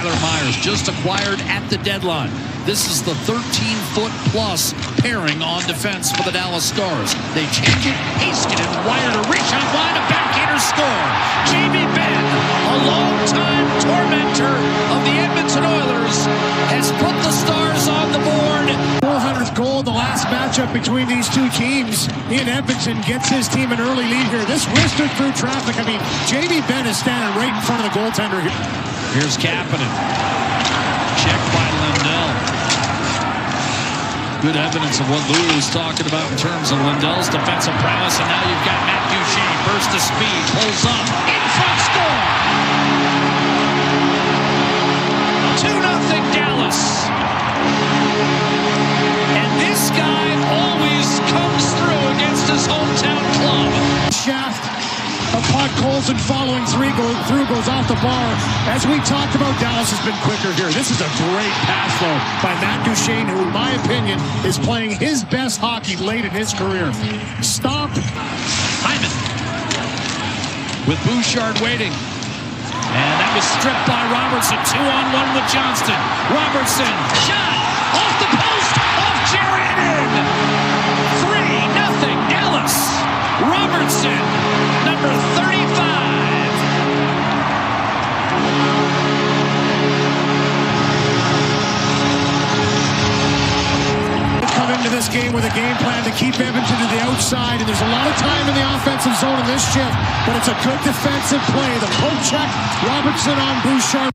Tyler Myers, just acquired at the deadline. This is the 13-foot-plus pairing on defense for the Dallas Stars. They change it. Heiskanen wired a reach on line, a backhander score. Jamie Benn, a longtime tormentor of the Edmonton Oilers, has put the Stars on the board. 400th goal in the last matchup between these two teams. Ian Edmonton gets his team an early lead here. This wristed through traffic. I mean, Jamie Benn is standing right in front of the goaltender here. Here's Kapanen. Checked by Lindell. Good evidence of what Louis was talking about in terms of Lindell's defensive prowess. And now you've got Matt Duchene. Burst of speed. Pulls up. In front score. 2-0 Dallas. And this guy always comes through against his hometown club. Shaft of Podkolzin following through goes off the bar. As we talked about, Dallas has been quicker here. This is a great pass though by Matt Duchene, who in my opinion is playing his best hockey late in his career. Stop. Hyman with Bouchard waiting. And that was stripped by Robertson. 2-on-1 with Johnston. Robertson, shot off the post, off Jared in. 3-0 Dallas. Robertson, number 35. Come into this game with a game plan to keep Edmonton to the outside, and there's a lot of time in the offensive zone in this shift, but it's a good defensive play. The poke check, Robertson on Bouchard.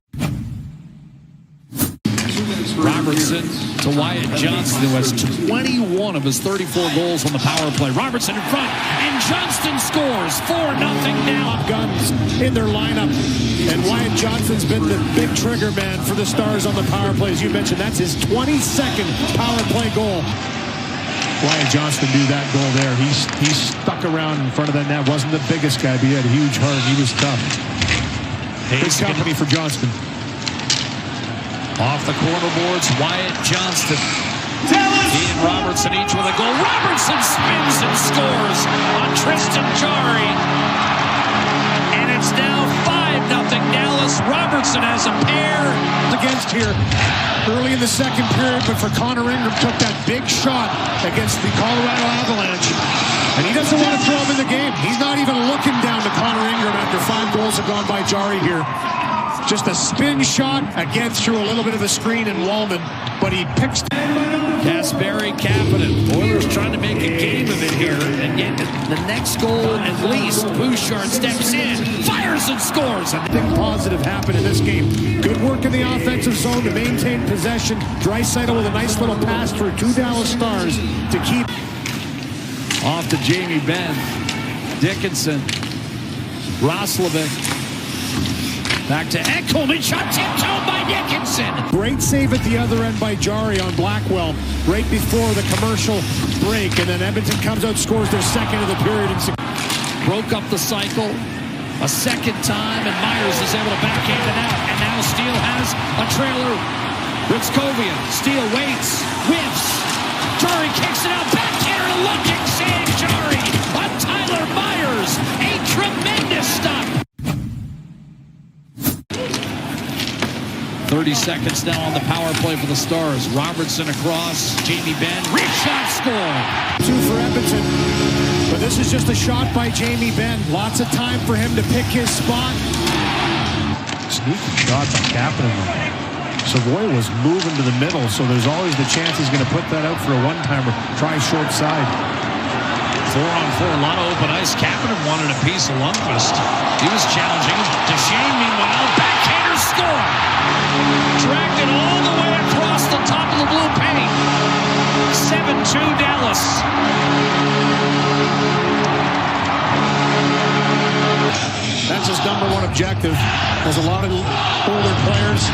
Robertson to Wyatt Johnston, who has 21 of his 34 goals on the power play. Robertson in front, and Johnston scores. 4-0 now. Guns in their lineup, and Wyatt Johnston's been the big trigger man for the Stars on the power play. As you mentioned, that's his 22nd power play goal. Wyatt Johnston do that goal there. He stuck around in front of that net. Wasn't the biggest guy, but he had a huge heart. He was tough. Good company for Johnston. Off the corner boards, Wyatt Johnston. Ian Robertson each with a goal. Robertson spins and scores on Tristan Jarry. And it's now 5-0 Dallas. Robertson has a pair. Against here early in the second period, but for Connor Ingram took that big shot against the Colorado Avalanche. And he doesn't want to throw him in the game. He's not even looking down to Connor Ingram after 5 goals have gone by Jarry here. Just a spin shot, again through a little bit of a screen in Wallman, but he picks. Kasperi Kapanen. Oilers trying to make a game of it here, and yet the next goal at least. Bouchard steps in, fires and scores. Something positive happened in this game. Good work in the offensive zone to maintain possession. Draisaitl with a nice little pass through 2 Dallas Stars to keep. Off to Jamie Benn. Dickinson. Roslovic. Back to Ekholm, and shot tiptoed by Dickinson. Great save at the other end by Jarry on Blackwell right before the commercial break, and then Edmonton comes out, scores their second of the period. Broke up the cycle a second time, and Myers is able to backhand it out. And now Steele has a trailer. Ritzkovian. Steele waits, whiffs. Jarry kicks it out, backhander, looking save. Jarry on Tyler Myers. A tremendous stop. 30 seconds now on the power play for the Stars. Robertson across, Jamie Benn, reach shot, score. 2 for Edmonton, but this is just a shot by Jamie Benn. Lots of time for him to pick his spot. Sneaky shot by Kapanen. Savoy was moving to the middle, so there's always the chance he's going to put that out for a one-timer. Try short side. 4-on-4, a lot of open ice. Kapanen wanted a piece of Lundqvist. He was challenging him. Duchene, meanwhile, backhander score. Dragged it all the way across the top of the blue paint. 7-2 Dallas. That's his #1 objective. There's a lot of older players.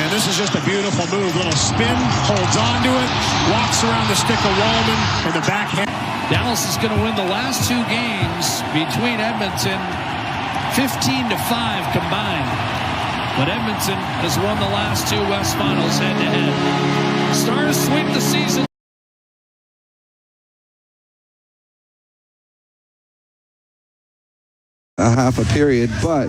And this is just a beautiful move. Little spin, holds on to it, walks around the stick of Wallman, and the backhand. Dallas is going to win the last 2 games between Edmonton 15-5 combined. But Edmonton has won the last 2 West Finals head-to-head. Stars sweep the season. a half a period, but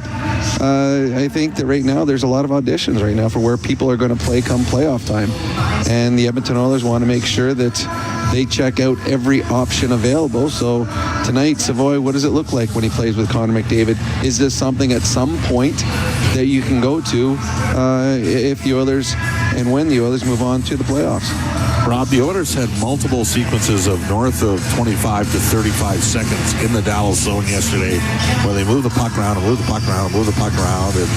I think that right now there's a lot of auditions right now for where people are going to play come playoff time, and the Edmonton Oilers want to make sure that they check out every option available. So tonight, Savoy, what does it look like when he plays with Connor McDavid? Is this something at some point that you can go to if the Oilers and when the Oilers move on to the playoffs? Rob, the Oilers had multiple sequences of north of 25 to 35 seconds in the Dallas zone yesterday where they moved the puck around and moved the puck around and moved the puck around and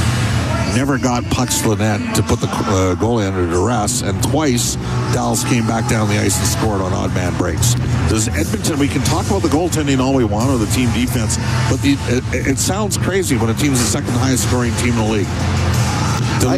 never got pucks to the net to put the goalie under duress. And twice, Dallas came back down the ice and scored on odd man breaks. Does Edmonton, we can talk about the goaltending all we want or the team defense, but it sounds crazy when a team's the second highest scoring team in the league. Do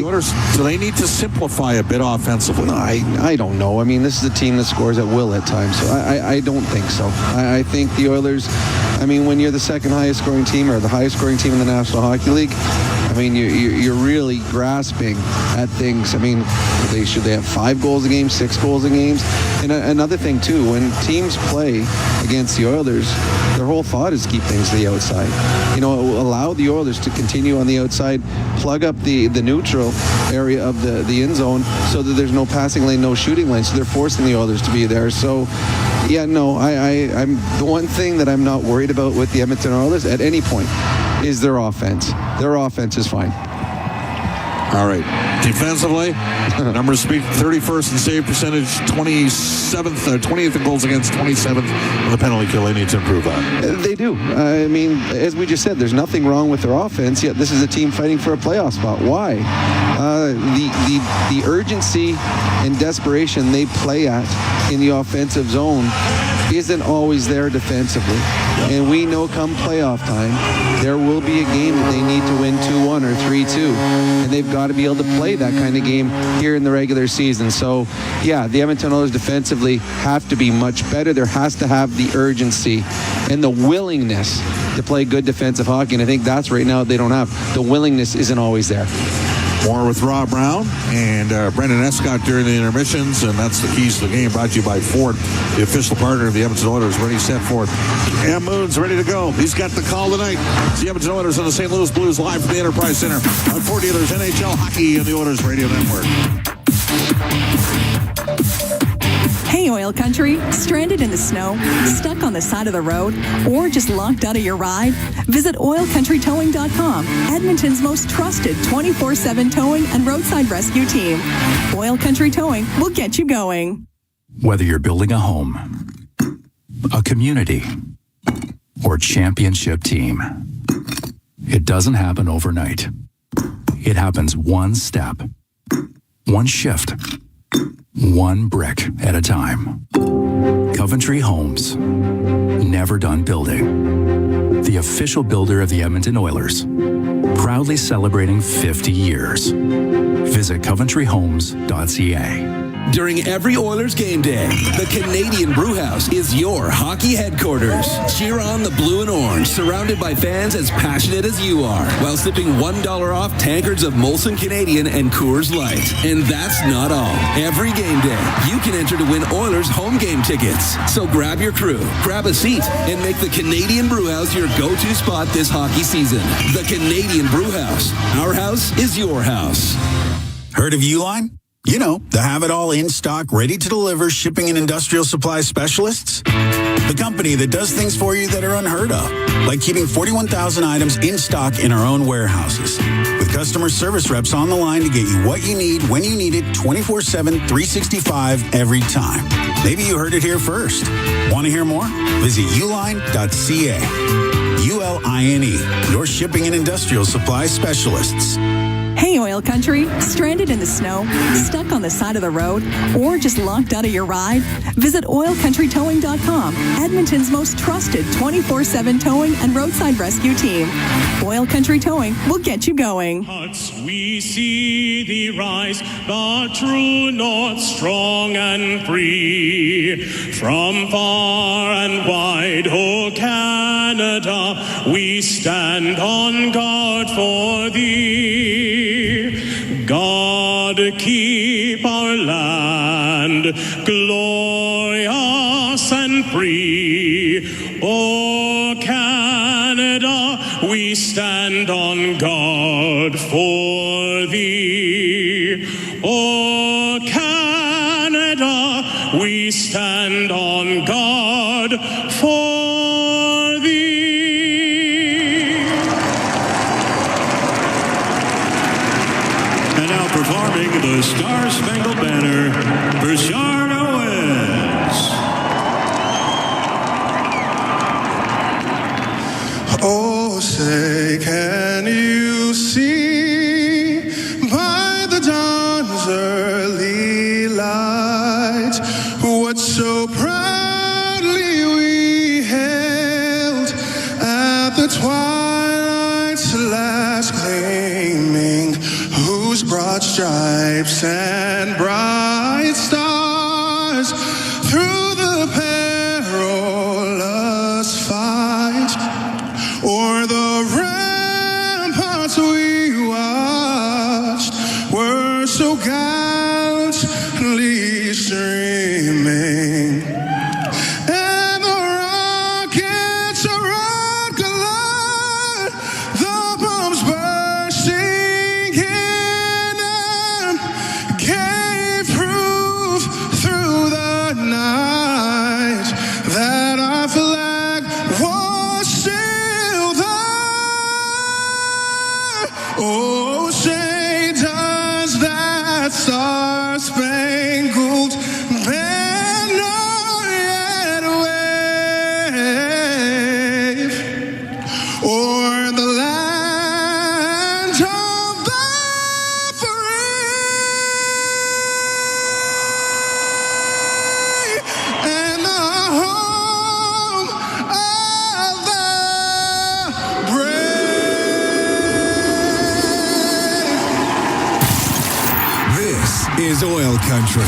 they need to simplify a bit offensively? No, I don't know. I mean, this is a team that scores at will at times, so I don't think so. I think the Oilers, I mean, when you're the second highest scoring team or the highest scoring team in the National Hockey League, I mean, you're really grasping at things. I mean, should they have 5 goals a game, 6 goals a game? And another thing, too, when teams play against the Oilers, their whole thought is keep things to the outside. You know, allow the Oilers to continue on the outside, plug up the neutral area of the end zone so that there's no passing lane, no shooting lane. So they're forcing the Oilers to be there. So, yeah, no, I'm the one thing that I'm not worried about with the Edmonton Oilers at any point is their offense. Their offense is fine. All right. Defensively, numbers speak. 31st in save percentage, 20th in goals against, 27th in the penalty kill. They need to improve that. They do. I mean, as we just said, there's nothing wrong with their offense, yet this is a team fighting for a playoff spot. Why? The urgency and desperation they play at in the offensive zone isn't always there defensively. And we know come playoff time, there will be a game that they need to win 2-1 or 3-2. And they've got to be able to play that kind of game here in the regular season. So, yeah, the Edmonton Oilers defensively have to be much better. There has to have the urgency and the willingness to play good defensive hockey. And I think that's right now they don't have. The willingness isn't always there. More with Rob Brown and Brendan Escott during the intermissions, and that's the keys to the game, brought to you by Ford, the official partner of the Edmonton Oilers. Ready, set, forth. Cam Moon's ready to go. He's got the call tonight. It's the Edmonton Oilers and the St. Louis Blues live from the Enterprise Center on Ford Dealers NHL Hockey and the Oilers Radio Network. Hey, Oil Country, stranded in the snow, stuck on the side of the road, or just locked out of your ride? Visit OilCountryTowing.com, Edmonton's most trusted 24/7 towing and roadside rescue team. Oil Country Towing will get you going. Whether you're building a home, a community, or championship team, it doesn't happen overnight. It happens one step, one shift, one brick at a time. Coventry Homes, never done building. The official builder of the Edmonton Oilers, proudly celebrating 50 years. Visit coventryhomes.ca. During every Oilers game day, the Canadian Brewhouse is your hockey headquarters. Cheer on the blue and orange, surrounded by fans as passionate as you are, while sipping $1 off tankards of Molson Canadian and Coors Light. And that's not all. Every game day, you can enter to win Oilers home game tickets. So grab your crew, grab a seat, and make the Canadian Brewhouse your go-to spot this hockey season. The Canadian Brewhouse. Our house is your house. Heard of Uline? You know, the have-it-all in-stock, ready-to-deliver shipping and industrial supply specialists. The company that does things for you that are unheard of, like keeping 41,000 items in stock in our own warehouses. With customer service reps on the line to get you what you need, when you need it, 24/7, 365, every time. Maybe you heard it here first. Want to hear more? Visit uline.ca. ULINE, your shipping and industrial supply specialists. Hey, Oil Country, stranded in the snow, stuck on the side of the road, or just locked out of your ride? Visit OilCountryTowing.com, Edmonton's most trusted 24/7 towing and roadside rescue team. Oil Country Towing will get you going. We see thee rise, the true north, strong and free. From far and wide, oh Canada, we stand on guard for thee. God, keep our land glorious and free. Oh, Canada, Canada, we stand on guard for thee. O Canada, we stand on guard for thee. And now performing the Star-Spangled Banner, Bouchard Owens. Oh, say, can you see by the dawn's early light what so proudly we hailed at the twilight's last gleaming, whose broad stripes and bright stars through the perilous fight o'er the ramparts we watched were so gallantly streaming, and the rockets around collide, the bombs bursting in them gave proof through the night that our flag was still there. Oh, say does that star-spangled banner yet wave o'er the land of the free and the home of the brave. This is Oil Country.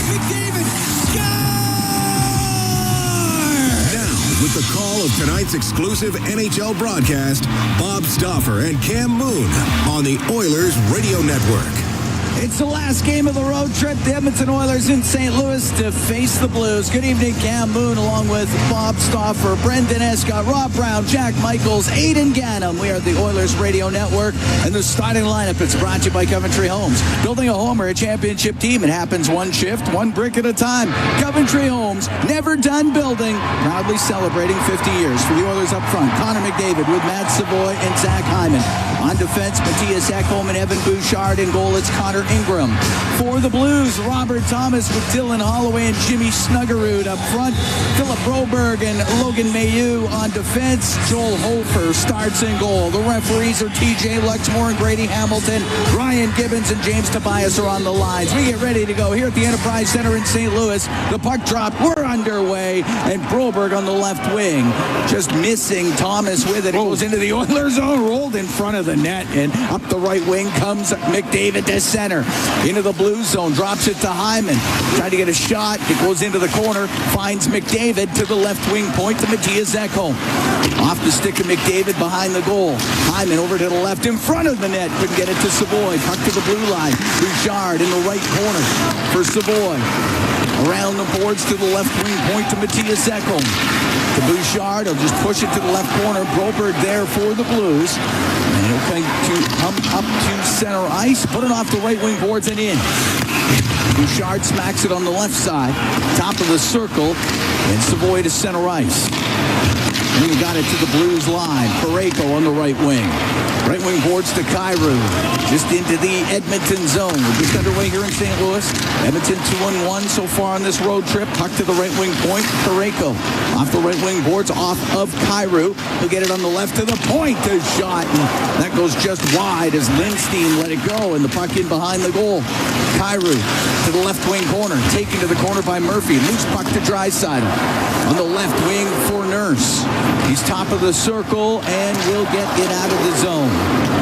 Now, with the call of tonight's exclusive NHL broadcast, Bob Stauffer and Cam Moon on the Oilers Radio Network. It's the last game of the road trip. The Edmonton Oilers in St. Louis to face the Blues. Good evening, Cam Moon, along with Bob Stauffer, Brendan Escott, Rob Brown, Jack Michaels, Aidan Gannam. We are the Oilers Radio Network, and the starting lineup, it's brought to you by Coventry Homes. Building a home or a championship team, it happens one shift, one brick at a time. Coventry Homes, never done building, proudly celebrating 50 years. For the Oilers up front, Connor McDavid with Matt Savoy and Zach Hyman. On defense, Matthias Ekholm and Evan Bouchard. In goal, it's Connor Ingram. For the Blues, Robert Thomas with Dylan Holloway and Jimmy Snuggerud up front. Philip Broberg and Logan Mailloux on defense. Joel Hofer starts in goal. The referees are TJ Luxmore and Grady Hamilton. Ryan Gibbons and James Tobias are on the lines. We get ready to go here at the Enterprise Center in St. Louis. The puck drop. We're underway. And Broberg on the left wing. Just missing Thomas with it. It goes into the Oilers zone. Rolled in front of the net. And up the right wing comes McDavid to center. Into the blue zone. Drops it to Hyman. Trying to get a shot. It goes into the corner. Finds McDavid to the left wing point to Matthias Ekholm. Off the stick of McDavid behind the goal. Hyman over to the left in front of the net. Couldn't get it to Savoy. Puck to the blue line. Bouchard in the right corner for Savoy. Around the boards to the left wing point to Matthias Ekholm. To Bouchard. He'll just push it to the left corner. Broberg there for the Blues. And he'll come up to center ice. Put it off the right wing boards and in. Bouchard smacks it on the left side. Top of the circle. And Savoy to center ice. And he got it to the Blues line. Parayko on the right wing. Right wing boards to Kyrou. Just into the Edmonton zone. We're just underway here in St. Louis. Edmonton 2-1 so far on this road trip. Puck to the right wing point. Parayko off the right wing boards off of Kyrou. He'll get it on the left to the point. A shot. And that goes just wide as Lindstein let it go. And the puck in behind the goal. Kyrou to the left wing corner. Taken to the corner by Murphy. Loose puck to Draisaitl. On the left wing for Nurse. He's top of the circle and will get it out of the zone.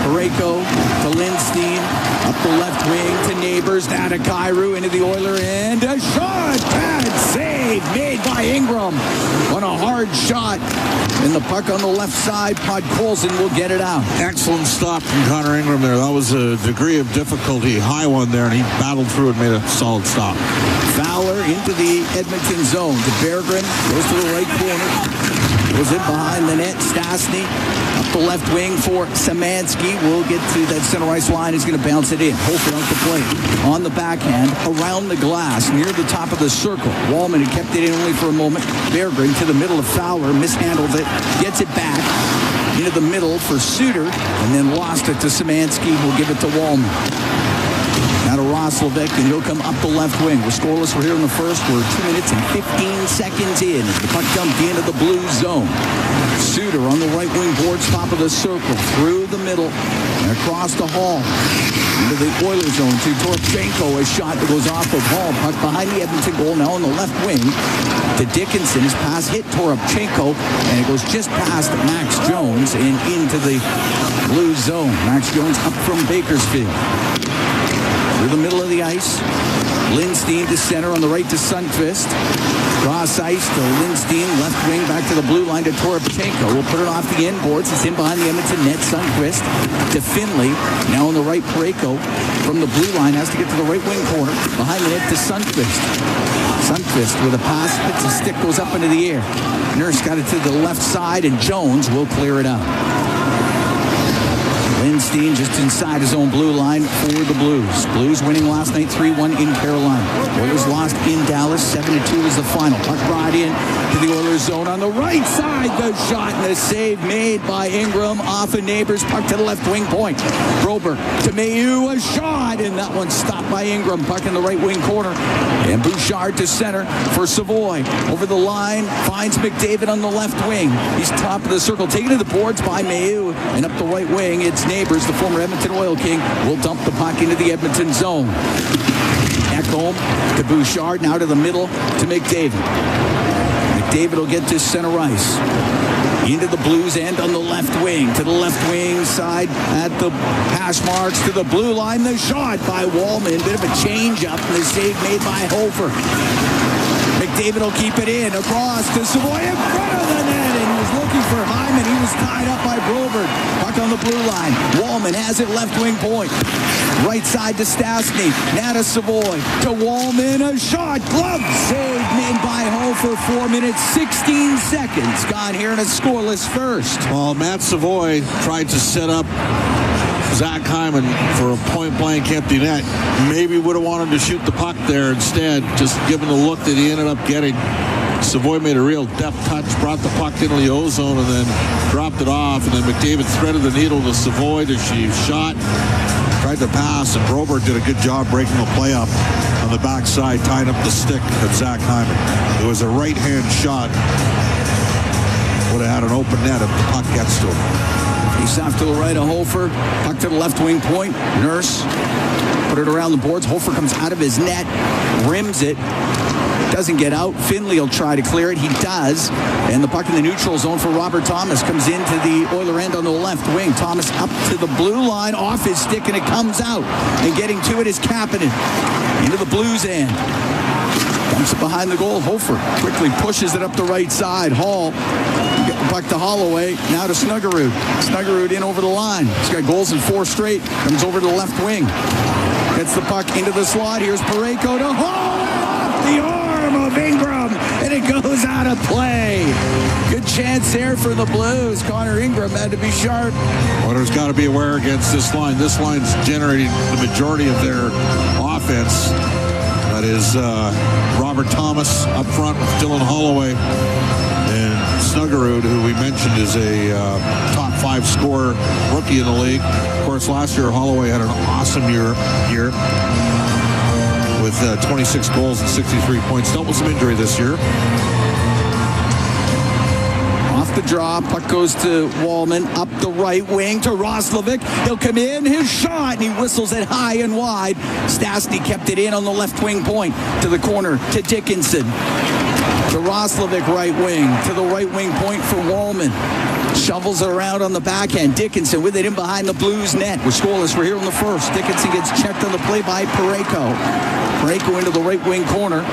Parayko to Lindstein. Up the left wing to Neighbors. Now to Kyrou into the Oiler. And a shot. Bad save made by Ingram on a hard shot. And the puck on the left side. Podkolzin will get it out. Excellent stop from Connor Ingram there. That was a degree of difficulty. High one there, and he battled through and made a solid stop. Fowler into the Edmonton zone. To Berggren. Goes to the right corner. Goes in behind the net. Stastny up the left wing for Szymanski. Will get to that center ice line. He's going to bounce it in. Hofer out the plate. On the backhand, around the glass, near the top of the circle. Wallman had kept it in only for a moment. Berggren to the middle of Fowler. Mishandles it. Gets it back into the middle for Suter. And then lost it to Szymanski. Who'll give it to Wallman. Now to Roslovic, and he'll come up the left wing. We're scoreless. We're here in the first. We're 2 minutes and 15 seconds in. The puck dumped into the blue zone. Suter on the right wing boards, top of the circle, through the middle, and across the hall. Into the Oilers zone to Torchenko. A shot that goes off of Hall. Puck behind the Edmonton goal, now on the left wing to Dickinson. His pass hit Torchenko, and it goes just past Max Jones and into the blue zone. Max Jones up from Bakersfield. Through the middle of the ice. Lindstein to center, on the right to Sundqvist. Cross ice to Lindstein, left wing back to the blue line to Torchenko. We'll put it off the end boards. It's in behind the Edmonton net. Sundqvist to Finley. Now on the right, Parayko from the blue line has to get to the right wing corner. Behind the net to Sundqvist. Sundqvist with a pass, hits a stick, goes up into the air. Nurse got it to the left side, and Jones will clear it out. Lindstein just inside his own blue line for the Blues. Blues winning last night 3-1 in Carolina. Oilers lost in Dallas 7-2 is the final. Puck brought in to the Oilers zone on the right side. The shot and the save made by Ingram off a Neighbors. Puck to the left wing point. Broberg to Mayu, a shot, and that one stopped by Ingram. Puck in the right wing corner. And Bouchard to center for Savoy. Over the line, finds McDavid on the left wing. He's top of the circle, taken to the boards by Mayu. And up the right wing, it's Neighbors, the former Edmonton Oil King, will dump the puck into the Edmonton zone. Ekholm to Bouchard, now to the middle to McDavid. McDavid will get to center ice. Into the Blues end on the left wing. To the left wing side at the hash marks to the blue line. The shot by Wallman. Bit of a change up. And the save made by Hofer. McDavid will keep it in. Across to Savoy in front of the net. And he was looking for Hyman. He was tied up by Broberg. Puck on the blue line. Wallman has it left wing point. Right side to Stastny. Now to Savoy. To Wallman. A shot. Glove save made by Hofer. 4 minutes, 16 seconds. Gone here in a scoreless first. Well, Matt Savoy tried to set up Zach Hyman for a point-blank empty net. Maybe would have wanted to shoot the puck there instead, just given the look that he ended up getting. Savoy made a real deft touch, brought the puck into the O-zone, and then dropped it off. And then McDavid threaded the needle to Savoy to shot. Tried to pass, and Broberg did a good job breaking the play up on the backside, tying up the stick of Zach Hyman. It was a right-hand shot. Would have had an open net if the puck gets to him. He's off to the right of Hofer. Puck to the left wing point. Nurse put it around the boards. Hofer comes out of his net, rims it. Doesn't get out. Finley will try to clear it. He does. And the puck in the neutral zone for Robert Thomas comes into the Oiler end on the left wing. Thomas up to the blue line, off his stick, and it comes out. And getting to it is Kapanen. Into the Blues end. Dumps it behind the goal. Hofer quickly pushes it up the right side. Hall. Get the puck to Holloway. Now to Snuggerud. Snuggerud in over the line. He's got goals in 4 straight. Comes over to the left wing. Gets the puck into the slot. Here's Parayko to Hall. Off the arm of Ingram. And it goes out of play. Good chance there for the Blues. Connor Ingram had to be sharp. Oilers got to be aware against this line. This line's generating the majority of their offense. That is Robert Thomas up front with Dylan Holloway. And Snuggerud, who we mentioned is a top 5 scorer rookie in the league. Of course, last year Holloway had an awesome year with 26 goals and 63 points. Dealt with some injury this year. Off the draw, puck goes to Wallman, up the right wing to Roslovic. He'll come in, his shot, and he whistles it high and wide. Stastny kept it in on the left wing point to the corner to Dickinson. To Roslovic right wing, to the right wing point for Wallman. Shovels it around on the backhand. Dickinson with it in behind the Blues net. We're scoreless. We're here in the first. Dickinson gets checked on the play by Parayko. Parayko into the right wing corner.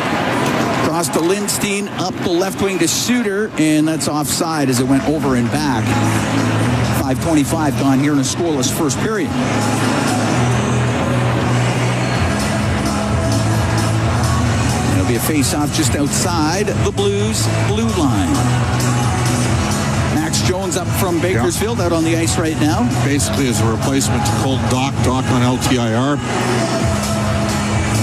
Cross to Lindstein, up the left wing to Suter, and that's offside as it went over and back. 5:25 gone here in a scoreless first period. It'll be a face-off just outside the Blues blue line. Jones up from Bakersfield out on the ice right now. Basically as a replacement to Colton Dock on LTIR.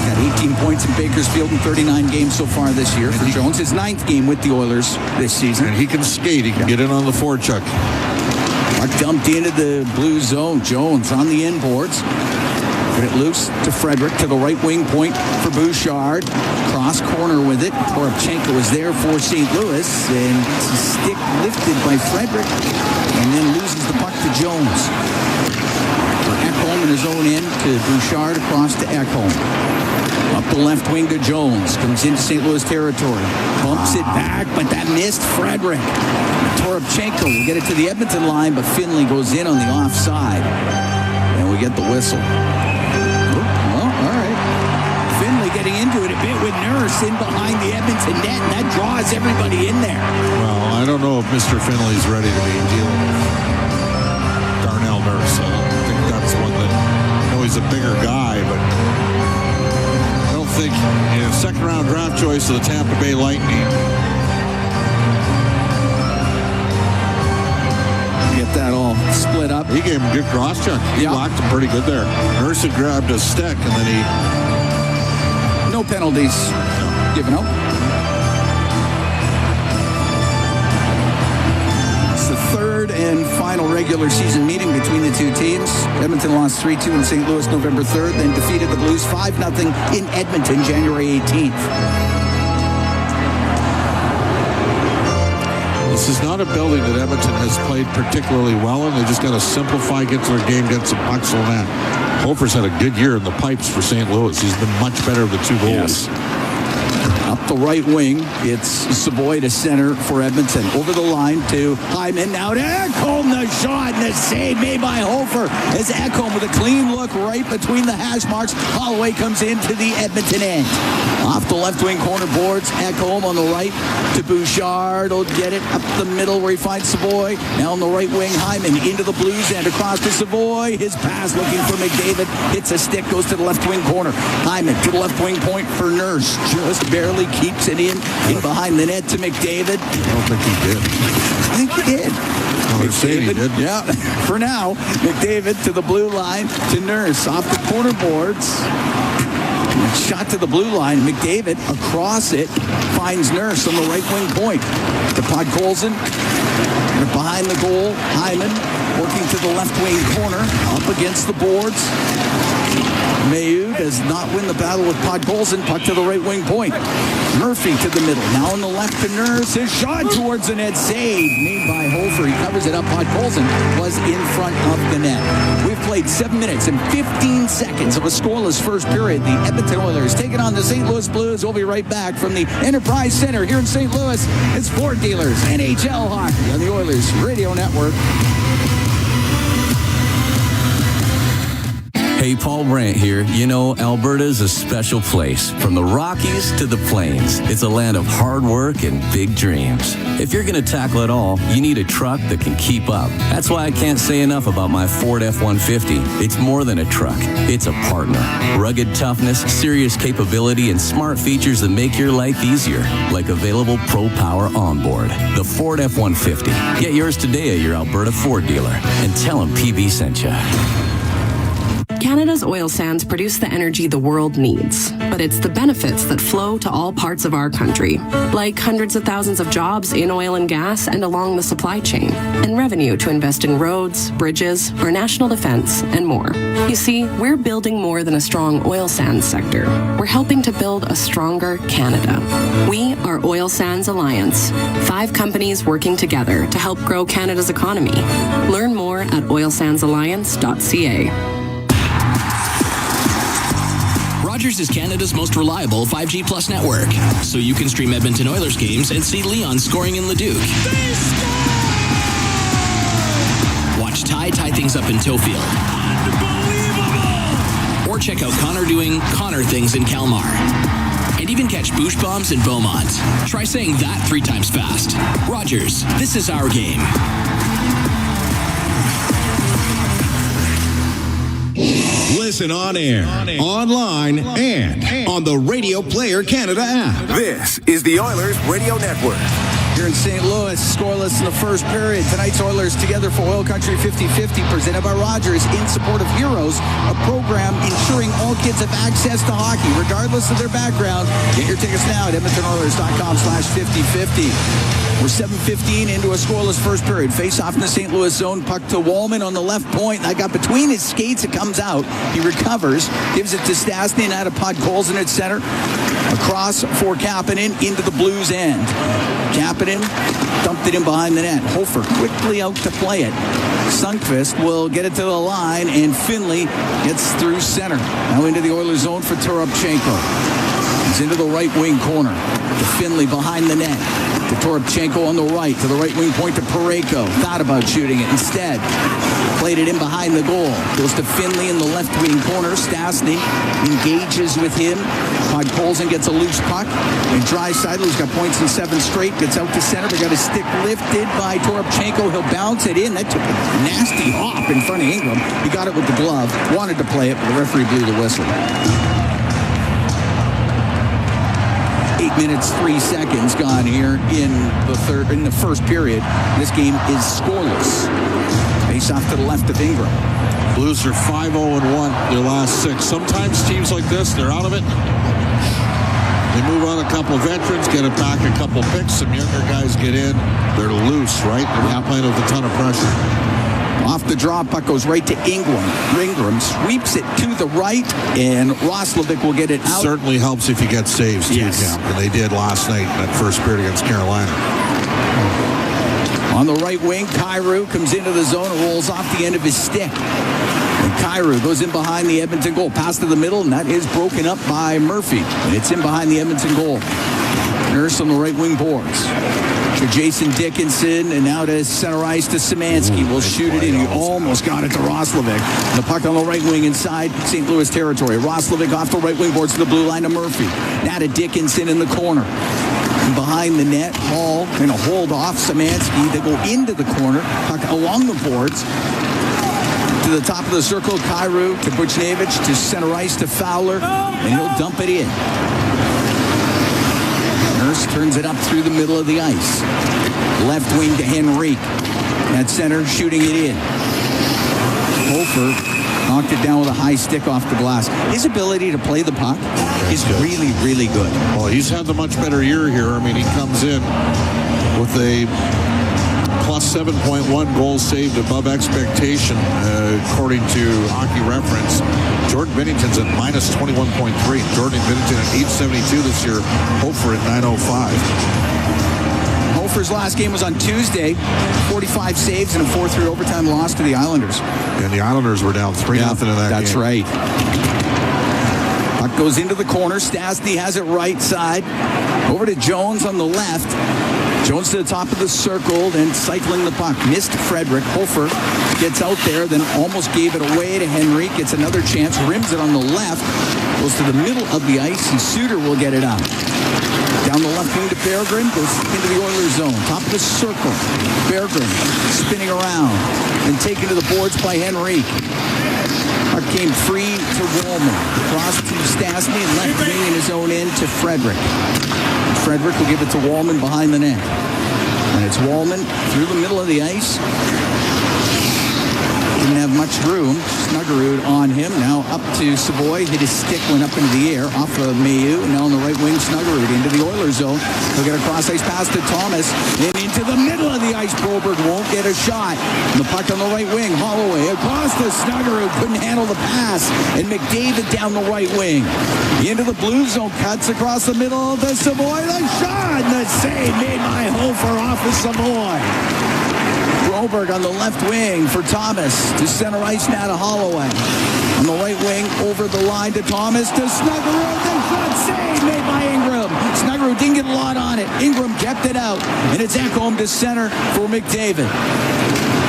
Got 18 points in Bakersfield in 39 games so far this year for Jones. His 9th game with the Oilers this season. And he can skate. He can get in on the forecheck. Puck dumped into the blue zone. Jones on the inboards. Put it loose to Frederick to the right wing point for Bouchard. Cross corner with it. Toropchenko was there for St. Louis. And it's a stick lifted by Frederick. And then loses the puck to Jones. Ekholm in his own end to Bouchard across to Ekholm. Up the left wing to Jones. Comes into St. Louis territory. Bumps it back, but that missed Frederick. Toropchenko will get it to the Edmonton line, but Finley goes in on the offside. And we get the whistle. Well, all right. Finley getting into it a bit with Nurse in behind the Edmonton net, and that draws everybody in there. Well, I don't know if Mr. Finley's ready to be dealing with Darnell Nurse. I don't think that's one that, I know he's a bigger guy, but I don't think, second round draft choice of the Tampa Bay Lightning. Get that all split up. He gave him a good cross check. He locked him pretty good there. Nurse had grabbed a stick and then he... No penalties given up. It's the third and final regular season meeting between the two teams. Edmonton lost 3-2 in St. Louis November 3rd, then defeated the Blues 5-0 in Edmonton January 18th. This is not a building that Edmonton has played particularly well in. They just got to simplify, get to their game, get some pucks on that. Hofer's had a good year in the pipes for St. Louis. He's been much better with the 2 goals. Yes. Up the right wing, it's Savoy to center for Edmonton. Over the line to Hyman. Now to Ekholm, the shot and the save made by Hofer. As Ekholm with a clean look right between the hash marks. Holloway comes into the Edmonton end. Off the left wing corner boards, Ekholm on the right to Bouchard. Will get it up the middle where he finds Savoy. Now on the right wing, Hyman into the Blues end across to Savoy. His pass looking for McDavid. Hits a stick, goes to the left wing corner. Hyman to the left wing point for Nurse. Just barely keeps it in behind the net to McDavid. I don't think he did. I think he did. I would say he did. Yeah, for now, McDavid to the blue line to Nurse off the corner boards. Shot to the blue line. McDavid across it finds Nurse on the right wing point. To Podkolzin. Behind the goal, Hyman working to the left wing corner, up against the boards. Mayu does not win the battle with Podkolzin. Puck to the right wing point. Murphy to the middle. Now on the left to Nurse. His shot towards the net. Save made by Hofer. He covers it up. Podkolzin was in front of the net. We've played 7 minutes and 15 seconds of a scoreless first period. The Edmonton Oilers taking on the St. Louis Blues. We'll be right back from the Enterprise Center here in St. Louis. It's Ford Dealers, NHL Hockey on the Oilers Radio Network. Hey, Paul Brandt here. You know, Alberta's a special place. From the Rockies to the Plains, it's a land of hard work and big dreams. If you're going to tackle it all, you need a truck that can keep up. That's why I can't say enough about my Ford F-150. It's more than a truck. It's a partner. Rugged toughness, serious capability, and smart features that make your life easier, like available Pro Power onboard. The Ford F-150. Get yours today at your Alberta Ford dealer and tell them PB sent you. Canada's oil sands produce the energy the world needs, but it's the benefits that flow to all parts of our country, like hundreds of thousands of jobs in oil and gas and along the supply chain, and revenue to invest in roads, bridges, our national defense, and more. You see, we're building more than a strong oil sands sector. We're helping to build a stronger Canada. We are Oil Sands Alliance, 5 companies working together to help grow Canada's economy. Learn more at oilsandsalliance.ca. Rogers is Canada's most reliable 5G Plus network, so you can stream Edmonton Oilers games and see Leon scoring in Leduc. Watch Ty tie things up in Tofield. Or check out Connor doing Connor things in Kalmar. And even catch Boosh Bombs in Beaumont. Try saying that 3 times fast. Rogers, this is our game. Listen on air, online, and on the Radio Player Canada app. This is the Oilers Radio Network. Here in St. Louis, scoreless in the first period. Tonight's Oilers Together for Oil Country 50-50, presented by Rogers in support of Heroes, a program ensuring all kids have access to hockey, regardless of their background. Get your tickets now at EdmontonOilers.com/5050. We're 7:15 into a scoreless first period. Face off in the St. Louis zone. Puck to Wallman on the left point. That got between his skates. It comes out. He recovers. Gives it to Stastny. Now to Podkolzin at center. Across for Kapanen into the Blues end. Kapanen dumped it in behind the net. Hofer quickly out to play it. Sundqvist will get it to the line, and Finley gets through center. Now into the Oilers zone for Toropchenko. He's into the right wing corner. To Finley behind the net. To Toropchenko on the right. To the right wing point to Parayko. Thought about shooting it. Instead, played it in behind the goal. Goes to Finley in the left wing corner. Stastny engages with him. Podkolzin gets a loose puck. And Draisaitl, who's got points in 7 straight, gets out to center. They got his stick lifted by Toropchenko. He'll bounce it in. That took a nasty hop in front of Ingram. He got it with the glove. Wanted to play it, but the referee blew the whistle. 8 minutes, 3 seconds gone here in the first period. This game is scoreless. Face off to the left of Ingram. Blues are 5-0-1 their last 6. Sometimes teams like this, they're out of it. They move on a couple of veterans, get it back a couple picks. Some younger guys get in. They're loose, right? They're not playing with a ton of pressure. Off the draw, puck goes right to Ingram. Ingram sweeps it to the right, and Roslovic will get it out. Certainly helps if you get saves, too, yes. Cam. And they did last night in that first period against Carolina. On the right wing, Kyrou comes into the zone and rolls off the end of his stick. And Kyrou goes in behind the Edmonton goal. Pass to the middle, and that is broken up by Murphy. And it's in behind the Edmonton goal. Nurse on the right wing boards. To Jason Dickinson, and now to center ice to Szymanski. Will shoot it in. He almost got it to Roslovic. The puck on the right wing inside St. Louis territory. Roslovic off the right wing boards to the blue line to Murphy. Now to Dickinson in the corner. And behind the net, Hall going to hold off Szymanski. They go into the corner. Puck along the boards. To the top of the circle, Kyrou to Buchnevich, to center ice to Fowler, and he'll dump it in. Nurse turns it up through the middle of the ice. Left wing to Henrique. At center, shooting it in. Hofer knocked it down with a high stick off the glass. His ability to play the puck is really, really good. Well, he's had the much better year here. I mean, he comes in with a plus 7.1 goals saved above expectation, according to Hockey Reference. Jordan Binnington's at minus 21.3. Jordan Binnington at 872 this year. Hofer at 905. Hofer's last game was on Tuesday. 45 saves and a 4-3 overtime loss to the Islanders. And the Islanders were down 3-0 in that game. That's right. Puck goes into the corner. Stastny has it right side. Over to Jones on the left. Jones to the top of the circle, then cycling the puck. Missed Frederick. Hofer gets out there, then almost gave it away to Henrique. Gets another chance. Rims it on the left. Goes to the middle of the ice, and Suter will get it up. Down the left wing to Berggren. Goes into the Oilers zone. Top of the circle. Berggren spinning around. And taken to the boards by Henrique. Puck came free to Wallman. Cross to Stastny and left wing in his own end to Frederick. Frederick will give it to Wallman behind the net. And it's Wallman through the middle of the ice. Didn't have much room. Snuggerud on him. Now up to Savoy. Hit his stick, went up into the air off of Mayu. Now on the right wing, Snuggerud into the Oilers zone. He'll get a cross-ice pass to Thomas. And into the middle of the ice. Broberg won't get a shot. And the puck on the right wing. Holloway across to Snuggerud. Couldn't handle the pass. And McDavid down the right wing. Into the blue zone. Cuts across the middle of the Savoy. The shot. And the save made by Hofer off of Savoy. Broberg on the left wing for Thomas. To center ice now to Holloway. On the right wing, over the line to Thomas, to Snuggerud. The shot save made by Ingram. Snuggerud didn't get a lot on it. Ingram kept it out. And it's Ekholm to center for McDavid.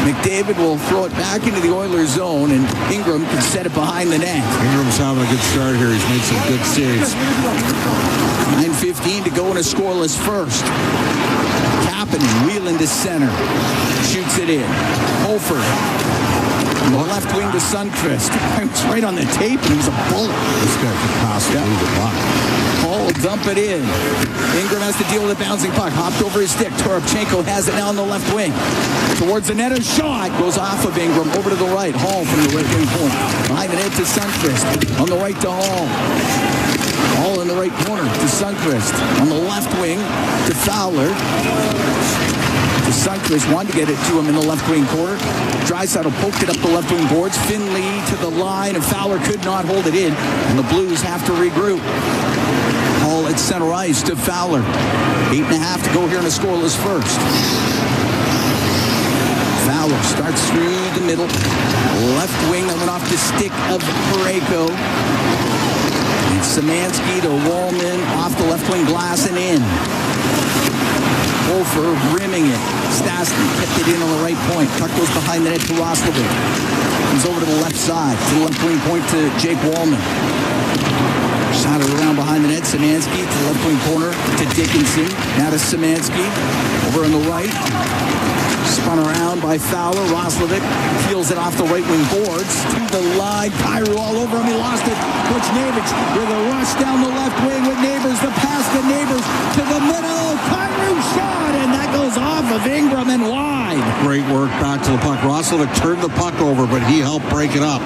McDavid will throw it back into the Oilers zone, and Ingram can set it behind the net. Ingram's having a good start here. He's made some good saves. 9:15 to go in a scoreless first. Kapanen wheeling to center. Shoots it in. Hofer From the left wing to Sundqvist. It was right on the tape, and he was a bullet. This guy could possibly move the puck. Hall will dump it in. Ingram has to deal with a bouncing puck. Hopped over his stick. Toropchenko has it now on the left wing. Towards the net, a shot goes off of Ingram over to the right. Hall from the right wing point. Behind the net to Sundqvist. On the right to Hall. Hall in the right corner to Sundqvist. On the left wing to Fowler. To Sundqvist wanted to get it to him in the left wing corner. Draisaitl poked it up the left wing boards. Finley to the line, and Fowler could not hold it in. And the Blues have to regroup. Hall at center ice to Fowler. 8.5 to go here in a scoreless first. Fowler starts through the middle. Left wing that went off the stick of Parayko. And Szymanski to Wallman off the left wing glass and in. Wolfer rimming it. Stastny kept it in on the right point. Puck goes behind the net to Roslovic. Comes over to the left side. To the left wing point to Jake Wallman. Shot it around behind the net. Szymanski to the left wing corner to Dickinson. Now to Szymanski. Over on the right. Spun around by Fowler. Roslovic peels it off the right wing boards. To the line. Kyrou all over him. He lost it. Buchnevich with a rush down the left wing with Neighbors. The pass to Neighbors to the middle. Kyrou shot, and that goes off of Ingram and wide. Great work back to the puck. Roslovic turned the puck over, but he helped break it up.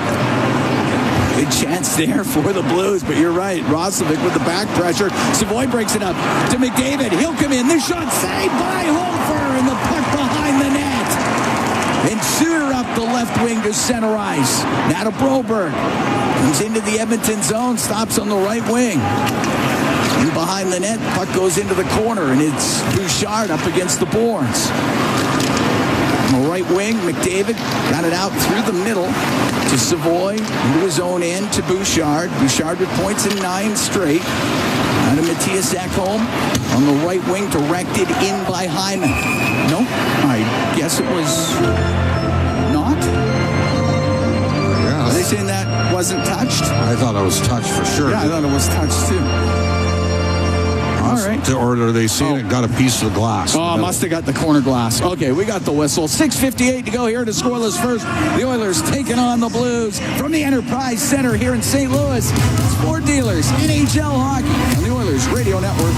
Good chance there for the Blues, but you're right. Roslovic with the back pressure. Savoy breaks it up to McDavid. He'll come in. The shot saved by Hofer, and the puck behind the net. And Suter up the left wing to center ice. Now to Broberg. Comes into the Edmonton zone. Stops on the right wing. And behind the net, puck goes into the corner, and it's Bouchard up against the boards. On the right wing, McDavid got it out through the middle to Savoy, into his own end to Bouchard. Bouchard with points in 9 straight. Out of Matthias Ekholm on the right wing, directed in by Hyman. No, I guess it was not. Yeah. Are they saying that wasn't touched? I thought it was touched for sure. Yeah, I thought it was touched too. All right. Or are they saying it got a piece of the glass? Oh, must have got the corner glass. Okay, we got the whistle. 6:58 to go here to scoreless first. The Oilers taking on the Blues from the Enterprise Center here in St. Louis. Sport Dealers, NHL Hockey on the Oilers Radio Network.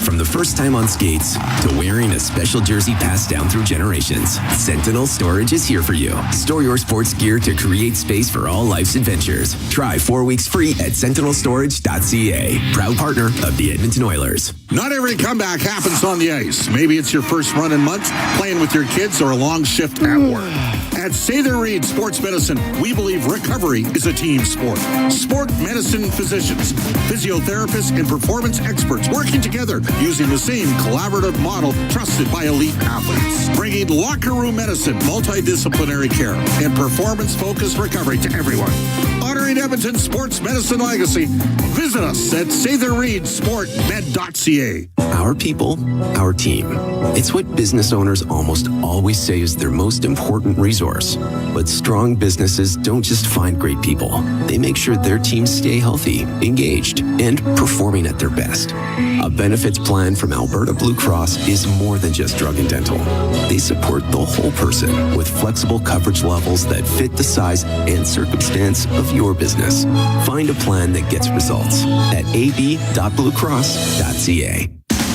From the first time on skates to wearing a special jersey passed down through generations, Sentinel Storage is here for you. Store your sports gear to create space for all life's adventures. Try 4 weeks free at sentinelstorage.ca. Proud partner of the Edmonton Oilers. Not every comeback happens on the ice. Maybe it's your first run in months, playing with your kids, or a long shift at work. At Sather Reed Sports Medicine, we believe recovery is a team sport. Sport medicine physicians, physiotherapists, and performance experts working together using the same collaborative model trusted by elite athletes. Bringing locker room medicine, multidisciplinary care, and performance-focused recovery to everyone. Honoring Edmonton's sports medicine legacy, visit us at SatherReedSportMed.ca. Our people, our team. It's what business owners almost always say is their most important resource. But strong businesses don't just find great people. They make sure their teams stay healthy, engaged, and performing at their best. A benefits plan from Alberta Blue Cross is more than just drug and dental. They support the whole person with flexible coverage levels that fit the size and circumstance of your business. Find a plan that gets results at ab.bluecross.ca.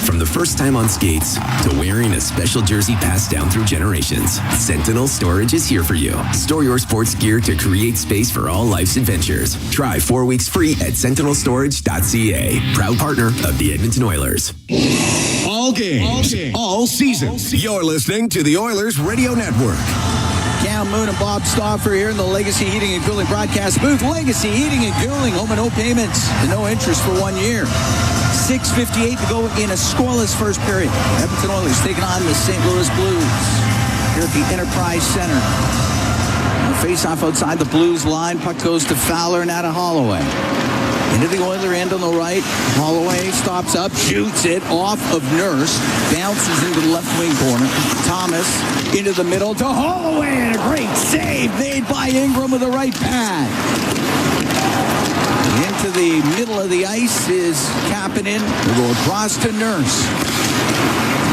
From the first time on skates to wearing a special jersey passed down through generations, Sentinel Storage is here for you. Store your sports gear to create space for all life's adventures. Try 4 weeks free at sentinelstorage.ca. Proud partner of the Edmonton Oilers. All games, all season. You're listening to the Oilers Radio Network. Cam Moon and Bob Stauffer here in the Legacy Heating and Cooling broadcast booth. Legacy Heating and Cooling, home and no payments and no interest for 1 year. 6:58 to go in a scoreless first period. Edmonton Oilers taking on the St. Louis Blues here at the Enterprise Center. Face-off outside the Blues line. Puck goes to Fowler and out of Holloway. Into the Oiler end on the right. Holloway stops up, shoots it off of Nurse. Bounces into the left wing corner. Thomas into the middle to Holloway, and a great save made by Ingram with the right pad. Into the middle of the ice is Kapanen. We'll go across to Nurse.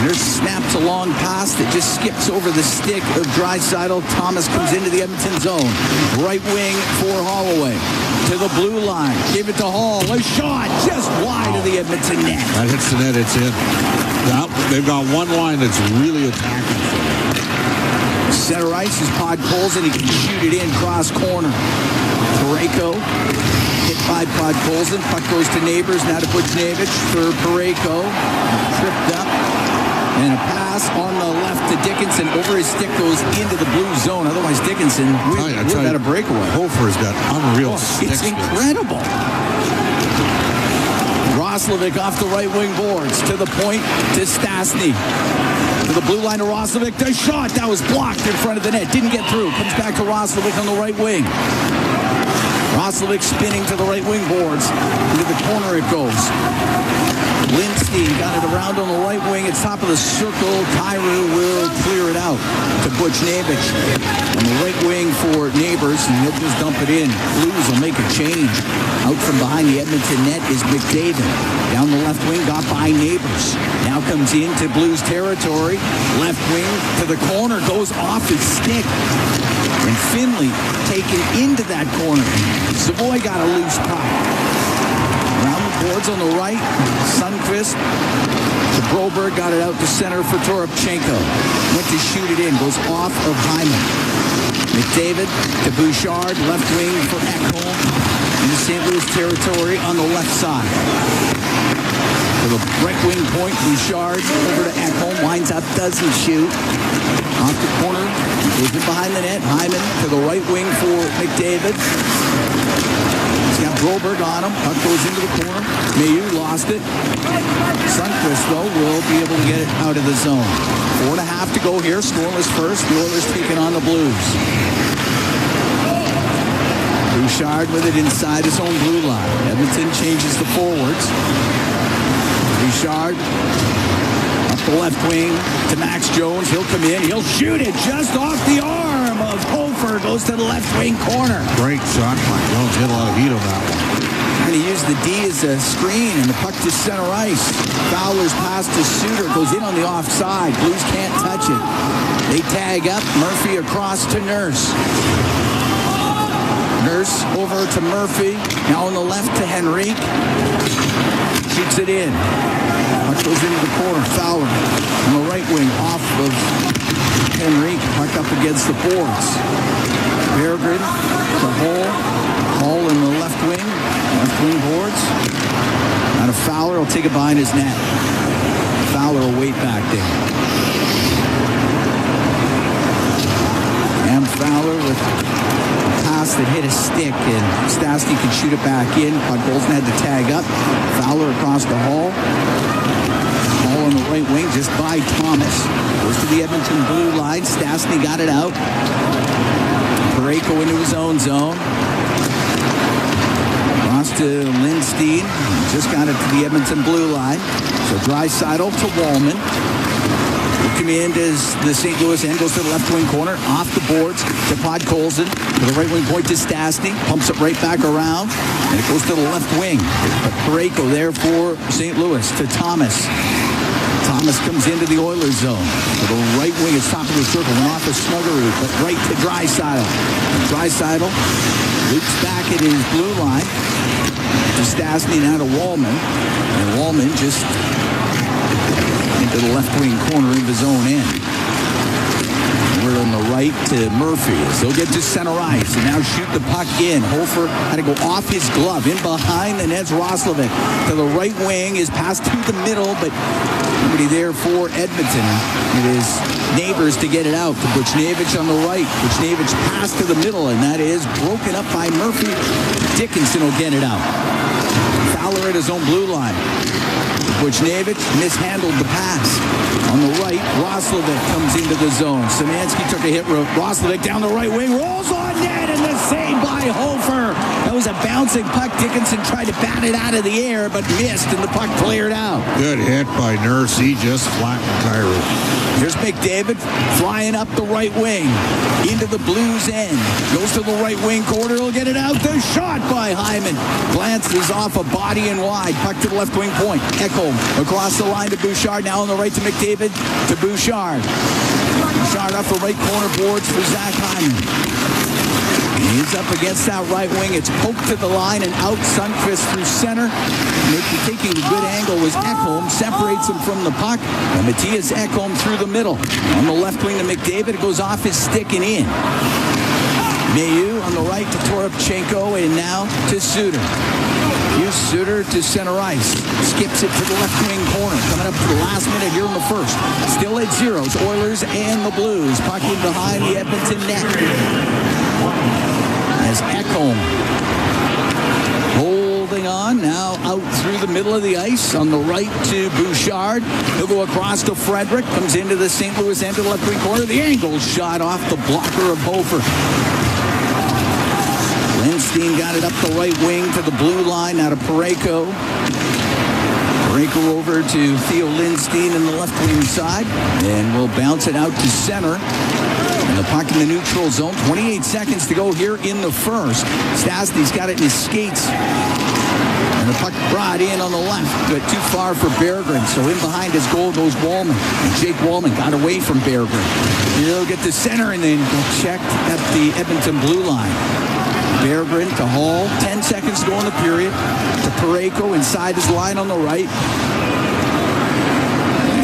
There's snaps a long pass that just skips over the stick of Draisaitl. Thomas comes into the Edmonton zone. Right wing for Holloway. To the blue line. Give it to Hall. A shot just wide of the Edmonton net. That hits the net. It's in. Now, they've got one line that's really attacking. Center ice is Podkolzin. He can shoot it in cross corner. Parayko hit by Podkolzin. Puck goes to Neighbors. Now to Buchnevich for Parayko. Tripped up. And a pass on the left to Dickinson. Over his stick goes into the blue zone. Otherwise, Dickinson would have had a breakaway. Hofer's got unreal sticks. It's incredible. Roslovic off the right wing boards. To the point to Stastny. To the blue line to Roslovic. The shot. That was blocked in front of the net. Didn't get through. Comes back to Roslovic on the right wing. Roslovic spinning to the right wing boards. Into the corner it goes. Lindstein got it around on the right wing. It's top of the circle. Kyrou will clear it out to Buchnevich. On the right wing for Neighbors, and he'll just dump it in. Blues will make a change. Out from behind the Edmonton net is McDavid. Down the left wing, got by Neighbors. Now comes into Blues territory. Left wing to the corner, goes off his stick. And Finley taken into that corner. Savoy got a loose puck. Around the boards on the right, Sundqvist to Broberg, got it out to center for Toropchenko. Went to shoot it in, goes off of Hyman. McDavid to Bouchard, left wing for Ekholm into St. Louis territory on the left side. To the right wing point, Bouchard over to Ekholm, winds up, doesn't shoot. Off the corner, goes in behind the net. Hyman to the right wing for McDavid. He's got Broberg on him. Puck goes into the corner. Mayu lost it. Sundqvist, though, will be able to get it out of the zone. 4.5 to go here. Scoreless first. The Oilers taking on the Blues. Bouchard with it inside his own blue line. Edmonton changes the forwards. Bouchard up the left wing to Max Jones. He'll come in. He'll shoot it just off the arm of Hofer. Goes to the left wing corner. Great shot by Jones. Hit a lot of heat on that one. Going to use the D as a screen, and the puck to center ice. Fowler's pass to Suter. Goes in on the offside. Blues can't touch it. They tag up. Murphy across to Nurse. Nurse over to Murphy. Now on the left to Henrique. Shoots it in. Puck goes into the corner. Fowler on the right wing off of Henrique. Puck up against the boards. Berggren to Hall. Hall in the left wing. Left wing boards. Out of Fowler. Will take it behind his net. Fowler will wait back there. And Fowler with pass that hit a stick, and Stastny could shoot it back in. Podkolzin had to tag up. Fowler across the Hall. Hall on the right wing, just by Thomas. Goes to the Edmonton blue line. Stastny got it out. Parayko into his own zone. Cross to Lindstein. Just got it to the Edmonton blue line. So Draisaitl to Wallman. Come in as the St. Louis end goes to the left wing corner, off the boards to Podkolzin, to the right wing point to Stastny, pumps it right back around, and it goes to the left wing. But Parayko there for St. Louis to Thomas. Thomas comes into the Oilers zone. To the right wing, it's top of the circle, and off of Snuggerud, but right to Draisaitl. Draisaitl loops back at his blue line to Stastny, now to Wallman, and Wallman just into the left wing corner in the zone end. We're on the right to Murphy. So he'll get to center ice and now shoot the puck in. Hofer had to go off his glove. In behind the net's Roslovic. To the right wing is passed to the middle, but nobody there for Edmonton. It is Neighbors to get it out to Buchnevich on the right. Buchnevich pass to the middle, and that is broken up by Murphy. Dickinson will get it out. Fowler at his own blue line. Buchnevich mishandled the pass. On the right, Roslovic comes into the zone. Szymanski took a hit. Roslovic down the right wing, rolls on net, and the save by Hofer. was a bouncing puck. Dickinson tried to bat it out of the air, but missed, and the puck cleared out. Good hit by Nurse. He just flattened Cairo. Here's McDavid flying up the right wing into the Blues end. Goes to the right wing corner. He'll get it out. The shot by Hyman. Glances off a body and wide. Puck to the left wing point. Ekholm across the line to Bouchard. Now on the right to McDavid to Bouchard. Bouchard off the right corner boards for Zach Hyman. He's up against that right wing. It's poked to the line and out. Sundqvist through center. Taking a good angle was Ekholm. Separates him from the puck. And Matthias Ekholm through the middle. On the left wing to McDavid. It goes off his stick and in. Mayu on the right to Toropchenko and now to Suter. Here's Suter to center ice. Skips it to the left wing corner. Coming up to the last minute here in the first. Still at zeros. Oilers and the Blues. Puck in behind the Edmonton net. As Ekholm holding on, now out through the middle of the ice on the right to Bouchard. He'll go across to Frederick, comes into the St. Louis end of the left wing corner. The angle shot off the blocker of Hofer. Lindstein got it up the right wing to the blue line, now to Parayko. Parayko over to Theo Lindstein in the left wing side, and we'll bounce it out to center. And the puck in the neutral zone. 28 seconds to go here in the first. Stastny's got it in his skates. And the puck brought in on the left, but too far for Berggren. So in behind his goal goes Wallman. And Jake Wallman got away from Berggren. He'll get to center and then checked at the Edmonton blue line. Berggren to Hall. 10 seconds to go in the period. To Parayko inside his line on the right.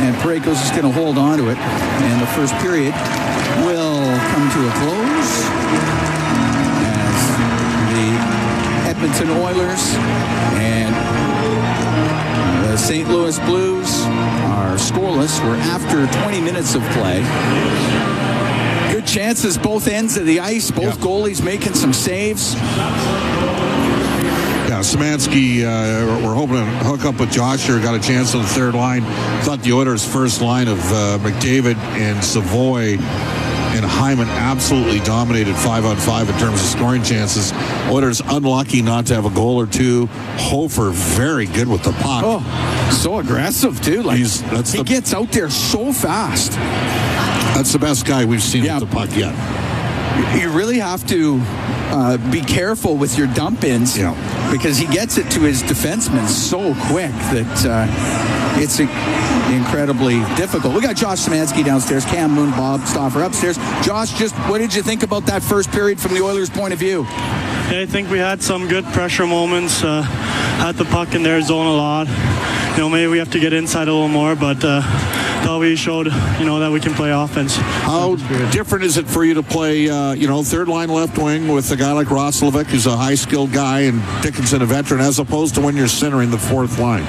And Parayko's just going to hold on to it. And the first period will come to a close as the Edmonton Oilers and the St. Louis Blues are scoreless. We're after 20 minutes of play. Good chances both ends of the ice. Both goalies making some saves. Yeah, Szymanski, we're hoping to hook up with Josh here. Got a chance on the third line. Thought the Oilers' first line of McDavid and Savoy and Hyman absolutely dominated 5-on-5 in terms of scoring chances. Oilers unlucky not to have a goal or two. Hofer very good with the puck. Oh, so aggressive too. Like he gets out there so fast. That's the best guy we've seen with the puck yet. You really have to be careful with your dump-ins because he gets it to his defenseman so quick that it's incredibly difficult. We got Josh Szymanski downstairs, Cam Moon, Bob Stauffer upstairs. Josh, just what did you think about that first period from the Oilers' point of view? Yeah, I think we had some good pressure moments. Had the puck in their zone a lot. Maybe we have to get inside a little more, but thought we showed, that we can play offense. How different is it for you to play, third line left wing with a guy like Roslovic, who's a high-skilled guy, and Dickinson, a veteran, as opposed to when you're centering the fourth line?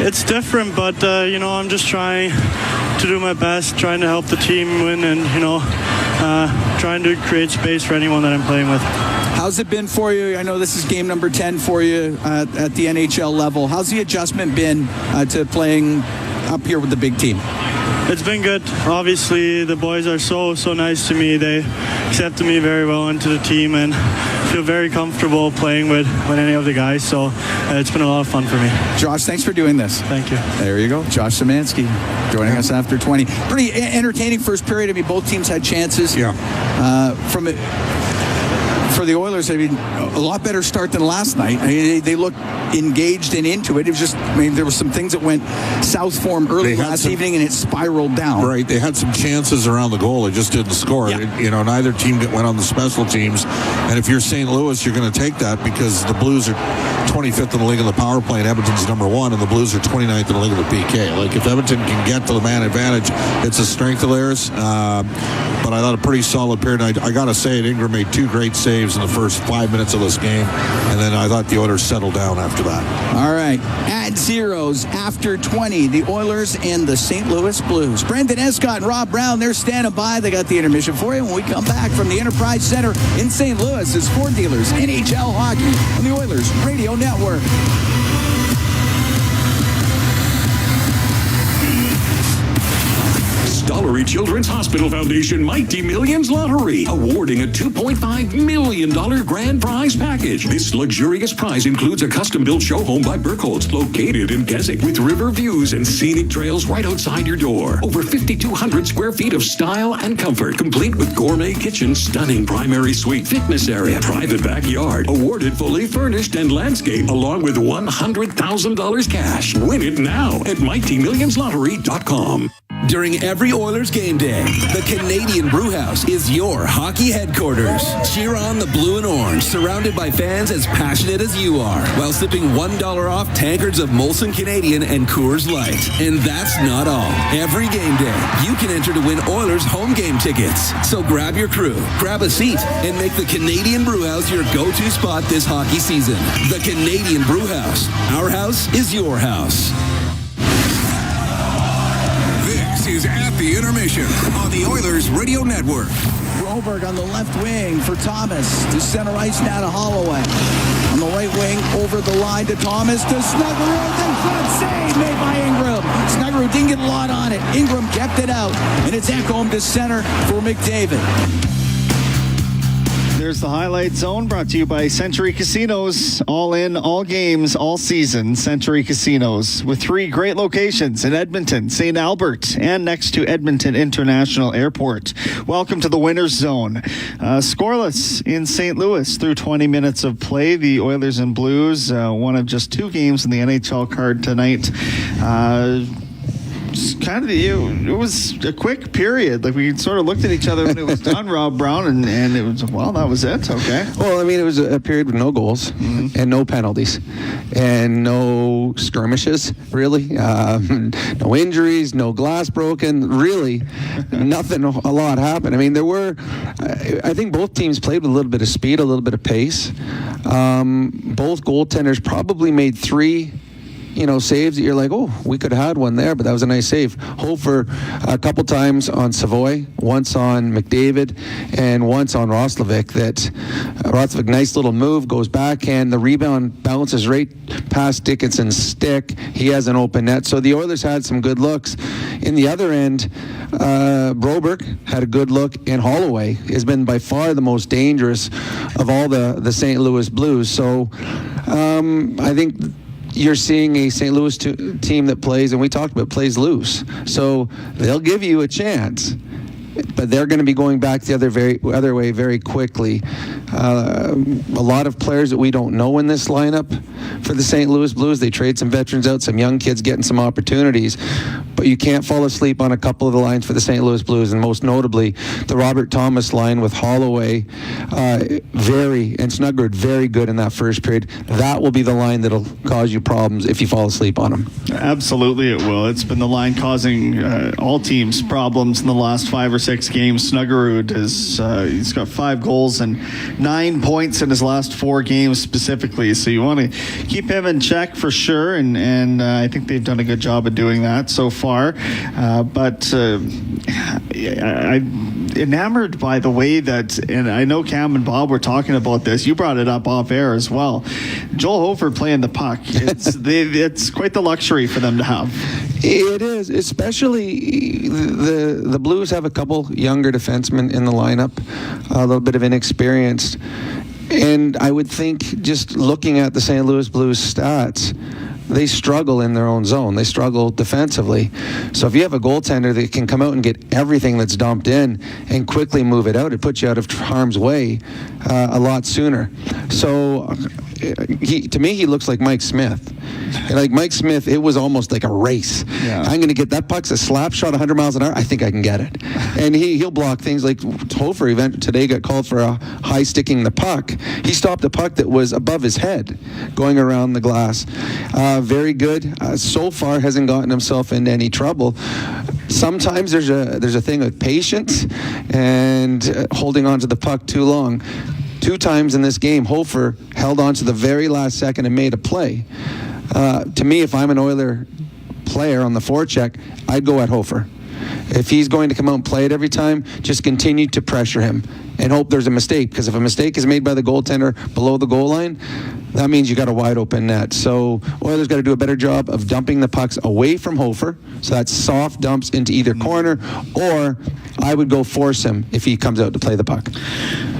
It's different, but, I'm just trying to do my best, trying to help the team win, and, trying to create space for anyone that I'm playing with. How's it been for you? I know this is game number 10 for you at the NHL level. How's the adjustment been to playing up here with the big team? It's been good. Obviously, the boys are so nice to me. They accepted me very well into the team and feel very comfortable playing with any of the guys. So it's been a lot of fun for me. Josh, thanks for doing this. Thank you. There you go. Josh Szymanski joining us after 20. Pretty entertaining first period. I mean, both teams had chances. From it. For the Oilers, a lot better start than last night. They looked engaged and into it. It was just, there were some things that went south for them early last evening, and it spiraled down. Right. They had some chances around the goal. They just didn't score. Neither team went on the special teams. And if you're St. Louis, you're going to take that because the Blues are 25th in the league in the power play, and Edmonton's number 1, and the Blues are 29th in the league in the PK. Like, if Edmonton can get to the man advantage, it's a strength of theirs. But I thought a pretty solid period. I got to say it, Ingram made 2 great saves in the first 5 minutes of this game, and then I thought the Oilers settled down after that. All right, at zeros after 20, the Oilers and the St. Louis Blues. Brendan Escott and Rob Brown, they're standing by. They got the intermission for you when we come back from the Enterprise Center in St. Louis. It's Ford Dealers NHL Hockey on the Oilers Radio Network. Missouri Children's Hospital Foundation Mighty Millions Lottery, awarding a $2.5 million grand prize package. This luxurious prize includes a custom-built show home by Burkholz, located in Keswick, with river views and scenic trails right outside your door. Over 5,200 square feet of style and comfort, complete with gourmet kitchen, stunning primary suite, fitness area, private backyard, awarded fully furnished and landscape, along with $100,000 cash. Win it now at MightyMillionsLottery.com. During every Oilers game day, the Canadian Brewhouse is your hockey headquarters. Cheer on the blue and orange, surrounded by fans as passionate as you are, while sipping $1 off tankards of Molson Canadian and Coors Light. And that's not all. Every game day, you can enter to win Oilers home game tickets. So grab your crew, grab a seat, and make the Canadian Brewhouse your go-to spot this hockey season. The Canadian Brewhouse. Our house is your house. Is at the intermission on the Oilers Radio Network. Broberg on the left wing for Thomas. To center ice now to Holloway. On the right wing, over the line to Thomas. To Snuggerud. The shot save made by Ingram. Snuggerud didn't get a lot on it. Ingram kept it out. And it's Ekholm to center for McDavid. There's the highlight zone, brought to you by Century Casinos. All in, all games, all season. Century Casinos, with 3 great locations in Edmonton, St. Albert, and next to Edmonton International Airport. Welcome to the winner's zone. Scoreless in St. Louis through 20 minutes of play. The Oilers and Blues, one of just 2 games in the NHL card tonight. It was a quick period. Like, we sort of looked at each other when it was done, Rob Brown, and it was, well, that was it. Okay. Well, I mean, it was a period with no goals and no penalties and no skirmishes, really. No injuries, no glass broken, really. Nothing, a lot happened. I mean, I think both teams played with a little bit of speed, a little bit of pace. Both goaltenders probably made 3 saves that you're like, oh, we could have had one there, but that was a nice save. Hofer a couple times on Savoy, once on McDavid, and once on Roslovic. Roslovic, nice little move, goes backhand. The rebound bounces right past Dickinson's stick. He has an open net. So the Oilers had some good looks. In the other end, Broberg had a good look, and Holloway has been by far the most dangerous of all the St. Louis Blues. So I think you're seeing a St. Louis team that plays, and we talked about, plays loose. So they'll give you a chance, but they're going to be going back the other way very quickly. A lot of players that we don't know in this lineup for the St. Louis Blues. They trade some veterans out, some young kids getting some opportunities, but you can't fall asleep on a couple of the lines for the St. Louis Blues, and most notably the Robert Thomas line with Holloway and Snuggerud very good in that first period. That will be the line that'll cause you problems if you fall asleep on them. Absolutely it will. It's been the line causing all teams problems in the last 5 or 6 games. Snuggerud he's got 5 goals and 9 points in his last 4 games specifically, so you want to keep him in check for sure, and I think they've done a good job of doing that so far. But I'm enamored by the way that, and I know Cam and Bob were talking about this, you brought it up off air as well, Joel Hofer playing the puck. It's quite the luxury for them to have. It is, especially the Blues have a couple younger defensemen in the lineup, a little bit of inexperienced. And I would think, just looking at the St. Louis Blues stats, they struggle in their own zone. They struggle defensively. So if you have a goaltender that can come out and get everything that's dumped in and quickly move it out, it puts you out of harm's way a lot sooner. So to me, he looks like Mike Smith. Like Mike Smith, it was almost like a race. Yeah. I'm going to get that puck's a slap shot 100 miles an hour. I think I can get it. And he'll block things like Hofer event today got called for a high sticking the puck. He stopped a puck that was above his head going around the glass. Very good. So far hasn't gotten himself into any trouble. Sometimes there's a thing with patience and holding on to the puck too long. 2 times in this game, Hofer held on to the very last second and made a play. To me, if I'm an Oiler player on the forecheck, I'd go at Hofer. If he's going to come out and play it every time, just continue to pressure him and hope there's a mistake. Because if a mistake is made by the goaltender below the goal line, that means you got a wide open net. So Oilers got to do a better job of dumping the pucks away from Hofer. So that's soft dumps into either corner, or I would go force him if he comes out to play the puck.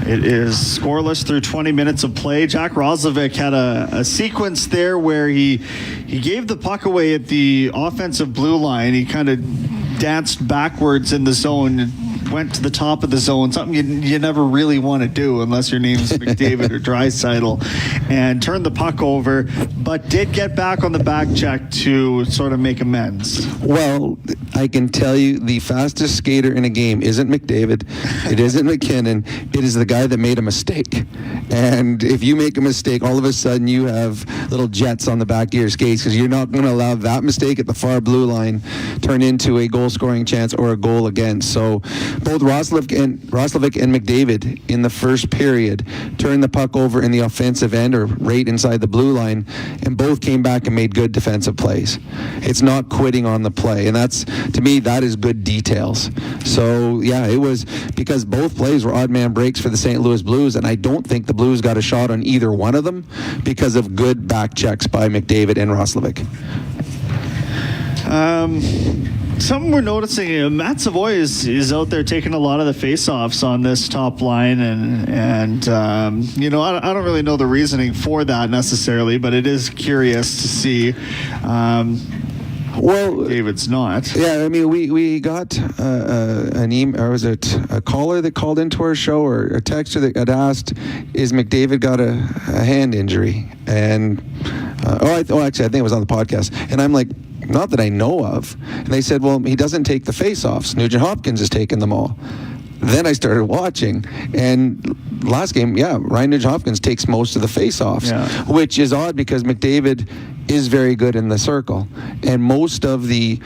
It is scoreless through 20 minutes of play. Jack Roslovic had a sequence there where he gave the puck away at the offensive blue line. He kind of danced backwards in the zone, went to the top of the zone, something you never really want to do unless your name's McDavid or Draisaitl, and turned the puck over, but did get back on the back check to sort of make amends. Well, I can tell you the fastest skater in a game isn't McDavid, it isn't McKinnon, it is the guy that made a mistake. And if you make a mistake, all of a sudden you have little jets on the back of your skates, because you're not going to allow that mistake at the far blue line turn into a goal scoring chance or a goal against. So both Roslovic and McDavid in the first period turned the puck over in the offensive end or right inside the blue line, and both came back and made good defensive plays. It's not quitting on the play, and that's, to me, that is good details. So yeah, it was because both plays were odd man breaks for the St. Louis Blues, and I don't think the Blues got a shot on either one of them because of good back checks by McDavid and Roslovic. Something we're noticing, Matt Savoy is out there taking a lot of the face-offs on this top line, and I don't really know the reasoning for that necessarily, but it is curious to see. Well, David's not. Yeah, I mean, we got an email, or was it a caller that called into our show, or a texter that had asked, is McDavid got a hand injury? And, actually, I think it was on the podcast. And I'm like, not that I know of. And they said, well, he doesn't take the face-offs. Nugent Hopkins has taken them all. Then I started watching, and last game, Ryan Nugent Hopkins takes most of the face-offs, which is odd because McDavid is very good in the circle. And most of the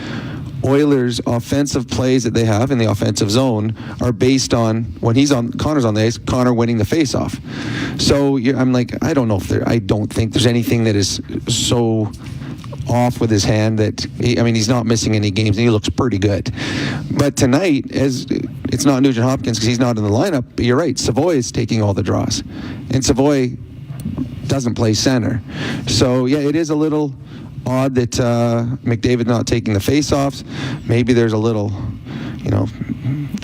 Oilers' offensive plays that they have in the offensive zone are based on when Connor's on the ice, Connor winning the face-off. So I'm like, I don't think there's anything that is so off with his hand that he's not missing any games and he looks pretty good. But tonight, as it's not Nugent Hopkins because he's not in the lineup, but you're right, Savoy is taking all the draws, and Savoy doesn't play center. So yeah, it is a little odd that McDavid not taking the face-offs. Maybe there's a little,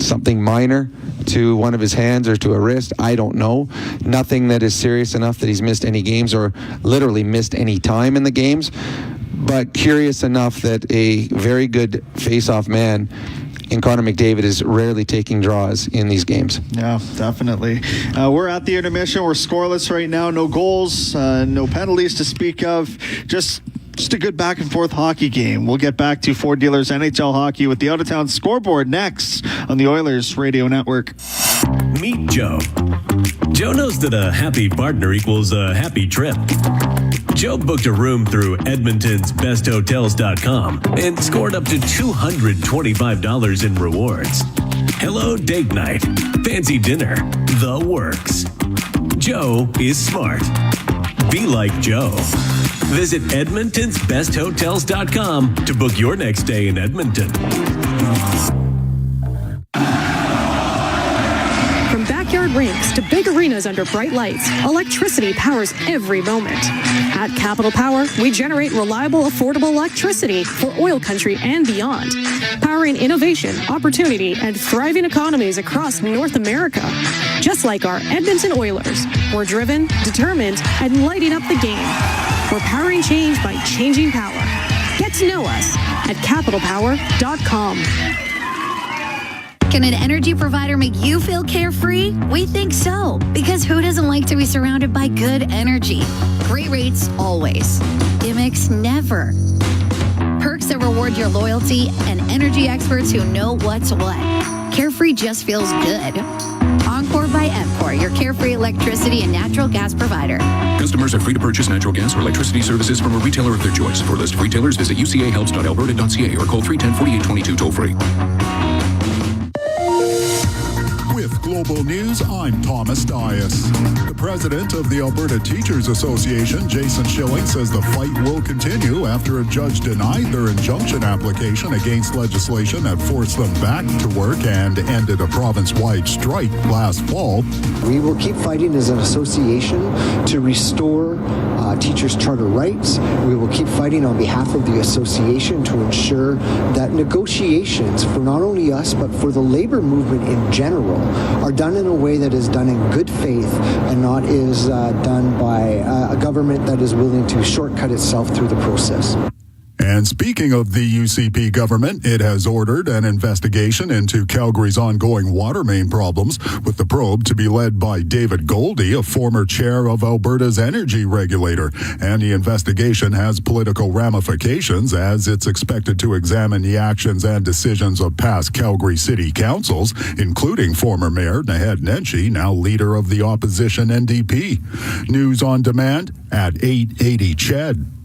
something minor to one of his hands or to a wrist. I don't know. Nothing that is serious enough that he's missed any games or literally missed any time in the games. But curious enough that a very good face-off man in Connor McDavid is rarely taking draws in these games. Yeah, definitely. We're at the intermission. We're scoreless right now. No goals, no penalties to speak of. Just a good back-and-forth hockey game. We'll get back to Ford Dealers NHL Hockey with the out-of-town scoreboard next on the Oilers Radio Network. Meet Joe. Joe knows that a happy partner equals a happy trip. Joe booked a room through Edmonton's besthotels.com and scored up to $225 in rewards. Hello date night, fancy dinner, the works. Joe is smart. Be like Joe. Visit EdmontonsBestHotels.com to book your next stay in Edmonton. From backyard rinks to big arenas under bright lights, electricity powers every moment. At Capital Power, we generate reliable, affordable electricity for OilCountry and beyond, powering innovation, opportunity, and thriving economies across North America. Just like our Edmonton Oilers, we're driven, determined, and lighting up the game. We're powering change by changing power. Get to know us at capitalpower.com. Can an energy provider make you feel carefree? We think so, because who doesn't like to be surrounded by good energy? Great rates always. Gimmicks never. Perks that reward your loyalty and energy experts who know what's what. Carefree just feels good. Encore by Epcor, your carefree electricity and natural gas provider. Customers are free to purchase natural gas or electricity services from a retailer of their choice. For a list of retailers, visit ucahelps.alberta.ca or call 310-4822 toll-free. With With Global News, I'm Thomas Dias. The president of the Alberta Teachers Association, Jason Schilling, says the fight will continue after a judge denied their injunction application against legislation that forced them back to work and ended a province-wide strike last fall. We will keep fighting as an association to restore teachers' charter rights. We will keep fighting on behalf of the association to ensure that negotiations for not only us but for the labor movement in general are done in a way that is done in good faith and not is done by a government that is willing to shortcut itself through the process. And speaking of the UCP government, it has ordered an investigation into Calgary's ongoing water main problems, with the probe to be led by David Goldie, a former chair of Alberta's energy regulator. And the investigation has political ramifications, as it's expected to examine the actions and decisions of past Calgary city councils, including former Mayor Naheed Nenshi, now leader of the opposition NDP. News on demand at 880ched.com.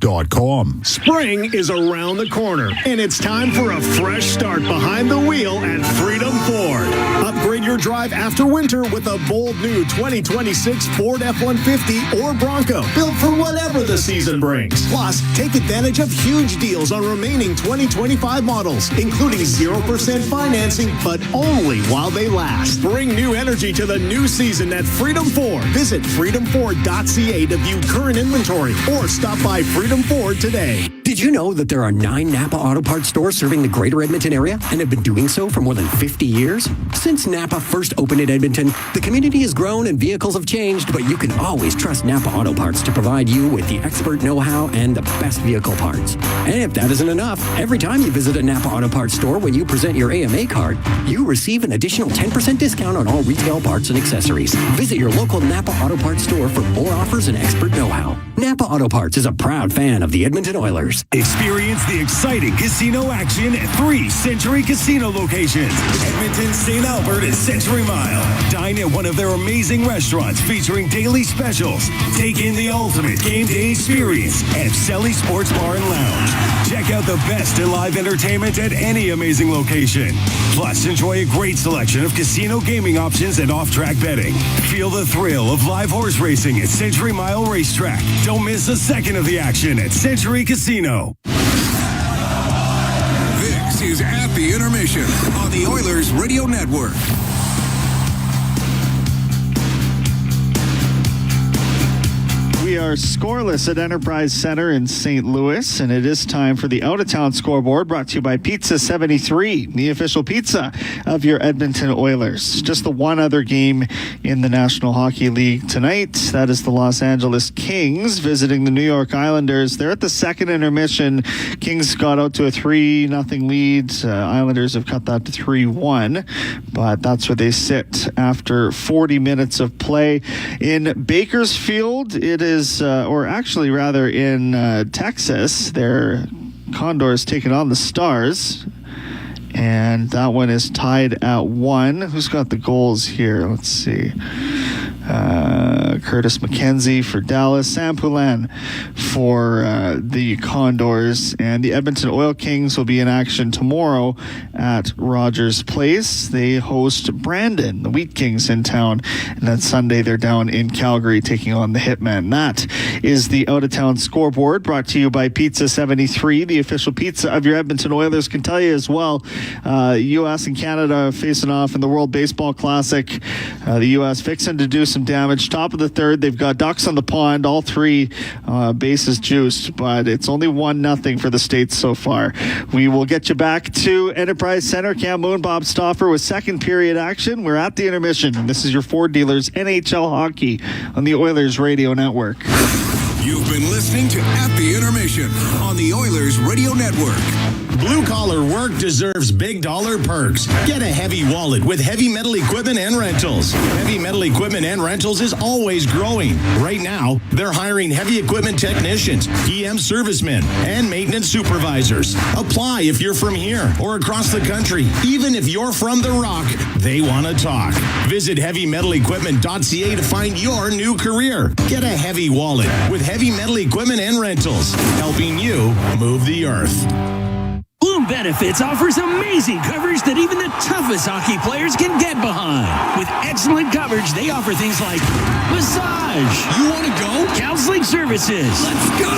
Spring is around the corner, and it's time for a fresh start behind the wheel at Freedom Ford. Upgrade your drive after winter with a bold new 2026 Ford F-150 or Bronco, built for whatever the season brings. Plus, take advantage of huge deals on remaining 2025 models, including 0% financing, but only while they last. Bring new energy to the new season at Freedom Ford. Visit freedomford.ca to view current inventory or stop by Freedom Ford today. Did you know that there are 9 Napa Auto Parts stores serving the greater Edmonton area and have been doing so for more than 50 years? Since Napa first opened in Edmonton, the community has grown and vehicles have changed, but you can always trust Napa Auto Parts to provide you with the expert know-how and the best vehicle parts. And if that isn't enough, every time you visit a Napa Auto Parts store when you present your AMA card, you receive an additional 10% discount on all retail parts and accessories. Visit your local Napa Auto Parts store for more offers and expert know-how. Napa Auto Parts is a proud fan of the Edmonton Oilers. Experience the exciting casino action at 3 Century Casino locations: Edmonton, St. Albert, and Century Mile. Dine at one of their amazing restaurants featuring daily specials. Take in the ultimate game day experience at Selly Sports Bar and Lounge. Check out the best in live entertainment at any amazing location. Plus, enjoy a great selection of casino gaming options and off-track betting. Feel the thrill of live horse racing at Century Mile Racetrack. Don't miss a second of the action at Century Casino. This is At the Intermission on the Oilers Radio Network. We are scoreless at Enterprise Center in St. Louis, and it is time for the out-of-town scoreboard, brought to you by Pizza 73, the official pizza of your Edmonton Oilers. Just the one other game in the National Hockey League tonight. That is the Los Angeles Kings visiting the New York Islanders. They're at the second intermission. Kings got out to a 3-0 lead. Islanders have cut that to 3-1, but that's where they sit after 40 minutes of play. In Bakersfield, it is in Texas, their Condors taking on the Stars, and that one is tied at 1. Who's got the goals here? Let's see. Curtis McKenzie for Dallas, Sam Poulin for the Condors, and the Edmonton Oil Kings will be in action tomorrow at Rogers Place. They host Brandon, the Wheat Kings, in town, and then Sunday they're down in Calgary taking on the Hitmen. That is the out-of-town scoreboard, brought to you by Pizza 73, the official pizza of your Edmonton Oilers. Can tell you as well, U.S. and Canada facing off in the World Baseball Classic. The U.S. fixing to do some damage. Top of the third, they've got ducks on the pond, all 3 bases juiced, but it's only 1-0 for the States so far. We will get you back to Enterprise Center. Cam Moon, Bob Stauffer with second period action. We're at the intermission, and this is your Ford Dealers NHL Hockey on the Oilers Radio Network. You've been listening to At the Intermission on the Oilers Radio Network. Blue-collar work deserves big dollar perks. Get a heavy wallet with Heavy Metal Equipment and Rentals. Heavy Metal Equipment and Rentals is always growing. Right now, they're hiring heavy equipment technicians, EM servicemen, and maintenance supervisors. Apply if you're from here or across the country. Even if you're from the Rock, they want to talk. Visit heavymetalequipment.ca to find your new career. Get a heavy wallet with Heavy Metal Equipment and Rentals, helping you move the earth. Blue Bloom Benefits offers amazing coverage that even the toughest hockey players can get behind. With excellent coverage, they offer things like massage. You want to go? Counseling services. Let's go.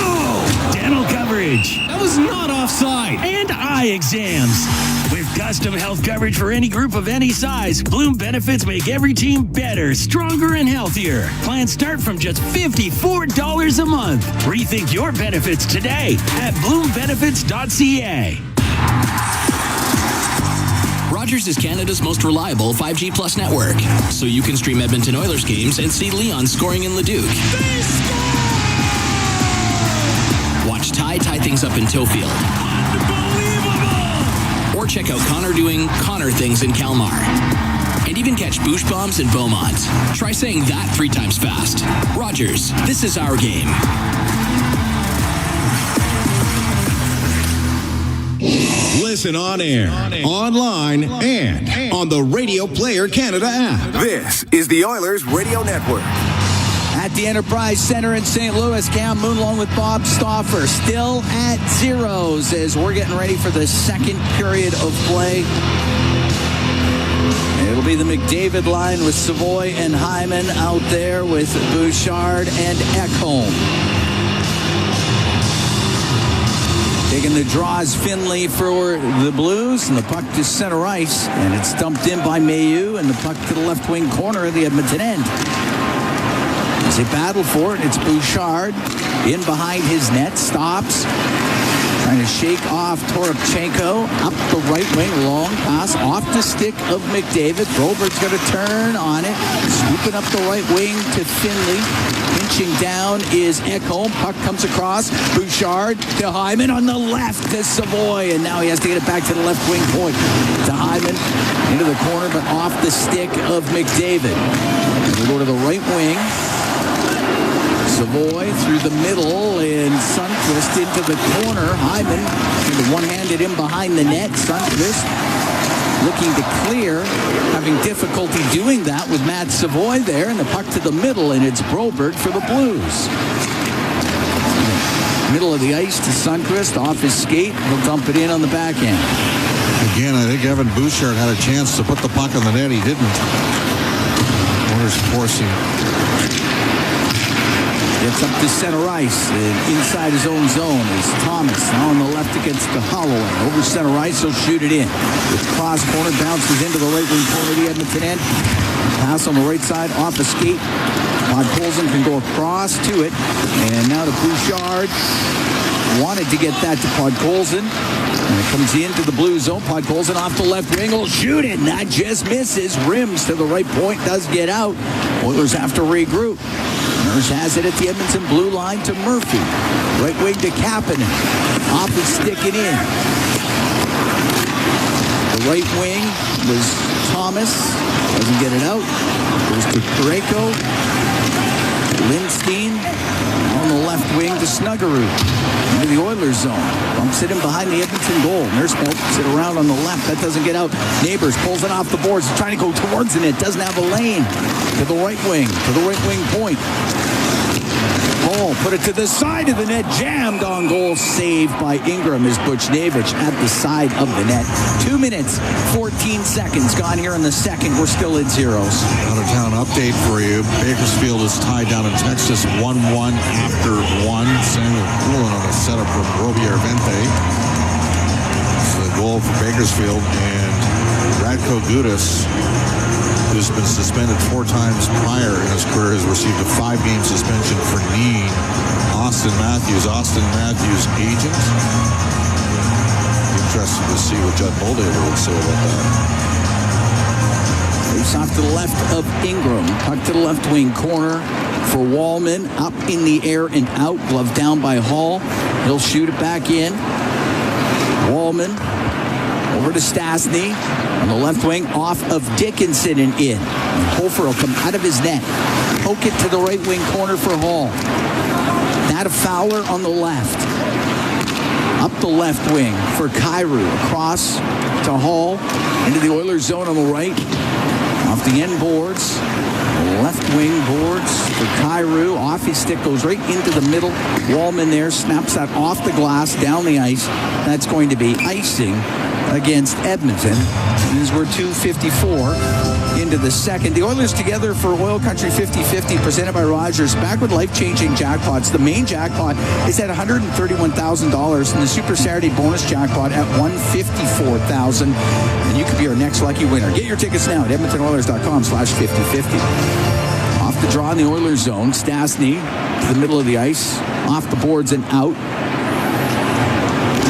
Dental coverage. That was not offside. And eye exams. With custom health coverage for any group of any size, Bloom Benefits make every team better, stronger, and healthier. Plans start from just $54 a month. Rethink your benefits today at bloombenefits.ca. Rogers is Canada's most reliable 5G Plus network, so you can stream Edmonton Oilers games and see Leon scoring in Leduc. Watch Ty tie things up in Tofield. Or check out Connor doing Connor things in Kalmar. And even catch Boosh Bombs in Beaumont. Try saying that 3 times fast. Rogers, this is our game. Listen on air, online, and on the Radio Player Canada app. This is the Oilers Radio Network. At the Enterprise Center in St. Louis, Cam Moon along with Bob Stauffer still at zeros as we're getting ready for the second period of play. It'll be the McDavid line with Savoy and Hyman out there with Bouchard and Ekholm. Taking the draw is Finley for the Blues, and the puck to center ice, and it's dumped in by Mayu, and the puck to the left wing corner of the Edmonton end. As they battle for it, it's Bouchard in behind his net, stops, trying to shake off Toropchenko, up the right wing, long pass, off the stick of McDavid. Robert's going to turn on it, swooping up the right wing to Finley. Pinching down is Ekholm. Puck comes across. Bouchard to Hyman on the left to Savoy. And now he has to get it back to the left wing point. To Hyman into the corner, but off the stick of McDavid. We go to the right wing. Savoy through the middle and Sundqvist into the corner. Hyman one-handed in behind the net. Sundqvist looking to clear, having difficulty doing that with Matt Savoy there, and the puck to the middle, and it's Broberg for the Blues. Middle of the ice to Sundqvist, off his skate, he'll dump it in on the backhand. Again, I think Evan Bouchard had a chance to put the puck on the net. He didn't. Oilers forcing. Gets up to center ice, and inside his own zone is Thomas. Now on the left against the Holloway. Over center ice, he'll shoot it in. It's cross corner, bounces into the right wing corner of the Edmonton end. Pass on the right side, off a skate. Podkolzin can go across to it. And now to Bouchard. Wanted to get that to Podkolzin. And it comes into the blue zone. Podkolzin off the left wing will shoot it. And that just misses. Rims to the right point, does get out. Oilers have to regroup. Nurse has it at the Edmonton blue line to Murphy. Right wing to Kapanen. Off his stick and in. The right wing was Thomas. Doesn't get it out. Goes to Pareko. Lindstein. On the left wing to Snuggerud. Into the Oilers zone. Bumps it in behind the Edmonton goal. Nurse helps it around on the left. That doesn't get out. Neighbors pulls it off the boards. He's trying to go towards the net. Doesn't have a lane. To the right wing. To the right wing point. Ball put it to the side of the net. Jammed on goal. Saved by Ingram as Buchnevich at the side of the net. 2 minutes, 14 seconds gone here in the second. We're still at zeros. Out-of-town update for you. Bakersfield is tied down in Texas 1-1 after 1. Samuel Poulin on a setup from Roby Arvente. This is a goal for Bakersfield. And Radko Gudas, who's been suspended 4 times prior in his career, has received a 5-game suspension for kneeing Austin Matthews' agent. Interesting to see what Judd Moldaver would say about that. Face off to the left of Ingram. Puck to the left wing corner for Wallman. Up in the air and out. Glove down by Hall. He'll shoot it back in. Wallman over to Stastny. On the left wing, off of Dickinson and in. Hofer will come out of his net. Poke it to the right wing corner for Hall. Now to Fowler on the left. Up the left wing for Kyrou. Across to Hall. Into the Oilers zone on the right. Off the end boards. Left wing boards for Kyrou. Kyrou. Off his stick, goes right into the middle. Wallman there snaps that off the glass, down the ice. That's going to be icing against Edmonton. As we're 2:54 into the second. The Oilers together for Oil Country 50-50, presented by Rogers. Back with life-changing jackpots. The main jackpot is at $131,000, and the Super Saturday bonus jackpot at $154,000. And you could be our next lucky winner. Get your tickets now at EdmontonOilers.com/5050. Off the draw in the Oilers zone. Stastny to the middle of the ice. Off the boards and out.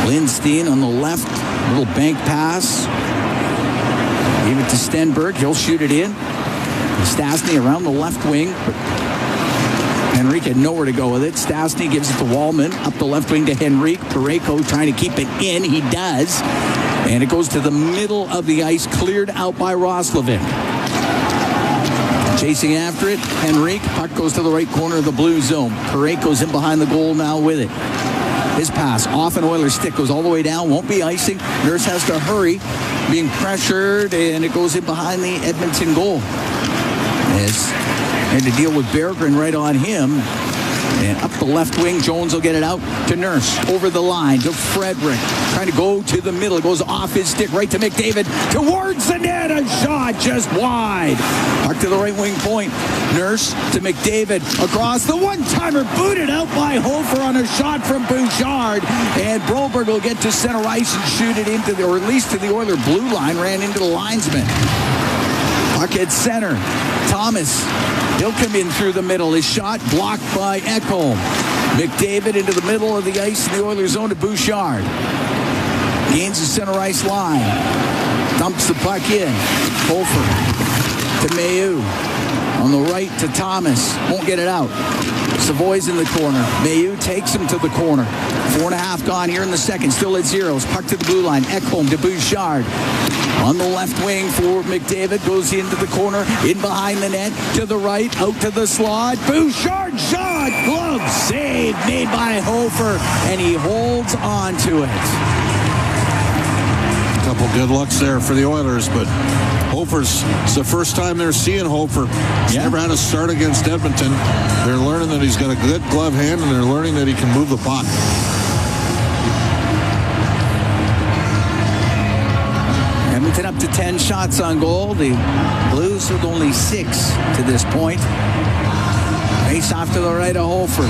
Lindstein on the left. Little bank pass. Give it to Stenberg. He'll shoot it in. Stastny around the left wing. Henrique had nowhere to go with it. Stastny gives it to Wallman. Up the left wing to Henrique. Parayko trying to keep it in. He does. And it goes to the middle of the ice. Cleared out by Roslovic. Chasing after it. Henrique. Puck goes to the right corner of the blue zone. Parayko's in behind the goal now with it. His pass off an Oilers stick, goes all the way down, won't be icing. Nurse has to hurry, being pressured, and it goes in behind the Edmonton goal. And to deal with Berggren right on him. And up the left wing, Jones will get it out to Nurse. Over the line to Frederick. Trying to go to the middle. It goes off his stick right to McDavid. Towards the net. A shot just wide. Puck to the right wing point. Nurse to McDavid. Across the one-timer. Booted out by Hofer on a shot from Bouchard. And Broberg will get to center ice and shoot it into the, or at least to the Oiler blue line. Ran into the linesman. Puck at center. Thomas. He'll come in through the middle. His shot blocked by Ekholm. McDavid into the middle of the ice in the Oilers zone to Bouchard. Gains the center ice line. Dumps the puck in. Hofer to Mayu. On the right to Thomas. Won't get it out. Savoy's in the corner. Mayu takes him to the corner. 4.5 gone here in the second. Still at zeros. Puck to the blue line. Ekholm to Bouchard. On the left wing for McDavid. Goes into the corner. In behind the net. To the right. Out to the slot. Bouchard shot. Glove save made by Hofer. And he holds on to it. A couple good looks there for the Oilers, but Hofer's, it's the first time they're seeing Hofer. He's never had a start against Edmonton. They're learning that he's got a good glove hand, and they're learning that he can move the puck. Edmonton up to 10 shots on goal. The Blues with only 6 to this point. Face off to the right of Hofer.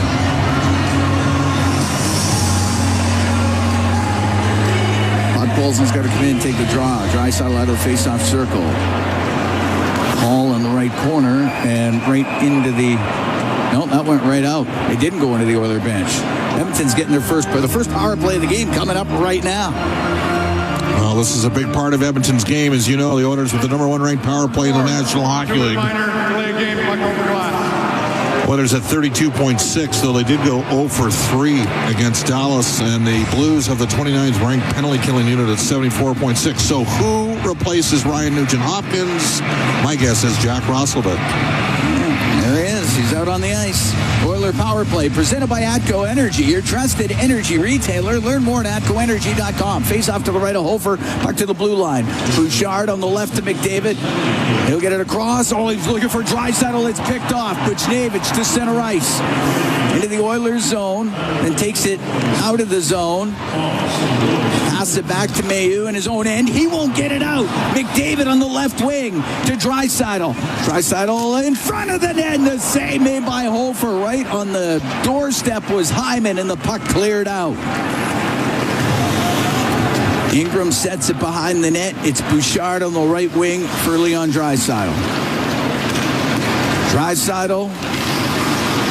Bolson's got to come in and take the draw. Draisaitl out of the face-off circle. Hall in the right corner and right into the... No, that went right out. It didn't go into the Oiler bench. Edmonton's getting the first power play of the game coming up right now. Well, this is a big part of Edmonton's game. As you know, the Oilers with the #1 ranked power play in the National Hockey League. Oilers at 32.6, though they did go 0 for 3 against Dallas, and the Blues have the 29th ranked penalty killing unit at 74.6. So who replaces Ryan Nugent-Hopkins? My guess is Jack Roslovic. There he is. He's out on the ice. Oiler Power Play presented by ATCO Energy, your trusted energy retailer. Learn more at ATCOenergy.com. Face off to the right of Hofer. Puck to the blue line. Bouchard on the left to McDavid. He'll get it across. Oh, he's looking for Draisaitl. It's picked off. Buchnevich to center ice. Into the Oilers zone. And takes it out of the zone. Passes it back to Mayu in his own end. He won't get it out. McDavid on the left wing to Draisaitl. Draisaitl in front of the net. And the save made by Hofer. Right on the doorstep was Hyman, and the puck cleared out. Ingram sets it behind the net. It's Bouchard on the right wing for Leon Draisaitl. Draisaitl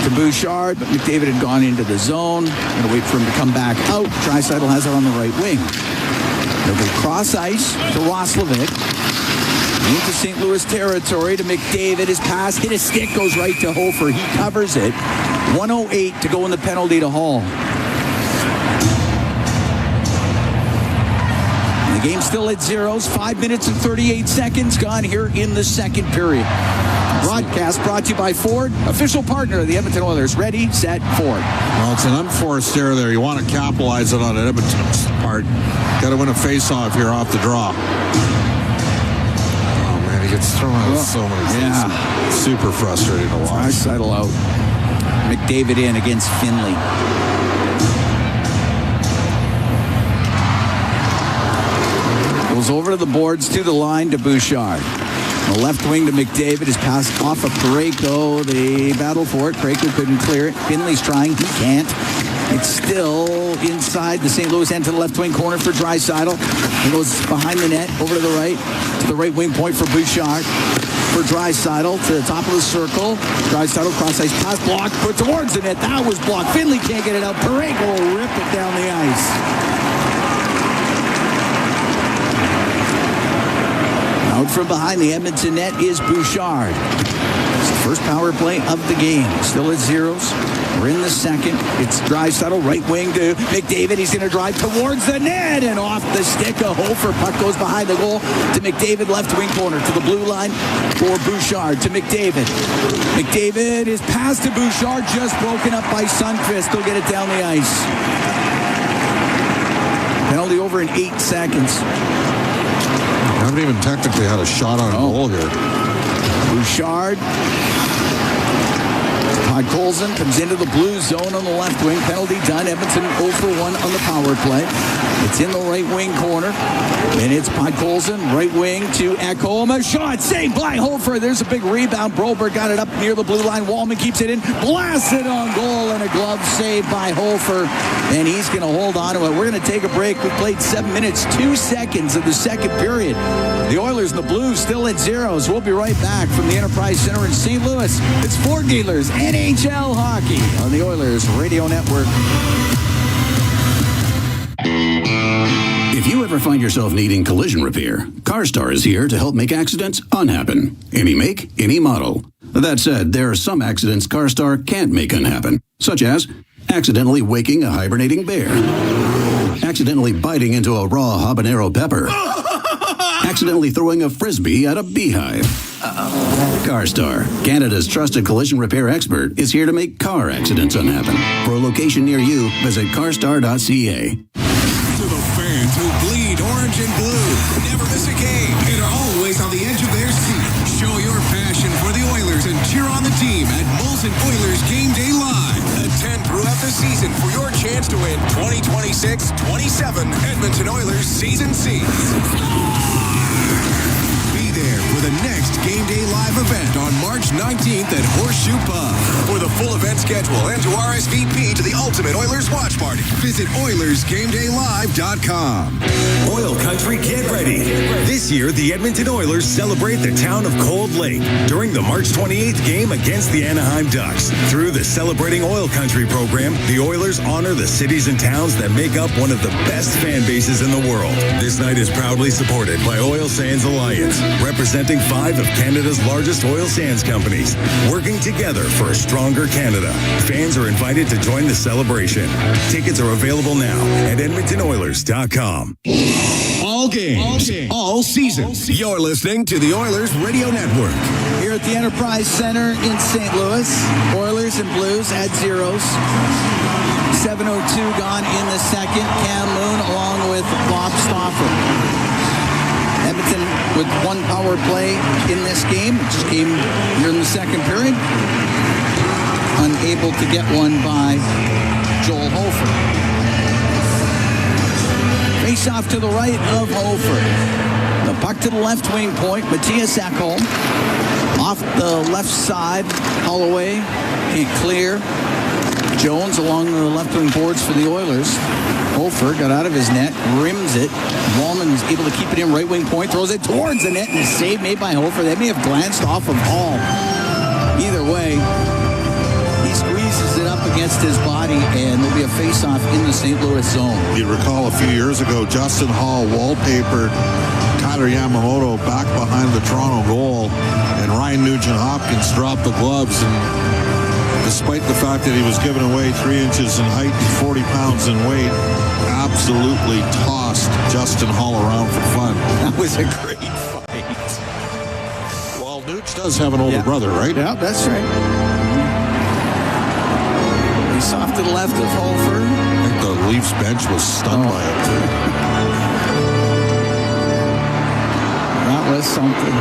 to Bouchard, but McDavid had gone into the zone. Gonna wait for him to come back out. Draisaitl has it on the right wing. They'll go cross ice to Roslovic. Into St. Louis territory to McDavid. His pass hit his stick, goes right to Hofer. He covers it. 1:08 to go in the penalty to Hall. And the game's still at zeros. 5 minutes and 38 seconds gone here in the second period. Broadcast brought to you by Ford, official partner of the Edmonton Oilers. Ready, set, Ford. Well, it's an unforced error there. You want to capitalize it on Edmonton's part. Got to win a face-off here off the draw. He gets thrown out so many things. Yeah. Super frustrating to watch. Settle out. McDavid in against Finley. Goes over to the boards, to the line, to Bouchard. The left wing to McDavid is passed off of Parayko. They battle for it. Parayko couldn't clear it. Finley's trying. He can't. It's still inside the St. Louis end to the left wing corner for Draisaitl. He goes behind the net, over to the right wing point for Bouchard. For Draisaitl to the top of the circle. Draisaitl cross-ice pass blocked, put towards the net. That was blocked. Finley can't get it out. Parayko will rip it down the ice. Out from behind the Edmonton net is Bouchard. It's the first power play of the game. Still at zeros. We're in the second. It's Draisaitl, right wing to McDavid. He's going to drive towards the net and off the stick of Hofer. Puck goes behind the goal to McDavid, left wing corner to the blue line for Bouchard to McDavid. McDavid is passed to Bouchard, just broken up by Sundqvist. He'll get it down the ice. Penalty over in 8 seconds. I haven't even technically had a shot on goal here. Bouchard. Todd Colson comes into the blue zone on the left wing. Penalty done. Edmonton 0 for 1 on the power play. It's in the right wing corner. And it's Todd Colson, right wing to Ekholm. A shot saved by Hofer. There's a big rebound. Broberg got it up near the blue line. Wallman keeps it in. Blasted on goal and a glove save by Hofer. And he's going to hold on to it. We're going to take a break. We played 7 minutes, 2 seconds of the second period. The Oilers and the Blues still at zeros. We'll be right back from the Enterprise Center in St. Louis. It's Ford Dealers NHL Hockey on the Oilers Radio Network. If you ever find yourself needing collision repair, CarStar is here to help make accidents unhappen. Any make, any model. That said, there are some accidents CarStar can't make unhappen, such as accidentally waking a hibernating bear, accidentally biting into a raw habanero pepper, accidentally throwing a frisbee at a beehive. CarStar, Canada's trusted collision repair expert, is here to make car accidents unhappen. For a location near you, visit carstar.ca. To the fans who bleed orange and blue, never miss a game, and are always on the edge of their seat. Show your passion for the Oilers and cheer on the team at Molson Oilers Game Day Live. Attend throughout the season for your chance to win 2026-27 Edmonton Oilers season seats. Be there for the next Game Day Live event on March 19th at Horseshoe Pub. For the full event schedule and to RSVP to the Ultimate Oilers Watch Party, visit OilersGameDayLive.com. OilCountry, get ready. This year, the Edmonton Oilers celebrate the town of Cold Lake during the March 28th game against the Anaheim Ducks. Through the Celebrating OilCountry program, the Oilers honor the cities and towns that make up one of the best fan bases in the world. This night is proudly supported by Oil Sands Alliance, representing 5 of Canada's largest oil sands companies, working together for a stronger Canada. Fans are invited to join the celebration. Tickets are available now at EdmontonOilers.com. All games, all season. You're listening to the Oilers Radio Network. Here at the Enterprise Center in St. Louis, Oilers and Blues at zeros. 7:02 gone in the second. Cam Moon along with Bob Stauffer. Edmonton with 1 power play in this game. It just came here in the second period. Unable to get one by Joel Hofer. Face off to the right of Hofer. The puck to the left wing point. Matthias Ekholm. Off the left side. Holloway can't clear. Jones along the left wing boards for the Oilers. Hofer got out of his net, rims it. Wallman is able to keep it in right wing point, throws it towards the net, and a save made by Hofer. They may have glanced off of Hall. Either way, he squeezes it up against his body, and there'll be a face-off in the St. Louis zone. You recall a few years ago, Justin Hall wallpapered Tyler Yamamoto back behind the Toronto goal, and Ryan Nugent-Hopkins dropped the gloves, and despite the fact that he was given away 3 inches in height and 40 pounds in weight, absolutely tossed Justin Hall around for fun. That was a great fight. Well, Nuge does have an older brother, right? Yeah, that's right. He's off to the left of Hofer. I think the Leafs bench was stunned by it, too. That was something.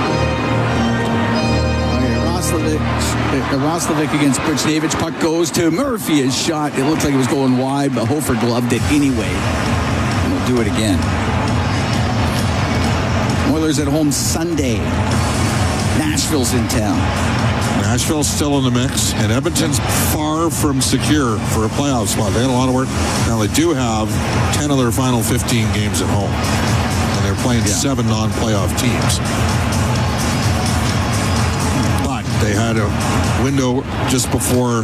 Roslovic against Buchnevich. Puck goes to Murphy. His shot, it looked like it was going wide, but Hofer gloved it anyway. And we'll do it again. Oilers at home Sunday. Nashville's in town. Nashville's still in the mix, and Edmonton's far from secure for a playoff spot. They had a lot of work. Now, they do have 10 of their final 15 games at home, and they're playing 7 non-playoff teams. But they had a window just before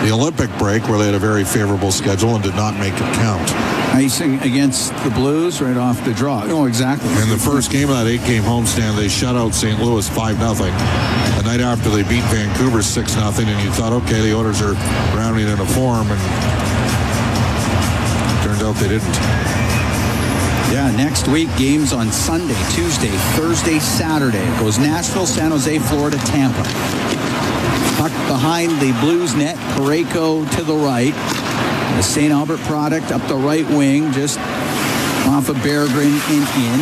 the Olympic break where they had a very favorable schedule and did not make it count. Icing against the Blues right off the draw. Oh, exactly. In the first game of that 8-game homestand, they shut out St. Louis 5-0. The night after, they beat Vancouver 6-0, and you thought, okay, the Oilers are rounding into form, and turned out they didn't. Yeah, next week, games on Sunday, Tuesday, Thursday, Saturday. It goes Nashville, San Jose, Florida, Tampa. Puck behind the Blues net, Parayko to the right. The St. Albert product up the right wing, just off of Berggren and in.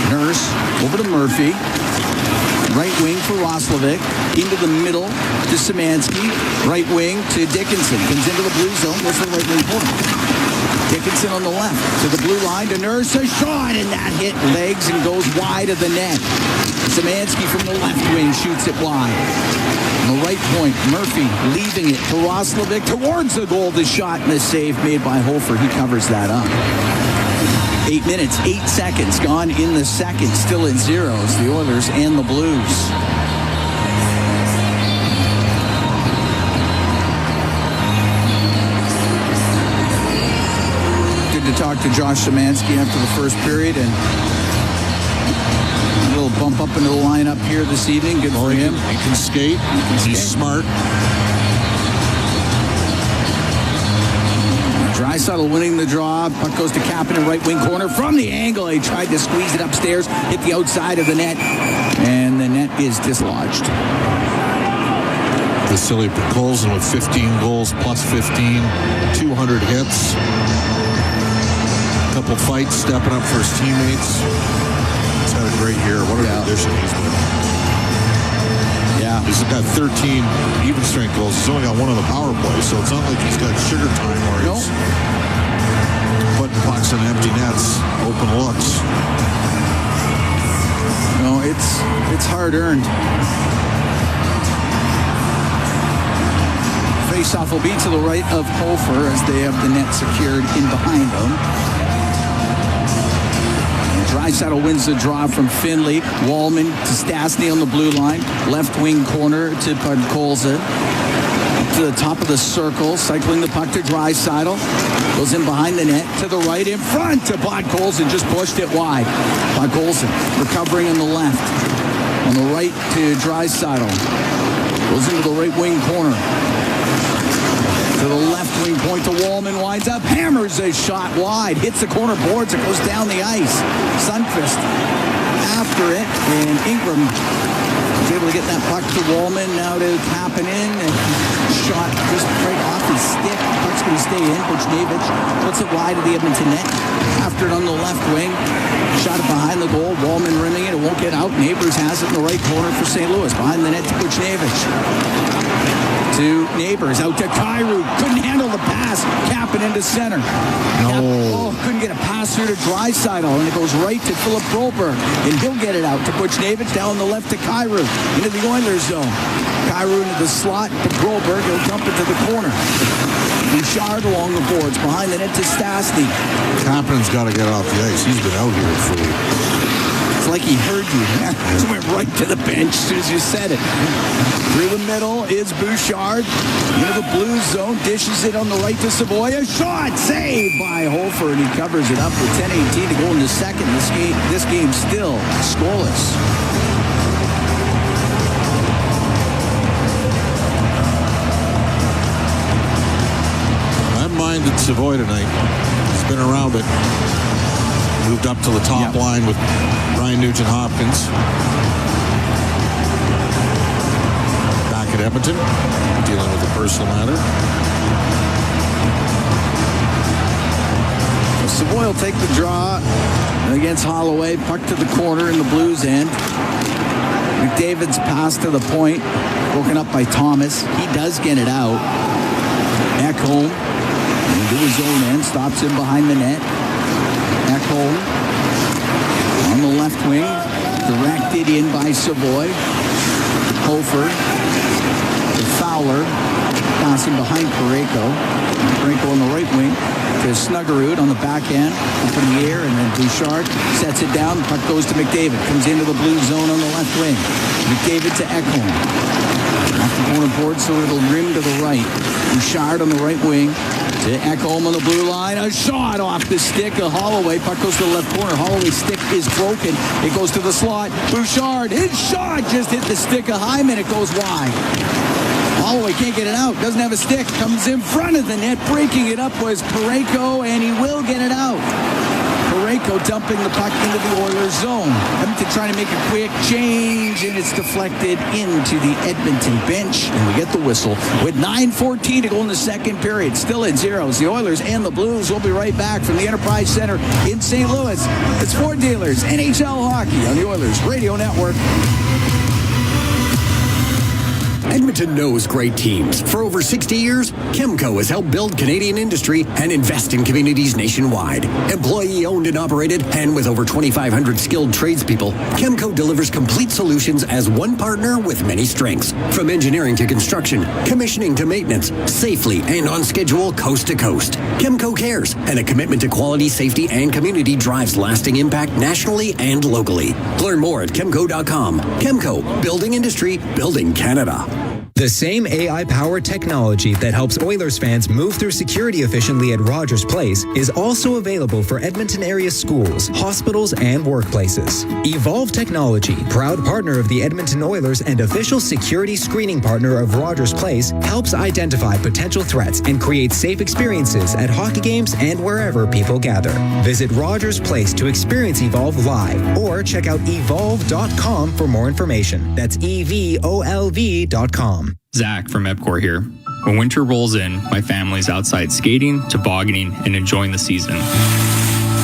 Nurse over to Murphy. Right wing for Roslovic. Into the middle to Szymanski. Right wing to Dickinson. Comes into the blue zone. Goes to the right wing corner. Dickinson on the left to the blue line to Nurse. A shot, and that hit legs and goes wide of the net. Szymanski from the left wing shoots it wide. On the right point, Murphy leaving it to Roslovic towards the goal. The shot and the save made by Hofer. He covers that up. 8 minutes, 8 seconds gone in the second. Still at zeros, the Oilers and the Blues. Good to talk to Josh Szymanski after the first period, and a little bump up into the lineup here this evening. Good for him. He can skate. He's smart. Draisaitl winning the draw. Puck goes to Kapanen, right wing corner. From the angle, he tried to squeeze it upstairs, hit the outside of the net, and the net is dislodged. Vasily Podkolzin with 15 goals plus 15, 200 hits. A couple fights, stepping up for his teammates. He's had a great year. What an addition he's been. Yeah. He's got 13 even strength goals. He's only got 1 on the power play, so it's not like he's got sugar time where he's putting pucks in empty nets, open looks. No, it's hard earned. Faceoff will be to the right of Hofer as they have the net secured in behind them. Draisaitl wins the draw from Finley. Wallman to Stastny on the blue line. Left wing corner to Podkolzin. To the top of the circle, cycling the puck to Draisaitl. Goes in behind the net to the right, in front to Podkolzin. Just pushed it wide. Podkolzin recovering on the left. On the right to Draisaitl. Goes into the right wing corner. To the left wing point to Wallman, winds up, hammers a shot wide, hits the corner boards, it goes down the ice. Sundqvist after it, and Ingram was able to get that puck to Wallman, now to Kapanen, and shot just right off his stick. The puck's going to stay in. Buchnevich puts it wide of the Edmonton net. After it on the left wing, shot it behind the goal. Wallman rimming it, it won't get out. Neighbors has it in the right corner for St. Louis, behind the net to Buchnevich. To Neighbors, out to Kyrou. Couldn't handle the pass. Kapanen into center. No. Couldn't get a pass through to Draisaitl, and it goes right to Philip Broberg. And he'll get it out to Buchnevich, down the left to Kyrou. Into the Oilers zone. Kyrou into the slot to Broberg. He'll dump it to the corner. Bouchard along the boards, behind the net to Stastny. Kapanen's got to get off the ice. He's been out here for... It's like he heard you. He went right to the bench as soon as you said it. Through the middle is Bouchard. Into the blue zone. Dishes it on the right to Savoia. Shot! Saved by Hofer, and he covers it up with 10:18 to go in the second. This game still scoreless. I minded Savoy tonight. He's been around it. Moved up to the top line with Ryan Nugent-Hopkins. Back at Edmonton, dealing with a personal matter. Savoy will take the draw against Holloway. Puck to the corner in the Blues end. McDavid's pass to the point, broken up by Thomas. He does get it out. Ekholm into his own end, stops him behind the net. Ekholm on the left wing, directed in by Savoy. Hofer to Fowler, passing behind Parayko. Parayko on the right wing to Snuggerud on the backhand, up in the air, and then Bouchard sets it down. Puck goes to McDavid, comes into the blue zone on the left wing. McDavid to Ekholm. Off the corner board, so it'll rim to the right. Bouchard on the right wing to Ekholm on the blue line. A shot off the stick of Holloway. Puck goes to the left corner. Holloway's stick is broken. It goes to the slot. Bouchard, his shot just hit the stick of Hyman. It goes wide. Holloway can't get it out. Doesn't have a stick. Comes in front of the net. Breaking it up was Parayko, and he will get it out. Parayko dumping the puck into the Oilers zone. Edmonton trying to make a quick change, and it's deflected into the Edmonton bench, and we get the whistle with 9:14 to go in the second period. Still at zeros. The Oilers and the Blues will be right back from the Enterprise Center in St. Louis. It's Ford Dealers, NHL Hockey on the Oilers Radio Network. Edmonton knows great teams. For over 60 years, Chemco has helped build Canadian industry and invest in communities nationwide. Employee-owned and operated, and with over 2,500 skilled tradespeople, Chemco delivers complete solutions as one partner with many strengths. From engineering to construction, commissioning to maintenance, safely and on schedule coast to coast. Chemco cares, and a commitment to quality, safety, and community drives lasting impact nationally and locally. Learn more at chemco.com. Chemco, building industry, building Canada. The same AI-powered technology that helps Oilers fans move through security efficiently at Rogers Place is also available for Edmonton area schools, hospitals, and workplaces. Evolve Technology, proud partner of the Edmonton Oilers and official security screening partner of Rogers Place, helps identify potential threats and create safe experiences at hockey games and wherever people gather. Visit Rogers Place to experience Evolve live, or check out evolve.com for more information. That's evolv.com. Zach from EPCOR here. When winter rolls in, my family's outside skating, tobogganing, and enjoying the season.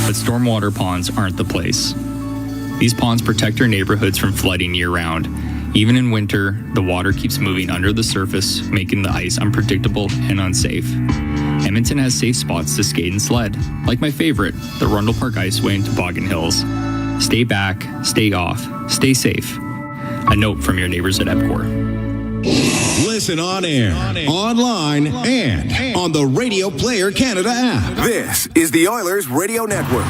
But stormwater ponds aren't the place. These ponds protect our neighborhoods from flooding year-round. Even in winter, the water keeps moving under the surface, making the ice unpredictable and unsafe. Edmonton has safe spots to skate and sled, like my favorite, the Rundle Park Iceway and Toboggan Hills. Stay back, stay off, stay safe. A note from your neighbors at EPCOR. Listen on air, online, and on the Radio Player Canada app. This is the Oilers Radio Network.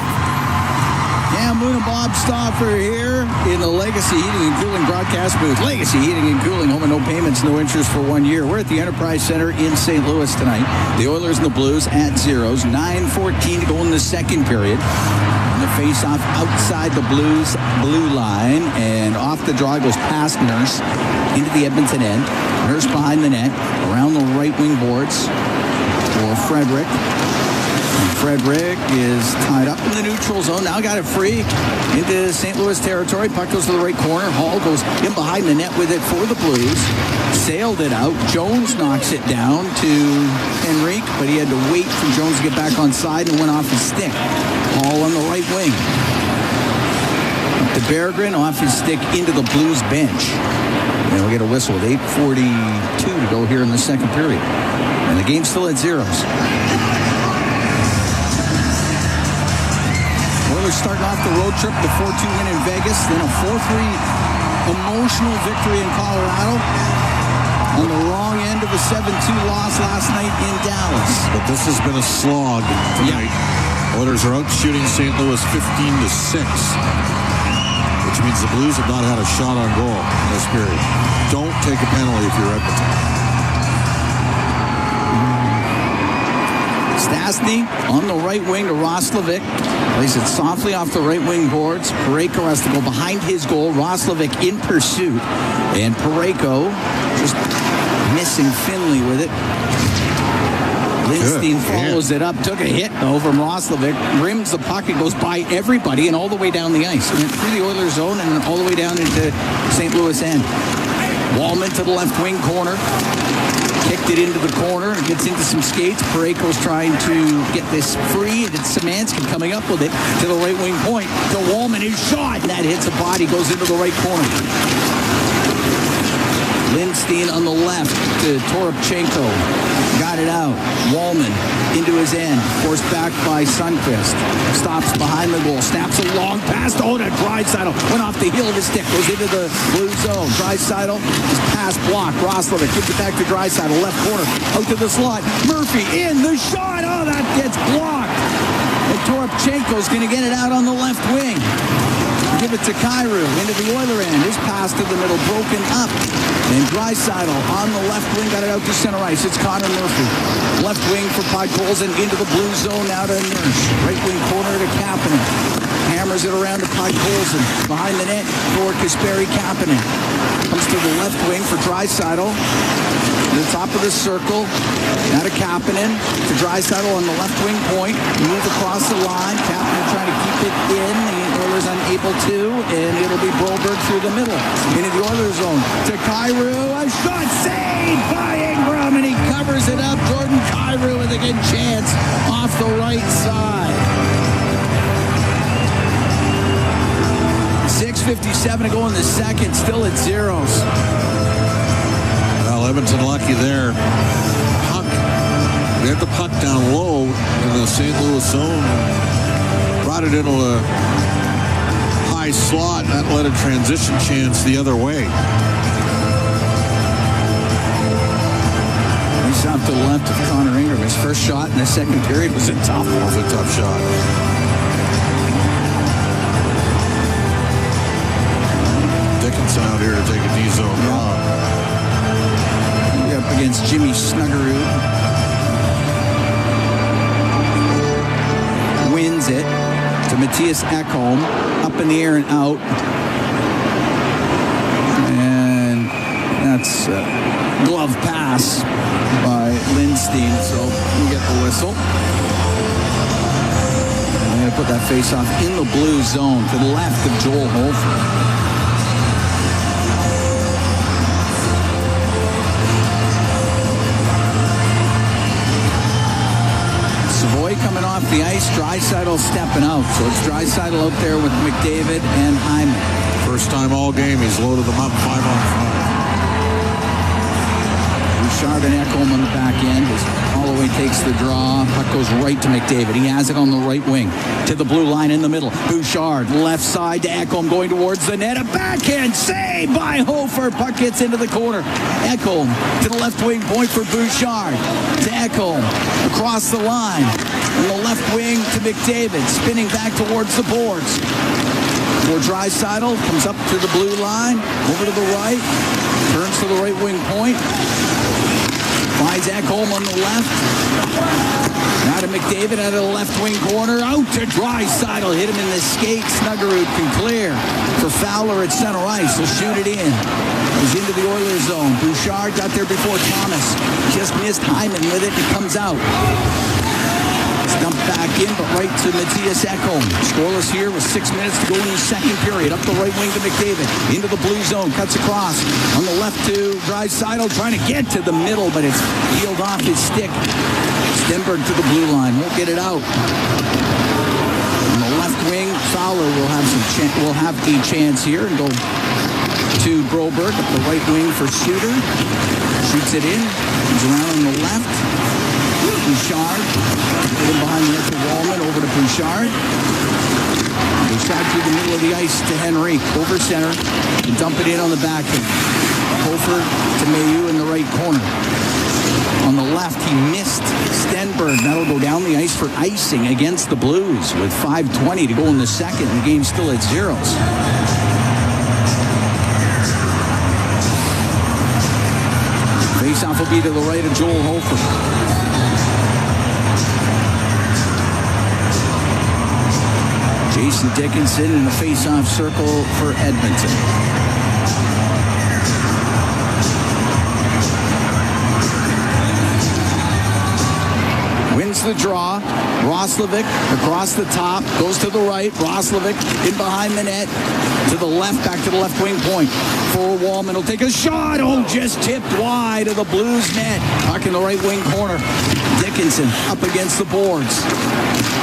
Cam Moon and Bob Stauffer here in the Legacy Heating and Cooling broadcast booth. Legacy Heating and Cooling, home and no payments, no interest for 1 year. We're at the Enterprise Center in St. Louis tonight. The Oilers and the Blues at zeros. 9:14 to go in the second period. And the face-off outside the Blues blue line, and off the draw goes past Nurse into the Edmonton end. Nurse behind the net, around the right wing boards for Frederick. Frederick is tied up in the neutral zone. Now got it free into St. Louis territory. Puck goes to the right corner. Hall goes in behind the net with it for the Blues. Sailed it out. Jones knocks it down to Henrique, but he had to wait for Jones to get back on side and went off his stick. Hall on the right wing. To Berggren off his stick into the Blues bench. And we'll get a whistle with 8:42 to go here in the second period. And the game's still at zeros. Oilers starting off the road trip, the 4-2 win in Vegas, then a 4-3 emotional victory in Colorado. On the wrong end of a 7-2 loss last night in Dallas. But this has been a slog tonight. Yeah. Oilers are out shooting St. Louis 15-6. Which means the Blues have not had a shot on goal in this period. Don't take a penalty if you're Edmonton. Stastny on the right wing to Roslovic. Plays it softly off the right wing boards. Parayko has to go behind his goal. Roslovic in pursuit. And Parayko just missing Finley with it. Lindstein follows it up, took a hit though from Roslovic, rims the puck, it goes by everybody and all the way down the ice. Went through the Oilers zone and all the way down into St. Louis end. Wallman to the left wing corner. Kicked it into the corner and gets into some skates. Parayko's trying to get this free, and it's Szymanski coming up with it to the right wing point. To Wallman, his shot, and that hits a body, goes into the right corner. Lindstein on the left to Toropchenko. Got it out. Wallman into his end. Forced back by Sundqvist. Stops behind the goal. Snaps a long pass. Oh, to Draisaitl. Went off the heel of his stick. Goes into the blue zone. Draisaitl. His pass blocked. Roslovic gives it back to Draisaitl. Left corner. Out to the slot. Murphy in the shot. Oh, that gets blocked. And Toropchenko's going to get it out on the left wing. Give it to Kyrou into the Oiler end. His pass to the middle broken up. And Draisaitl on the left wing got it out to center ice. It's Connor Murphy. Left wing for Podkolzin into the blue zone now to Nurse. Right wing corner to Kapanen. Hammers it around to Podkolzin. Behind the net for Kasperi Kapanen. Comes to the left wing for Draisaitl. To the top of the circle. Now to Kapanen. To Draisaitl on the left wing point. Move across the line. Kapanen trying to keep it in. The Oilers unable to. And it'll be Broberg through the middle. Into the Oilers zone. To Kyrou. A shot saved by Ingram. And he covers it up. Jordan Kyrou with a good chance off the right side. 6:57 to go in the second. Still at zeros. Well, Edmonton lucky there. Puck. They had the puck down low in the St. Louis zone. Brought it into a high slot. That led a transition chance the other way. He's off to the left of Connor Ingram. His first shot in the second period was a tough one. It was a tough shot. Dickinson out here to take a D-zone draw. We're up against Jimmy Snuggerud. Wins it to Matthias Ekholm. Up in the air and out. And that's a glove pass by Lindstein. So we get the whistle. I'm going to put that face-off in the blue zone to the left of Joel Hofer. Coming off the ice, Draisaitl stepping out. So it's Draisaitl out there with McDavid and Hyman. First time all game, he's loaded them up 5-on-5. Bouchard and Ekholm on the back end as Holloway takes the draw. Puck goes right to McDavid. He has it on the right wing to the blue line in the middle. Bouchard left side to Ekholm going towards the net. A backhand save by Hofer. Puck gets into the corner. Ekholm to the left wing point for Bouchard. To Ekholm across the line. On the left wing to McDavid. Spinning back towards the boards. For Draisaitl comes up to the blue line. Over to the right. Turns to the right wing point. Finds Ekholm on the left. Now to McDavid out of the left wing corner. Out to Draisaitl. Hit him in the skate. Snuggerud can clear for Fowler at center ice. He'll shoot it in. He's into the Oilers zone. Bouchard got there before Thomas. Just missed Hyman with it. It comes out. Dumped back in, but right to Matthias Ekholm. Scoreless here with 6 minutes to go in the second period. Up the right wing to McDavid. Into the blue zone. Cuts across. On the left to Draisaitl. Trying to get to the middle, but it's peeled off his stick. Stenberg to the blue line. Won't get it out. On the left wing, Fowler will have a chance here and go to Broberg. Up the right wing for Suter. Shoots it in. Comes around on the left. Bouchard. In behind the net to Wallman. Over to Bouchard. Bouchard through the middle of the ice to Henrique. Over center. And dump it in on the back end. Hofer to Mailloux in the right corner. On the left, he missed Stenberg. That'll go down the ice for icing against the Blues with 5:20 to go in the second. The game's still at zeros. Faceoff will be to the right of Joel Hofer. Jason Dickinson in the face-off circle for Edmonton. Wins the draw. Roslovic across the top. Goes to the right. Roslovic in behind the net. To the left. Back to the left wing point. For Wallman. He'll take a shot. Oh, just tipped wide of the Blues net. Puck in the right wing corner. Dickinson up against the boards.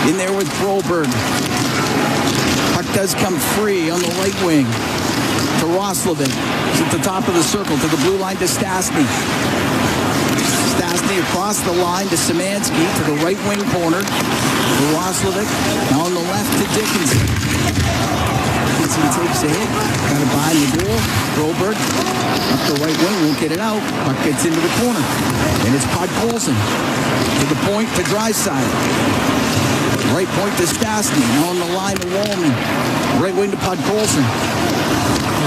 In there with Broberg. Puck does come free on the right wing. to Roslovic. He's at the top of the circle to the blue line to Stastny. Stastny across the line to Szymanski to the right wing corner to Roslovic. Now on the left to Dickinson. Dickinson takes a hit. Got it behind the goal. Broberg up the right wing. Won't get it out. Puck gets into the corner. And it's Podkolzin to the point to Draisaitl. Right point to Stastny. Now on the line to Wallman. Right wing to Podkolzin.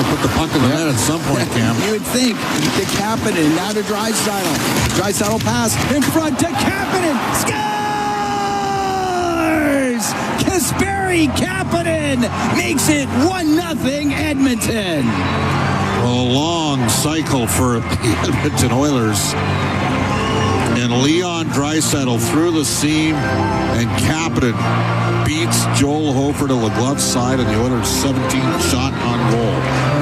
Put the puck in the net at some point, Cam. You would think to Kapanen. Now to Draisaitl. Draisaitl pass in front to Kapanen. Scores! Kasperi Kapanen makes it 1-0 Edmonton. A long cycle for the Edmonton Oilers. And Leon Draisaitl through the seam, and Kapanen beats Joel Hofer to the glove side, and the Oilers' 17th shot on goal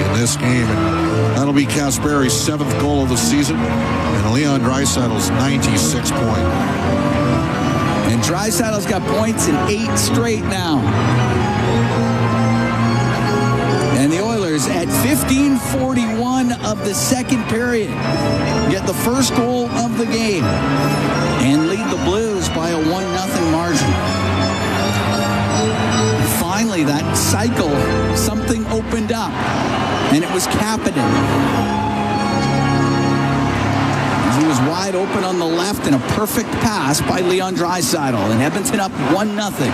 in this game. And that'll be Kasperi's 7th goal of the season, and Leon Draisaitl's 96th point. And Draisaitl's got points in 8 straight now. And the Oilers at 15:41 of the second period get the first goal of the game and lead the Blues by a 1-0 margin. Finally, that cycle, something opened up, and it was Kapanen. He was wide open on the left, and a perfect pass by Leon Draisaitl, and Edmonton up 1-0.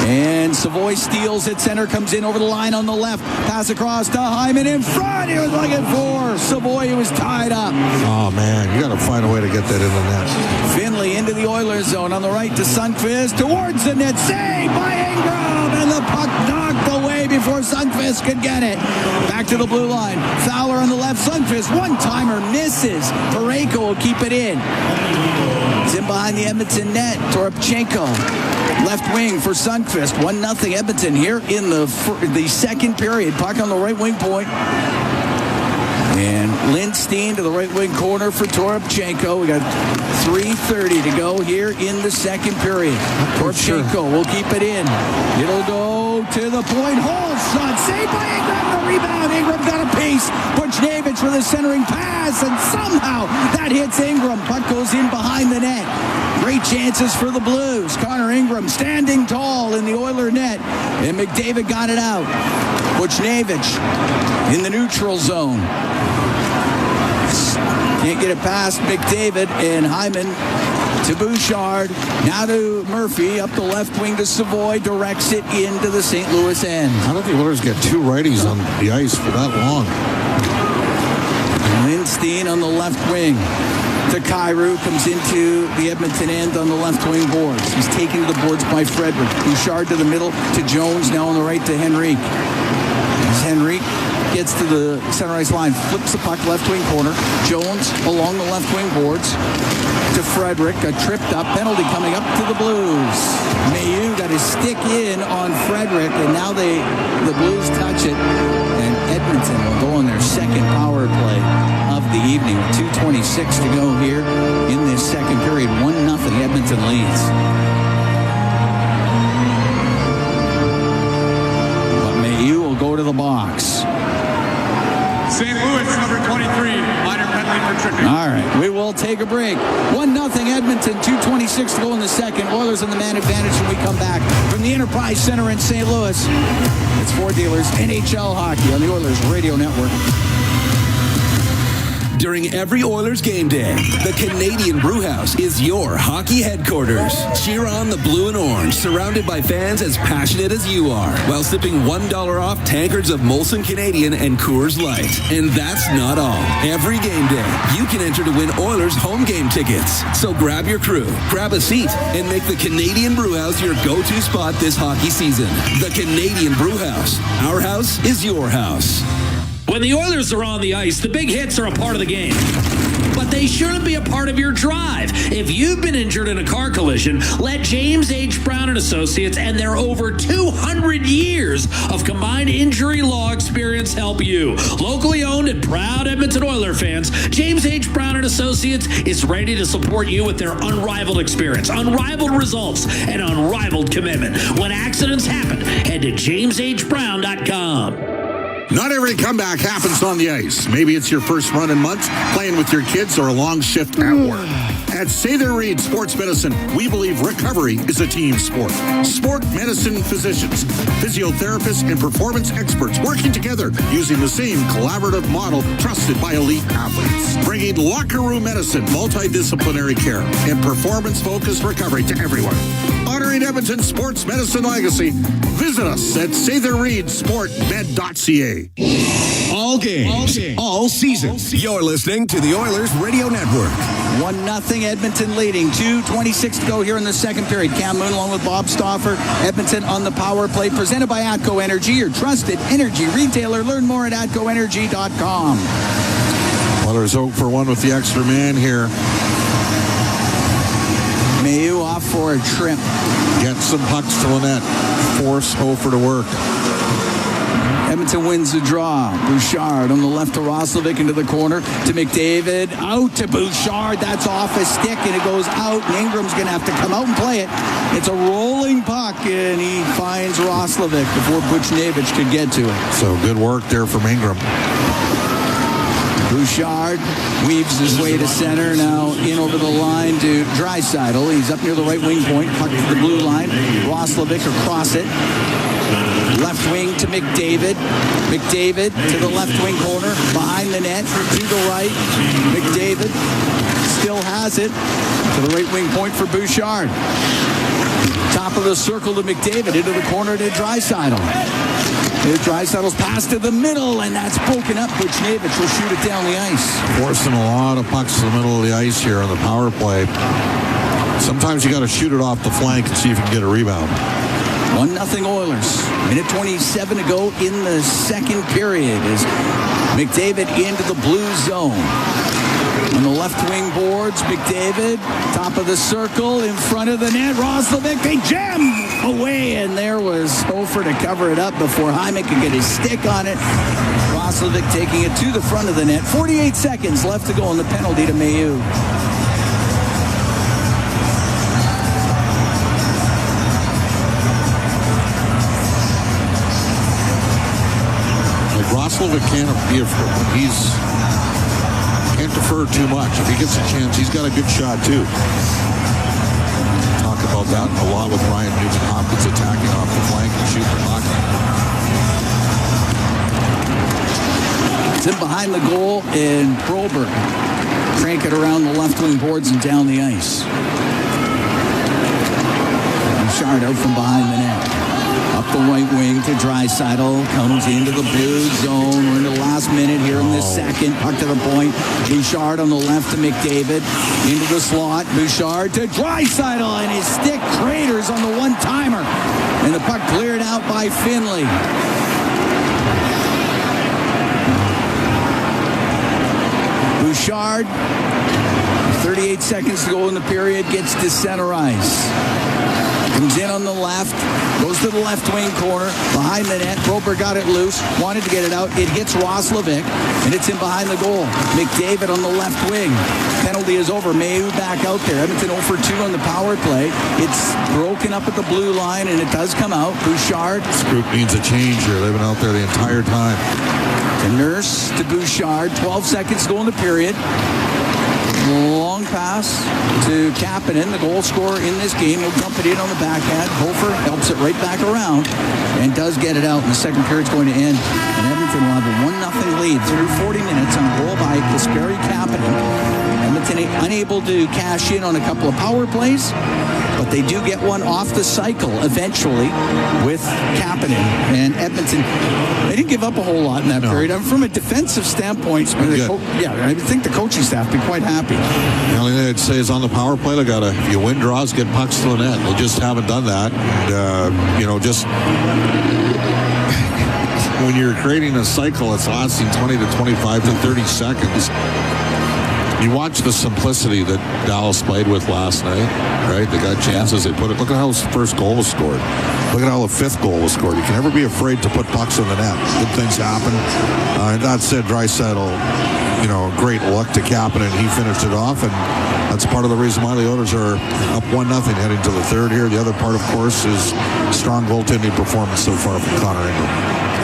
And Savoy steals it. Center comes in over the line on the left. Pass across to Hyman in front. He was looking for Savoy, who was tied up. Oh, man, you got to find a way to get that in the net. Finley into the Oilers zone on the right to Sundqvist. Towards the net. Saved by Ingram. And the puck knocked away before Sundqvist could get it. Back to the blue line. Fowler on the left. Sundqvist, one-timer, misses. Parayko will keep it in. It's in behind the Edmonton net. Toropchenko. Left wing for Sundqvist. 1-0 Edmonton here in the second period. Puck on the right wing point. And Lindstein to the right wing corner for Toropchenko. We got 3:30 to go here in the second period. Toropchenko will keep it in. It'll go to the point. Hole shot. Saved by Ingram. The rebound. Ingram got a piece. Buchnevich with a centering pass. And somehow that hits Ingram. Puck goes in behind the net. Great chances for the Blues. Connor Ingram standing tall in the Oiler net. And McDavid got it out. Buchnevich in the neutral zone. Can't get it past McDavid, and Hyman to Bouchard. Now to Murphy. Up the left wing to Savoy. Directs it into the St. Louis end. How did the Oilers get 2 righties on the ice for that long? Lindstein on the left wing. To Kyrou, comes into the Edmonton end on the left wing boards. He's taken to the boards by Frederick. Bouchard to the middle to Jones, now on the right to Henrique. As Henrique gets to the center ice line, flips the puck left wing corner. Jones along the left wing boards to Frederick. A tripped up penalty coming up to the Blues. Mailloux got his stick in on Frederick, and now the Blues touch it. And Edmonton will go on their second power play of the evening. 2:26 to go here in this second period. 1-0 Edmonton leads. But Mailloux will go to the box. St. Louis, number 23, minor penalty for trickery. All right, we will take a break. 1-0 Edmonton, 2:26 to go in the second. Oilers in the man advantage when we come back from the Enterprise Center in St. Louis. It's Ford Dealers NHL Hockey on the Oilers Radio Network. During every Oilers game day, the Canadian Brewhouse is your hockey headquarters. Cheer on the blue and orange, surrounded by fans as passionate as you are, while sipping $1 off tankards of Molson Canadian and Coors Light. And that's not all. Every game day, you can enter to win Oilers home game tickets. So grab your crew, grab a seat, and make the Canadian Brewhouse your go-to spot this hockey season. The Canadian Brewhouse. Our house is your house. When the Oilers are on the ice, the big hits are a part of the game. But they shouldn't be a part of your drive. If you've been injured in a car collision, let James H. Brown & Associates and their over 200 years of combined injury law experience help you. Locally owned and proud Edmonton Oilers fans, James H. Brown & Associates is ready to support you with their unrivaled experience, unrivaled results, and unrivaled commitment. When accidents happen, head to jameshbrown.com. Not every comeback happens on the ice. Maybe it's your first run in months, playing with your kids, or a long shift at work. At Sather Reed Sports Medicine, we believe recovery is a team sport. Sport medicine physicians, physiotherapists, and performance experts working together using the same collaborative model trusted by elite athletes. Bringing locker room medicine, multidisciplinary care, and performance-focused recovery to everyone. Honoring Edmonton's sports medicine legacy, visit us at SatherReedSportMed.ca. All games, all season. You're listening to the Oilers Radio Network. 1-0 Edmonton leading. 2:26 to go here in the second period. Cam Moon along with Bob Stauffer. Edmonton on the power play. Presented by ATCO Energy, your trusted energy retailer. Learn more at atcoenergy.com. Oilers 0 for 1 with the extra man here. Mayu off for a trip. Get some pucks to the net. Force Hofer to work. Edmonton wins the draw. Bouchard on the left to Roslovic into the corner to McDavid. Out to Bouchard. That's off his stick and it goes out. And Ingram's going to have to come out and play it. It's a rolling puck and he finds Roslovic before Buchnevich could get to it. So good work there from Ingram. Bouchard weaves his way to center. Now in over the line to Draisaitl. He's up near the right wing point. Puck to the blue line. Roslovic across it. Left wing to McDavid. McDavid to the left wing corner. Behind the net. To the right. McDavid still has it. To the right wing point for Bouchard. Top of the circle to McDavid. Into the corner to Draisaitl. Draisaitl's pass to the middle, and that's broken up. Buchnevich will shoot it down the ice. Forcing a lot of pucks to the middle of the ice here on the power play. Sometimes you got to shoot it off the flank and see if you can get a rebound. 1-0 Oilers. Minute 27 to go in the second period as McDavid into the blue zone. On the left wing boards, McDavid, top of the circle, in front of the net. Roslovic, they jam away, and there was Hofer to cover it up before Hyman could get his stick on it. Roslovic taking it to the front of the net. 48 seconds left to go on the penalty to Mayu. Roslovic can't be afraid. Can't defer too much. If he gets a chance, he's got a good shot too. Talk about that a lot with Ryan Nugent-Hopkins attacking off the flank and shooting the puck. It's in behind the goal, and Broberg crank it around the left wing boards and down the ice. Bouchard out from behind the net. Up the right wing to Draisaitl. Comes into the blue zone. We're in the last minute here in this second. Puck to the point. Bouchard on the left to McDavid. Into the slot. Bouchard to Draisaitl. And his stick craters on the one-timer. And the puck cleared out by Finley. Bouchard, 38 seconds to go in the period, gets to center ice. Comes in on the left, goes to the left wing corner, behind the net. Broberg got it loose, wanted to get it out. It hits Roslovic, and it's in behind the goal. McDavid on the left wing. Penalty is over. Mayu back out there. Edmonton 0 for 2 on the power play. It's broken up at the blue line, and it does come out. Bouchard. This group needs a change here. They've been out there the entire time. To Nurse to Bouchard. 12 seconds to go in the period. Long pass to Kapanen, the goal scorer in this game. He'll dump it in on the backhand. Hofer helps it right back around and does get it out. And the second period's going to end. And Edmonton will have a 1-0 lead through 40 minutes on a goal by Kasperi Kapanen. Edmonton unable to cash in on a couple of power plays, but they do get one off the cycle eventually with Kapanen. And Edmonton, they didn't give up a whole lot in that period. From a defensive standpoint, I think the coaching staff be quite happy. The only thing I'd say is on the power play, they gotta, if you win draws, get pucks to the net. They just haven't done that. And, just when you're creating a cycle that's lasting 20 to 25 to 30 seconds, you watch the simplicity that Dallas played with last night, right? They got chances. They put it. Look at how his first goal was scored. Look at how the fifth goal was scored. You can never be afraid to put pucks in the net. Good things happen. That said, Draisaitl, great luck to Kapanen. He finished it off, and that's part of the reason why the Oilers are up 1-0 heading to the third here. The other part, of course, is strong goaltending performance so far from Connor Ingram.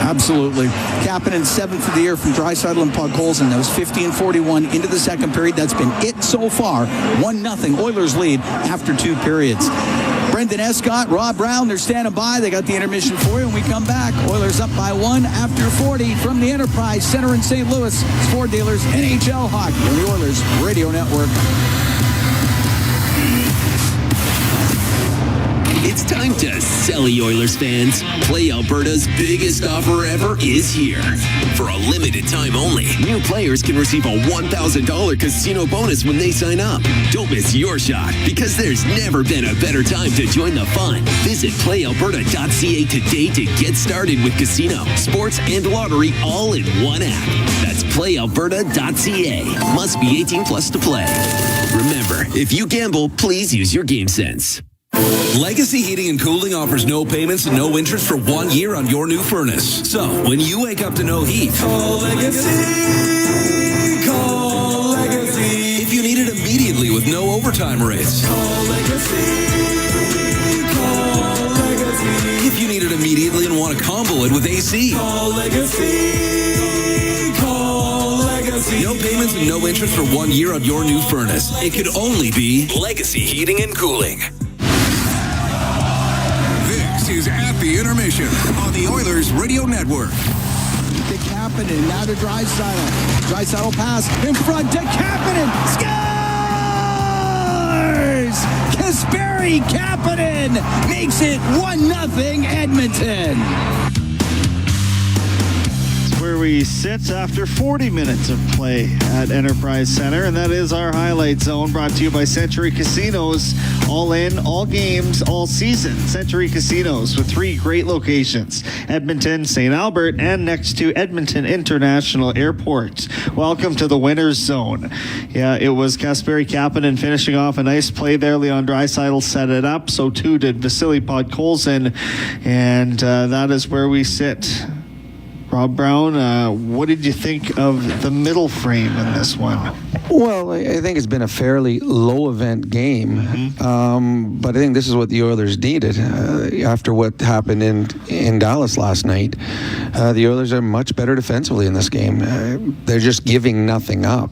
Absolutely. Kapanen 7th of the year from Draisaitl and Podkolzin. That was 50-41 into the second period. That's been it so far. 1-0 Oilers lead after 2 periods. Brendan Escott, Rob Brown, they're standing by. They got the intermission for you. When we come back, Oilers up by 1 after 40 from the Enterprise Center in St. Louis. Sport Dealers NHL Hockey on the Oilers Radio Network. It's time to sell, Oilers fans. Play Alberta's biggest offer ever is here. For a limited time only, new players can receive a $1,000 casino bonus when they sign up. Don't miss your shot, because there's never been a better time to join the fun. Visit playalberta.ca today to get started with casino, sports, and lottery all in one app. That's playalberta.ca. Must be 18 plus to play. Remember, if you gamble, please use your game sense. Legacy Heating and Cooling offers no payments and no interest for 1 year on your new furnace. So, when you wake up to no heat, call Legacy. Call Legacy. If you need it immediately with no overtime rates, call Legacy. Call Legacy. If you need it immediately and want to combo it with AC, call Legacy. Call Legacy. No payments and no interest for 1 year on your new furnace. It could only be Legacy Heating and Cooling. Is at the intermission on the Oilers Radio Network. To Kapanen, now to Draisaitl. Draisaitl pass in front to Kapanen. Scores! Kasperi Kapanen makes it 1-0 Edmonton. Where we sit after 40 minutes of play at Enterprise Center, and that is our highlight zone, brought to you by Century Casinos. All in, all games, all season. Century Casinos with 3 great locations: Edmonton, St. Albert, and next to Edmonton International Airport. Welcome to the winner's zone. Yeah, it was Kasperi Kapanen finishing off a nice play there. Leon Draisaitl set it up, so too did Vasily Podkolzin, and that is where we sit. Rob Brown, what did you think of the middle frame in this one? Well, I think it's been a fairly low-event game, but I think this is what the Oilers needed after what happened in Dallas last night. The Oilers are much better defensively in this game. They're just giving nothing up.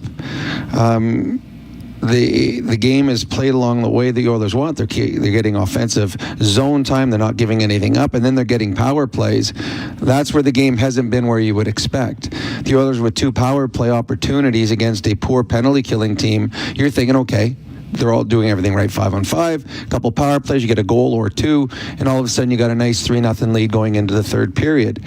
The game is played along the way the Oilers want. They're getting offensive zone time. They're not giving anything up, and then they're getting power plays. That's where the game hasn't been where you would expect. The Oilers with 2 power play opportunities against a poor penalty-killing team, you're thinking, okay, they're all doing everything right, 5-on-5, a couple power plays, you get a goal or 2, and all of a sudden you got a nice 3-0 lead going into the third period.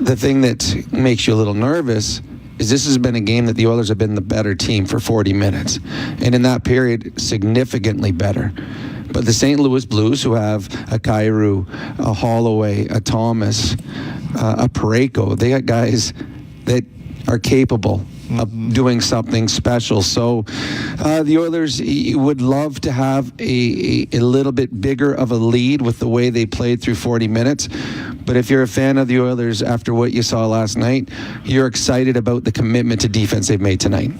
The thing that makes you a little nervous is this has been a game that the Oilers have been the better team for 40 minutes. And in that period, significantly better. But the St. Louis Blues, who have a Kyrou, a Holloway, a Thomas, a Parayko, they got guys that are capable of doing something special. So the Oilers would love to have a little bit bigger of a lead with the way they played through 40 minutes. But if you're a fan of the Oilers after what you saw last night, you're excited about the commitment to defense they've made tonight.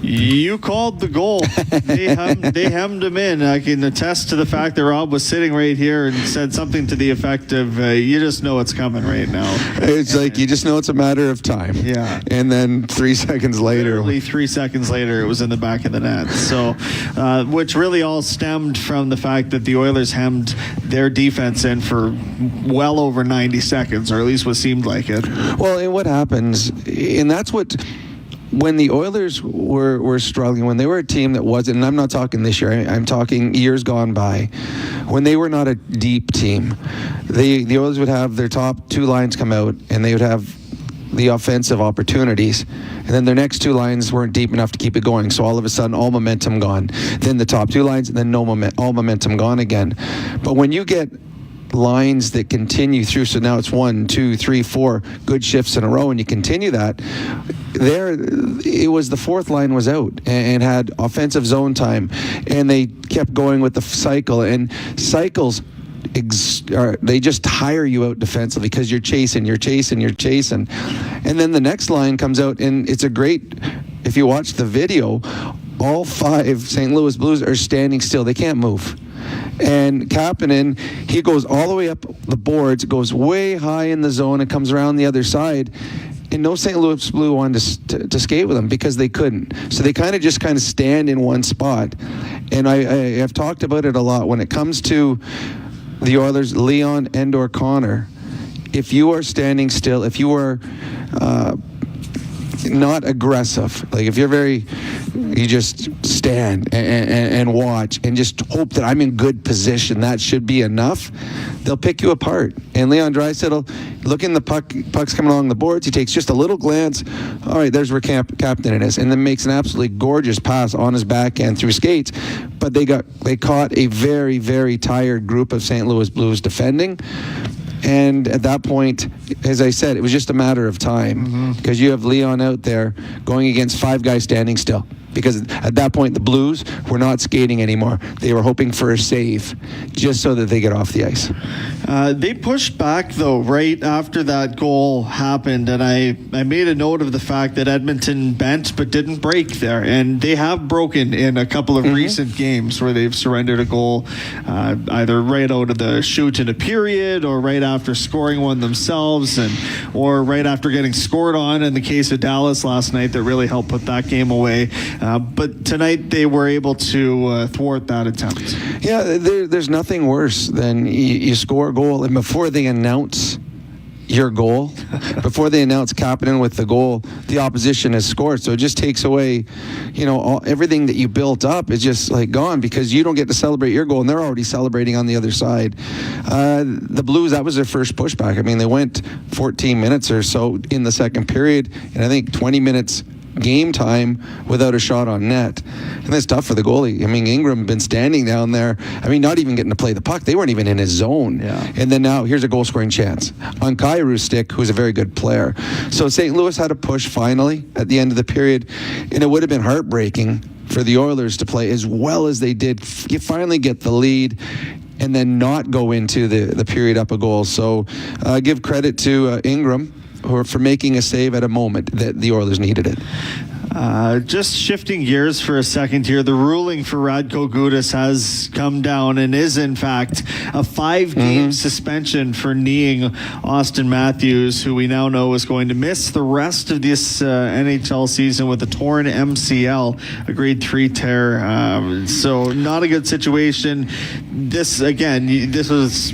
You called the goal. They hemmed him in. I can attest to the fact that Rob was sitting right here and said something to the effect of, you just know it's coming right now. It's like, you just know it's a matter of time. Yeah. And then 3 seconds later. Literally 3 seconds later, it was in the back of the net. So, which really all stemmed from the fact that the Oilers hemmed their defense in for well over 90 seconds, or at least what seemed like it. Well, and what happens, and that's what... When the Oilers were struggling, when they were a team that wasn't, and I'm not talking this year, I'm talking years gone by, when they were not a deep team, the Oilers would have their top 2 lines come out, and they would have the offensive opportunities, and then their next 2 lines weren't deep enough to keep it going, so all of a sudden all momentum gone. Then the top 2 lines, and then all momentum gone again. But when you get lines that continue through, so now it's 1, 2, 3, 4 good shifts in a row, and you continue that, there it was the 4th line was out and had offensive zone time, and they kept going with the cycle, and cycles they just tire you out defensively because you're chasing. And then the next line comes out, and it's a great, if you watch the video, all 5 St. Louis Blues are standing still. They can't move. And Kapanen, he goes all the way up the boards, goes way high in the zone, and comes around the other side. And no St. Louis Blue wanted to skate with him because they couldn't. So they kind of stand in one spot. And I have talked about it a lot. When it comes to the Oilers, Leon and/or Connor, if you are standing still, if you are not aggressive, like if you just stand and watch and just hope that I'm in good position, that should be enough. They'll pick you apart. And Leon Draisaitl, looking the puck's coming along the boards, he takes just a little glance. All right, there's where Kapanen is, and then makes an absolutely gorgeous pass on his backhand through skates. But they caught a very, very tired group of St. Louis Blues defending. And at that point, as I said, it was just a matter of time because you have Leon out there going against 5 guys standing still. Because at that point, the Blues were not skating anymore. They were hoping for a save just so that they get off the ice. They pushed back, though, right after that goal happened. And I made a note of the fact that Edmonton bent but didn't break there. And they have broken in a couple of recent games where they've surrendered a goal either right out of the chute in a period or right after scoring one themselves or right after getting scored on in the case of Dallas last night that really helped put that game away. But tonight they were able to thwart that attempt. Yeah, there's nothing worse than you score a goal and before they announce your goal, before they announce Kapanen with the goal, the opposition has scored. So it just takes away, everything that you built up is just like gone because you don't get to celebrate your goal and they're already celebrating on the other side. The Blues, that was their first pushback. I mean, they went 14 minutes or so in the second period and I think 20 minutes game time without a shot on net. And that's tough for the goalie. I mean, Ingram been standing down there. I mean, not even getting to play the puck. They weren't even in his zone. Yeah. And then now here's a goal scoring chance on Kairu's stick, who's a very good player. So St. Louis had a push finally at the end of the period, and it would have been heartbreaking for the Oilers to play as well as they did. You finally get the lead and then not go into the period up a goal. So give credit to Ingram for making a save at a moment that the Oilers needed it. Just shifting gears for a second here, the ruling for Radko Gudas has come down and is in fact a 5-game suspension for kneeing Austin Matthews, who we now know is going to miss the rest of this NHL season with a torn MCL, a grade 3 tear. So not a good situation. This was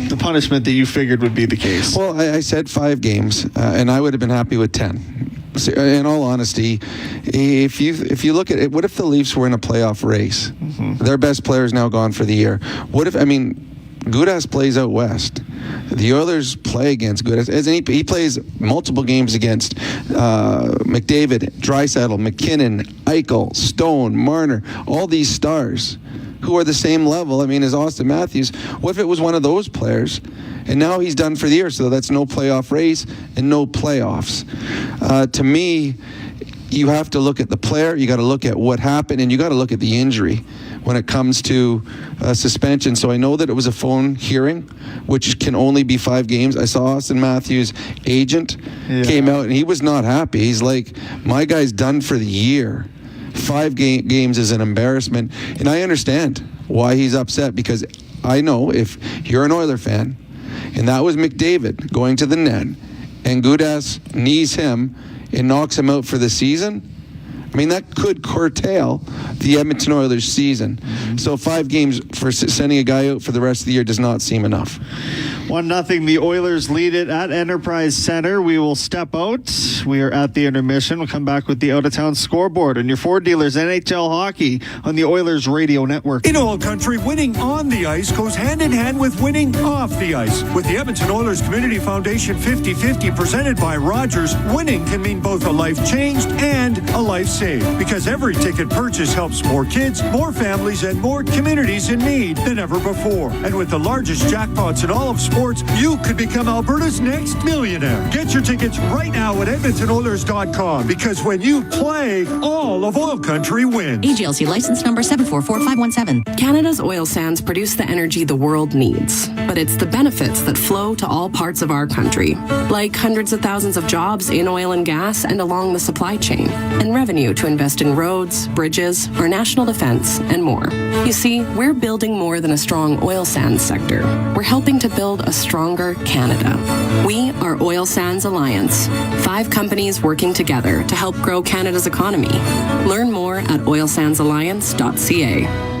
the punishment that you figured would be the case. Well, I said 5 games, and I would have been happy with 10. In all honesty, if you look at it, what if the Leafs were in a playoff race? Their best player is now gone for the year. What if, Gudas plays out west. The Oilers play against Gudas. He plays multiple games against McDavid, Draisaitl, McKinnon, Eichel, Stone, Marner, all these stars who are the same level, as Austin Matthews. What if it was one of those players? And now he's done for the year, so that's no playoff race and no playoffs. To me, you have to look at the player, you got to look at what happened, and you got to look at the injury when it comes to suspension. So I know that it was a phone hearing, which can only be 5 games. I saw Austin Matthews' agent came out, and he was not happy. He's like, my guy's done for the year. 5 games is an embarrassment. And I understand why he's upset, because I know if you're an Oiler fan, and that was McDavid going to the net, and Gudas knees him and knocks him out for the season, that could curtail the Edmonton Oilers season. So 5 games for sending a guy out for the rest of the year does not seem enough. 1-0, the Oilers lead it at Enterprise Center. We will step out. We are at the intermission. We'll come back with the out-of-town scoreboard and your Ford dealers NHL hockey on the Oilers Radio Network. In OilCountry, winning on the ice goes hand in hand with winning off the ice. With the Edmonton Oilers Community Foundation 50-50 presented by Rogers, winning can mean both a life changed and a life saved. save because every ticket purchase helps more kids, more families, and more communities in need than ever before. And with the largest jackpots in all of sports, you could become Alberta's next millionaire. Get your tickets right now at EdmontonOilers.com because when you play, all of Oil Country wins. AGLC license number 744517. Canada's oil sands produce the energy the world needs, but it's the benefits that flow to all parts of our country, like hundreds of thousands of jobs in oil and gas and along the supply chain, and revenue to invest in roads, bridges, our national defense, and more. You see, we're building more than a strong oil sands sector. We're helping to build a stronger Canada. We are Oil Sands Alliance, 5 companies working together to help grow Canada's economy. Learn more at oilsandsalliance.ca.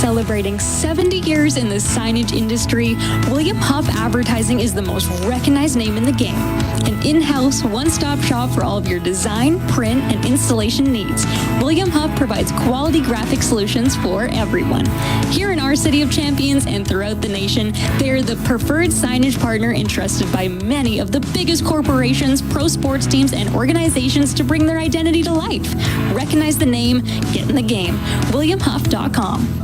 Celebrating 70 years in the signage industry, William Huff Advertising is the most recognized name in the game. An in-house, one-stop shop for all of your design, print, and installation needs. William Huff provides quality graphic solutions for everyone. Here in our City of Champions and throughout the nation, they are the preferred signage partner entrusted by many of the biggest corporations, pro sports teams, and organizations to bring their identity to life. Recognize the name, get in the game. WilliamHuff.com.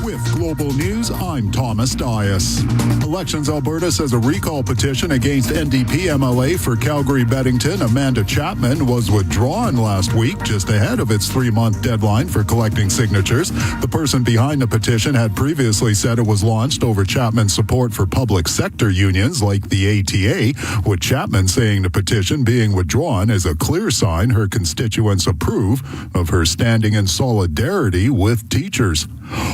With Global News, I'm Thomas Dias. Elections Alberta says a recall petition against NDP MLA for Calgary-Beddington, Amanda Chapman, was withdrawn last week, just ahead of its 3-month deadline for collecting signatures. The person behind the petition had previously said it was launched over Chapman's support for public sector unions like the ATA, with Chapman saying the petition being withdrawn is a clear sign her constituents approve of her standing in solidarity with teachers.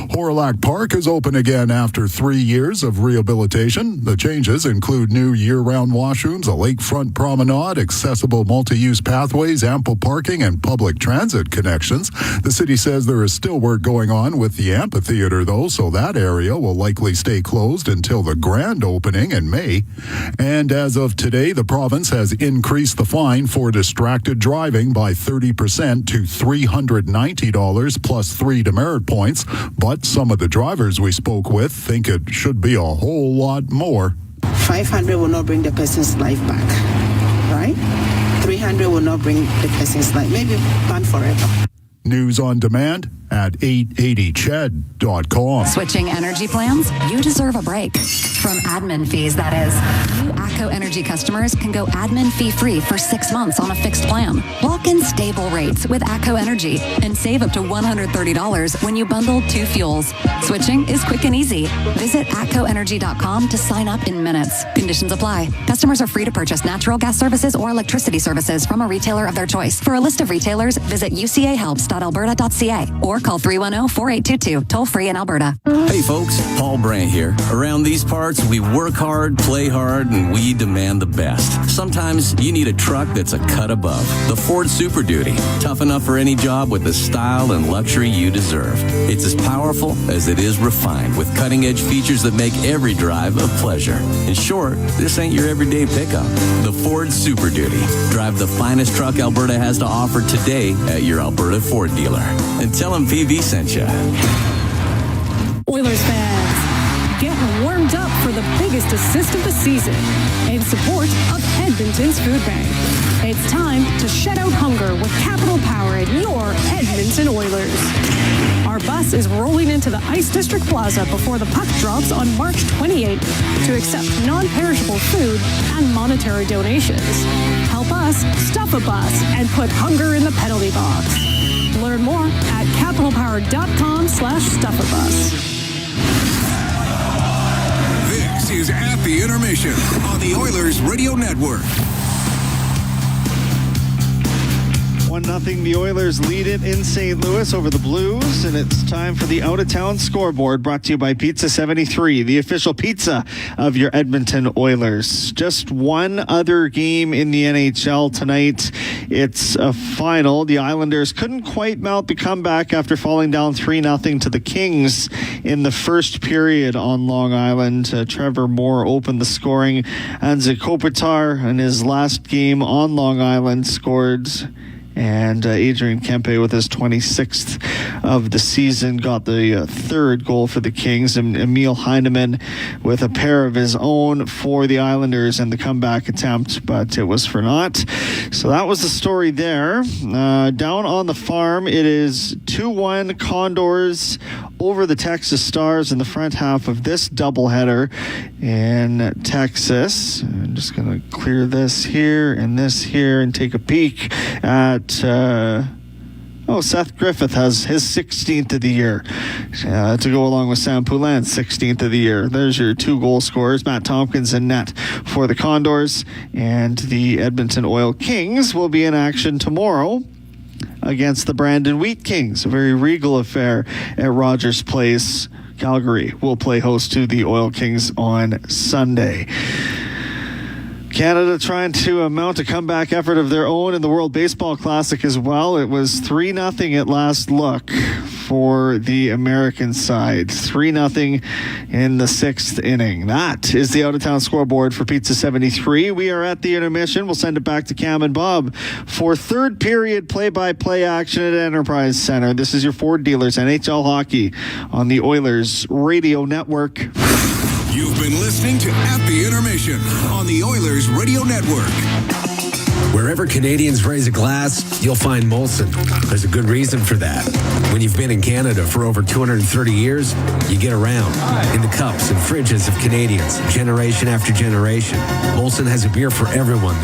Horillac Park is open again after 3 years of rehabilitation. The changes include new year-round washrooms, a lakefront promenade, accessible multi-use pathways, ample parking, and public transit connections. The city says there is still work going on with the amphitheater, though, so that area will likely stay closed until the grand opening in May. And as of today, the province has increased the fine for distracted driving by 30% to $390 plus 3 demerit points. But some of the drivers we spoke with think it should be a whole lot more. 500 will not bring the person's life back, right? 300 will not bring the person's life, maybe ban forever. News on demand at 880ched.com. Switching energy plans? You deserve a break. From admin fees, that is. New ACCO Energy customers can go admin fee-free for 6 months on a fixed plan. Lock in stable rates with ACCO Energy and save up to $130 when you bundle 2 fuels. Switching is quick and easy. Visit ACCOenergy.com to sign up in minutes. Conditions apply. Customers are free to purchase natural gas services or electricity services from a retailer of their choice. For a list of retailers, visit ucahelps.alberta.ca or call 310-4822, toll free in Alberta. Hey folks, Paul Brandt here. Around these parts, we work hard, play hard, and we demand the best. Sometimes you need a truck that's a cut above. The Ford Super Duty, tough enough for any job with the style and luxury you deserve. It's as powerful as it is refined, with cutting-edge features that make every drive a pleasure. In short, this ain't your everyday pickup. The Ford Super Duty. Drive the finest truck Alberta has to offer today at your Alberta Ford dealer. And tell them PV sent you. Oilers fans, get warmed up for the biggest assist of the season in support of Edmonton's Food Bank. It's time to shed out hunger with Capital Power and your Edmonton Oilers. Our bus is rolling into the Ice District Plaza before the puck drops on March 28th to accept non-perishable food and monetary donations. Help us stuff a bus and put hunger in the penalty box. Learn more at capitalpower.com/stuffabus. This is At the Intermission on the Oilers Radio Network. 1-0, the Oilers lead it in St. Louis over the Blues, and it's time for the out-of-town scoreboard, brought to you by Pizza 73, the official pizza of your Edmonton Oilers. Just one other game in the NHL tonight. It's a final. The Islanders couldn't quite mount the comeback after falling down 3-0 to the Kings in the first period on Long Island. Trevor Moore opened the scoring, and Kopitar in his last game on Long Island scored And Adrian Kempe with his 26th of the season got the third goal for the Kings. And Emil Heinemann with a pair of his own for the Islanders in the comeback attempt, but it was for naught. So that was the story there. Down on the farm, it is 2-1 Condors over the Texas Stars in the front half of this doubleheader in Texas. I'm just going to clear this here and this here and take a peek at... Seth Griffith has his 16th of the year to go along with Sam Poulin's 16th of the year. There's your 2 goal scorers. Matt Tompkins in net for the Condors, and the Edmonton Oil Kings will be in action tomorrow against the Brandon Wheat Kings. A very regal affair at Rogers Place. Calgary will play host to the Oil Kings on Sunday. Canada trying to mount a comeback effort of their own in the World Baseball Classic as well. It was 3-0 at last look for the American side. 3-0 in the 6th inning. That is the out-of-town scoreboard for Pizza 73. We are at the intermission. We'll send it back to Cam and Bob for third period play-by-play action at Enterprise Center. This is your Ford Dealers NHL Hockey on the Oilers Radio Network. You've been listening to At the Intermission on the Oilers Radio Network. Wherever Canadians raise a glass, you'll find Molson. There's a good reason for that. When you've been in Canada for over 230 years, you get around in the cups and fridges of Canadians, generation after generation. Molson has a beer for everyone.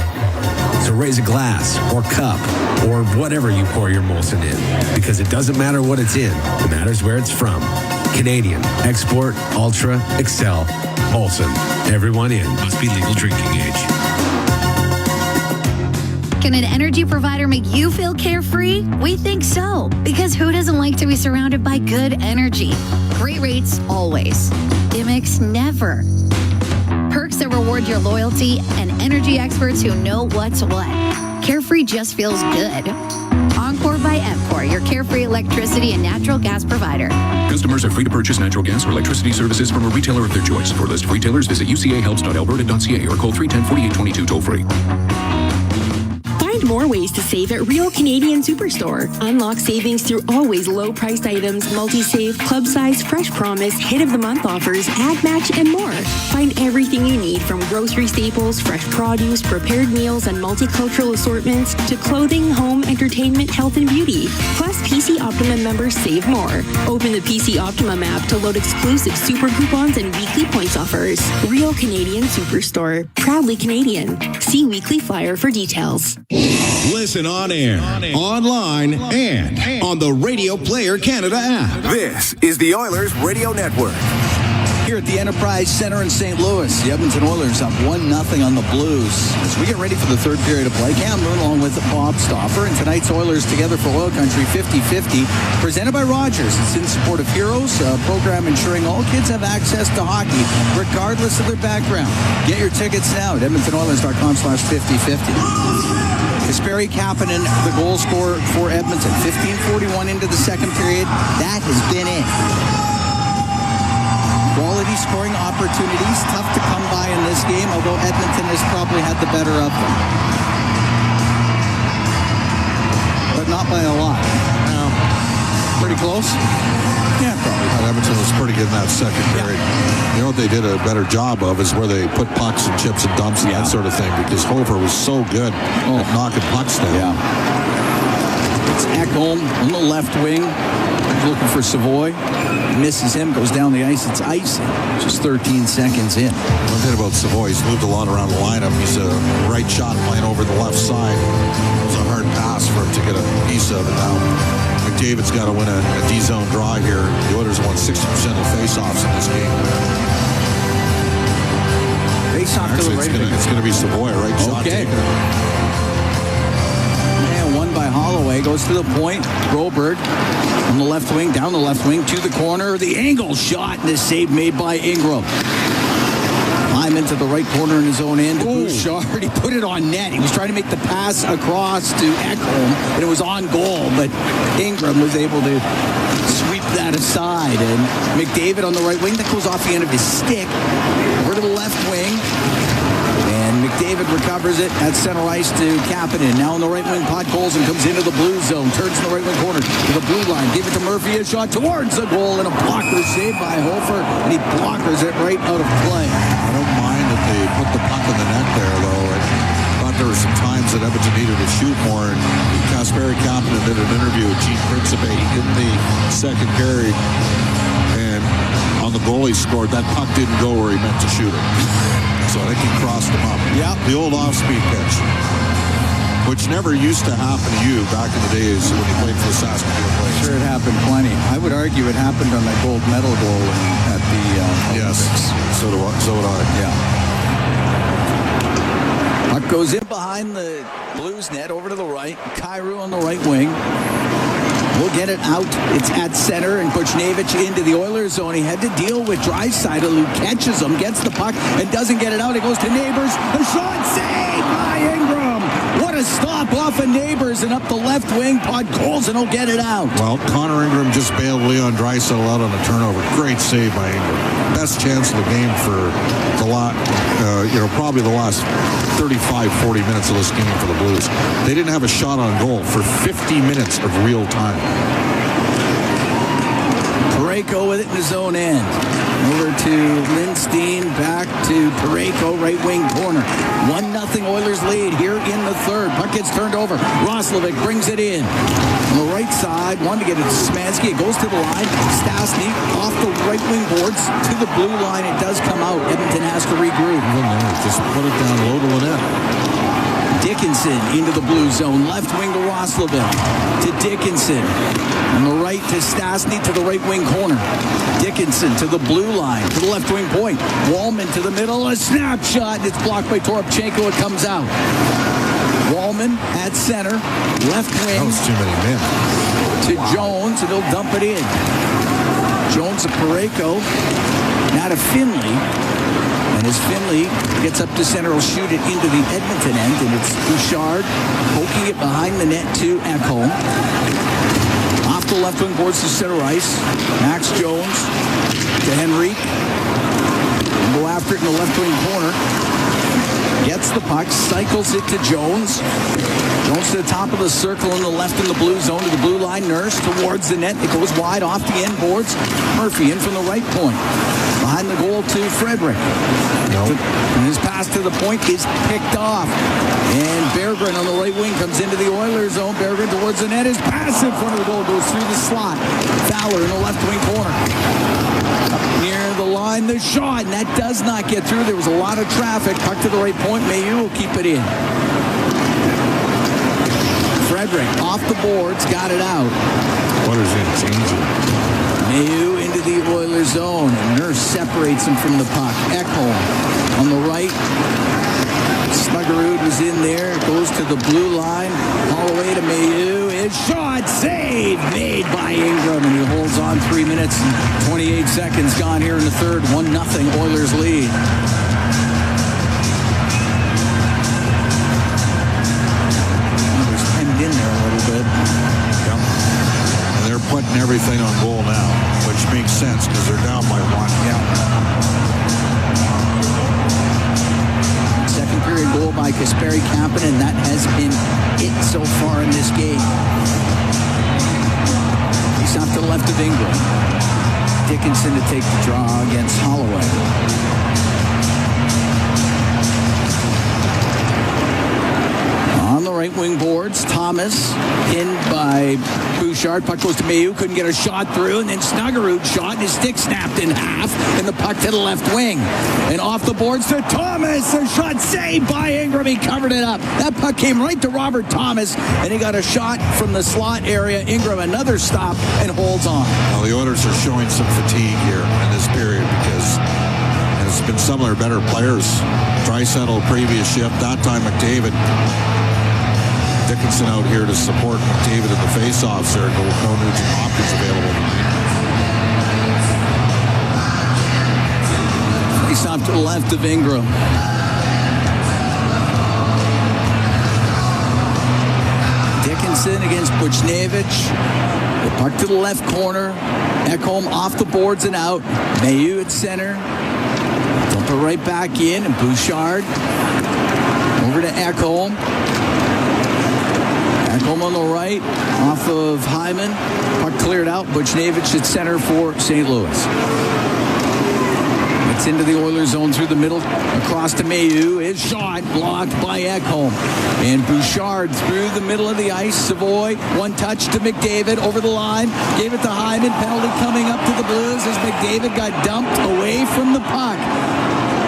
So raise a glass or cup or whatever you pour your Molson in, because it doesn't matter what it's in. It matters where it's from. Canadian, Export, Ultra, Excel, Molson. Everyone in. Must be legal drinking age. Can an energy provider make you feel carefree? We think so, because who doesn't like to be surrounded by good energy? Great rates always. Gimmicks never. Perks that reward your loyalty, and energy experts who know what's what. Carefree just feels good. Encore by EMCOR, your carefree electricity and natural gas provider. Customers are free to purchase natural gas or electricity services from a retailer of their choice. For a list of retailers, visit ucahelps.alberta.ca or call 310-4822 toll-free. Find more ways to save at Real Canadian Superstore. Unlock savings through always low-priced items, multi-save, club size, fresh promise, hit of the month offers, ad match, and more. Find everything you need from grocery staples, fresh produce, prepared meals, and multicultural assortments to clothing, home, entertainment, health, and beauty. Plus, PC Optimum members save more. Open the PC Optimum app to load exclusive super coupons and weekly points offers. Real Canadian Superstore. Proudly Canadian. See weekly flyer for details. Listen on air, online, and on the Radio Player Canada app. This is the Oilers Radio Network. Here at the Enterprise Center in St. Louis, the Edmonton Oilers up 1-0 on the Blues. As we get ready for the third period of play, Cam Moon along with Bob Stauffer, and tonight's Oilers Together for OilCountry 50-50, presented by Rogers. It's in support of Heroes, a program ensuring all kids have access to hockey, regardless of their background. Get your tickets now at edmontonoilers.com/5050. Kasperi Kapanen, the goal scorer for Edmonton. 15:41 into the second period. That has been it. Quality scoring opportunities, tough to come by in this game, although Edmonton has probably had the better of them. But not by a lot. Pretty close? Yeah, probably. Edmonton was pretty good in that second period. You know what they did a better job of is where they put pucks and chips and dumps and that sort of thing, because Hofer was so good at knocking pucks down. Yeah. It's Ekholm on the left wing. He's looking for Savoy. Misses him, goes down the ice. It's icing. Just 13 seconds in. One thing about Savoy, he's moved a lot around the lineup. He's a right shot playing over the left side. It was a hard pass for him to get a piece of it now. McDavid's got to win a D-zone draw here. The Oilers won 60% of face-offs in this game. Face-off to the right. It's going to be Savoy, right shot taker. And one by Holloway. Goes to the point. Broberg on the left wing, down the left wing, to the corner. The angle shot, and the save made by Ingram. Climb into the right corner in his own end. Bouchard, he put it on net. He was trying to make the pass across to Ekholm, and it was on goal, but Ingram was able to sweep that aside. And McDavid on the right wing, that goes off the end of his stick over to the left wing. And McDavid McDavid recovers it at center ice to Kapanen. Now on the right wing, Podkolzin comes into the blue zone. Turns in the right wing corner to the blue line. Give it to Murphy. A shot towards the goal and a blocker saved by Hofer. And he blockers it right out of play. I don't mind that they put the puck in the net there, though. I thought there were some times that Edmonton needed to shoot more. And Kasperi Kapanen did an interview with Gene Principe in the second period. And on the goal he scored, that puck didn't go where he meant to shoot it. So I think he crossed him up. Yep. The old off-speed pitch, which never used to happen to you back in the days when you played for the Saskatoon Blades. Sure, it happened plenty. I would argue it happened on that gold medal goal at the Yes, so would I. Yeah. Puck goes in behind the Blues net over to the right. Kyrou on the right wing. We'll get it out. It's at center, and Buchnevich into the Oilers zone. He had to deal with Draisaitl, who catches him, gets the puck, and doesn't get it out. It goes to Neighbors. A shot saved by Ingram. What a stop off of Neighbors, and up the left wing, Podkolzin will get it out. Well, Connor Ingram just bailed Leon Draisaitl out on a turnover. Great save by Ingram. Best chance of the game for the lot, probably the last 35, 40 minutes of this game for the Blues. They didn't have a shot on goal for 50 minutes of real time. Parayko with it in his own end. Over to Lindstein, back to Parayko, right wing corner. 1-0 Oilers lead here in the third. Puck gets turned over. Roslovic brings it in. On the right side, wanted to get it to Szymanski. It goes to the line. Stastny off the right wing boards to the blue line. It does come out. Edmonton has to regroup. Just put it down low to Lynette. Dickinson into the blue zone. Left wing to Roslovic. To Dickinson. On the right to Stastny to the right wing corner. Dickinson to the blue line. To the left wing point. Wallman to the middle. A snapshot. And it's blocked by Toropchenko. It comes out. Wallman at center. Left wing. That was too many men. To Jones. And he'll dump it in. Jones to Parayko. Now to Finley. And as Finley gets up to center, he'll shoot it into the Edmonton end, and it's Bouchard poking it behind the net to Ekholm. Off the left wing boards to center ice. Max Jones to Henrique. Go after it in the left wing corner. Gets the puck, cycles it to Jones. Jones to the top of the circle in the left in the blue zone to the blue line. Nurse towards the net. It goes wide off the end boards. Murphy in from the right point. Behind the goal to Frederick. And his pass to the point is picked off. And Berggren on the right wing comes into the Oilers zone. Berggren towards the net. His pass in front of the goal goes through the slot. Fowler in the left wing corner. Up near the line, the shot. And that does not get through. There was a lot of traffic. Puck to the right point. Mayu will keep it in. Frederick off the boards. Got it out. What is it changing? Mayu into the Oilers zone, and Nurse separates him from the puck. Ekholm on the right. Snuggerud was in there. Goes to the blue line. All the way to Mayu. His shot saved made by Ingram, and he holds on. 3 minutes and 28 seconds gone here in the third. 1-0 Oilers lead. Oilers penned in there a little bit. They're putting everything on goal now, which makes sense because they're down by 1. Second period goal by Kasperi Kapanen, and that has been it so far in this game. He's off to the left of Ingram. Dickinson to take the draw against Holloway. On the right wing boards, Thomas pinned by Bouchard. Puck goes to Mayu, couldn't get a shot through, and then Snuggerud shot, and his stick snapped in half, and the puck to the left wing. And off the boards to Thomas, a shot saved by Ingram. He covered it up. That puck came right to Robert Thomas, and he got a shot from the slot area. Ingram, another stop, and holds on. Well, the Oilers are showing some fatigue here in this period because it's been some of their better players. Draisaitl previous shift, that time McDavid. Dickinson out here to support McDavid in the face-offs there. No Nugent Hopkins available tonight. Face-off to the left of Ingram. Dickinson against Buchnevich. The puck to the left corner. Ekholm off the boards and out. Mayu at center. Dump it right back in, and Bouchard Over to Ekholm. Ekholm on the right, off of Hyman. Puck cleared out. Buchnevich at center for St. Louis. It's into the Oilers zone through the middle. Across to Mayu. His shot blocked by Ekholm. And Bouchard through the middle of the ice. Savoy, one touch to McDavid over the line. Gave it to Hyman. Penalty coming up to the Blues as McDavid got dumped away from the puck.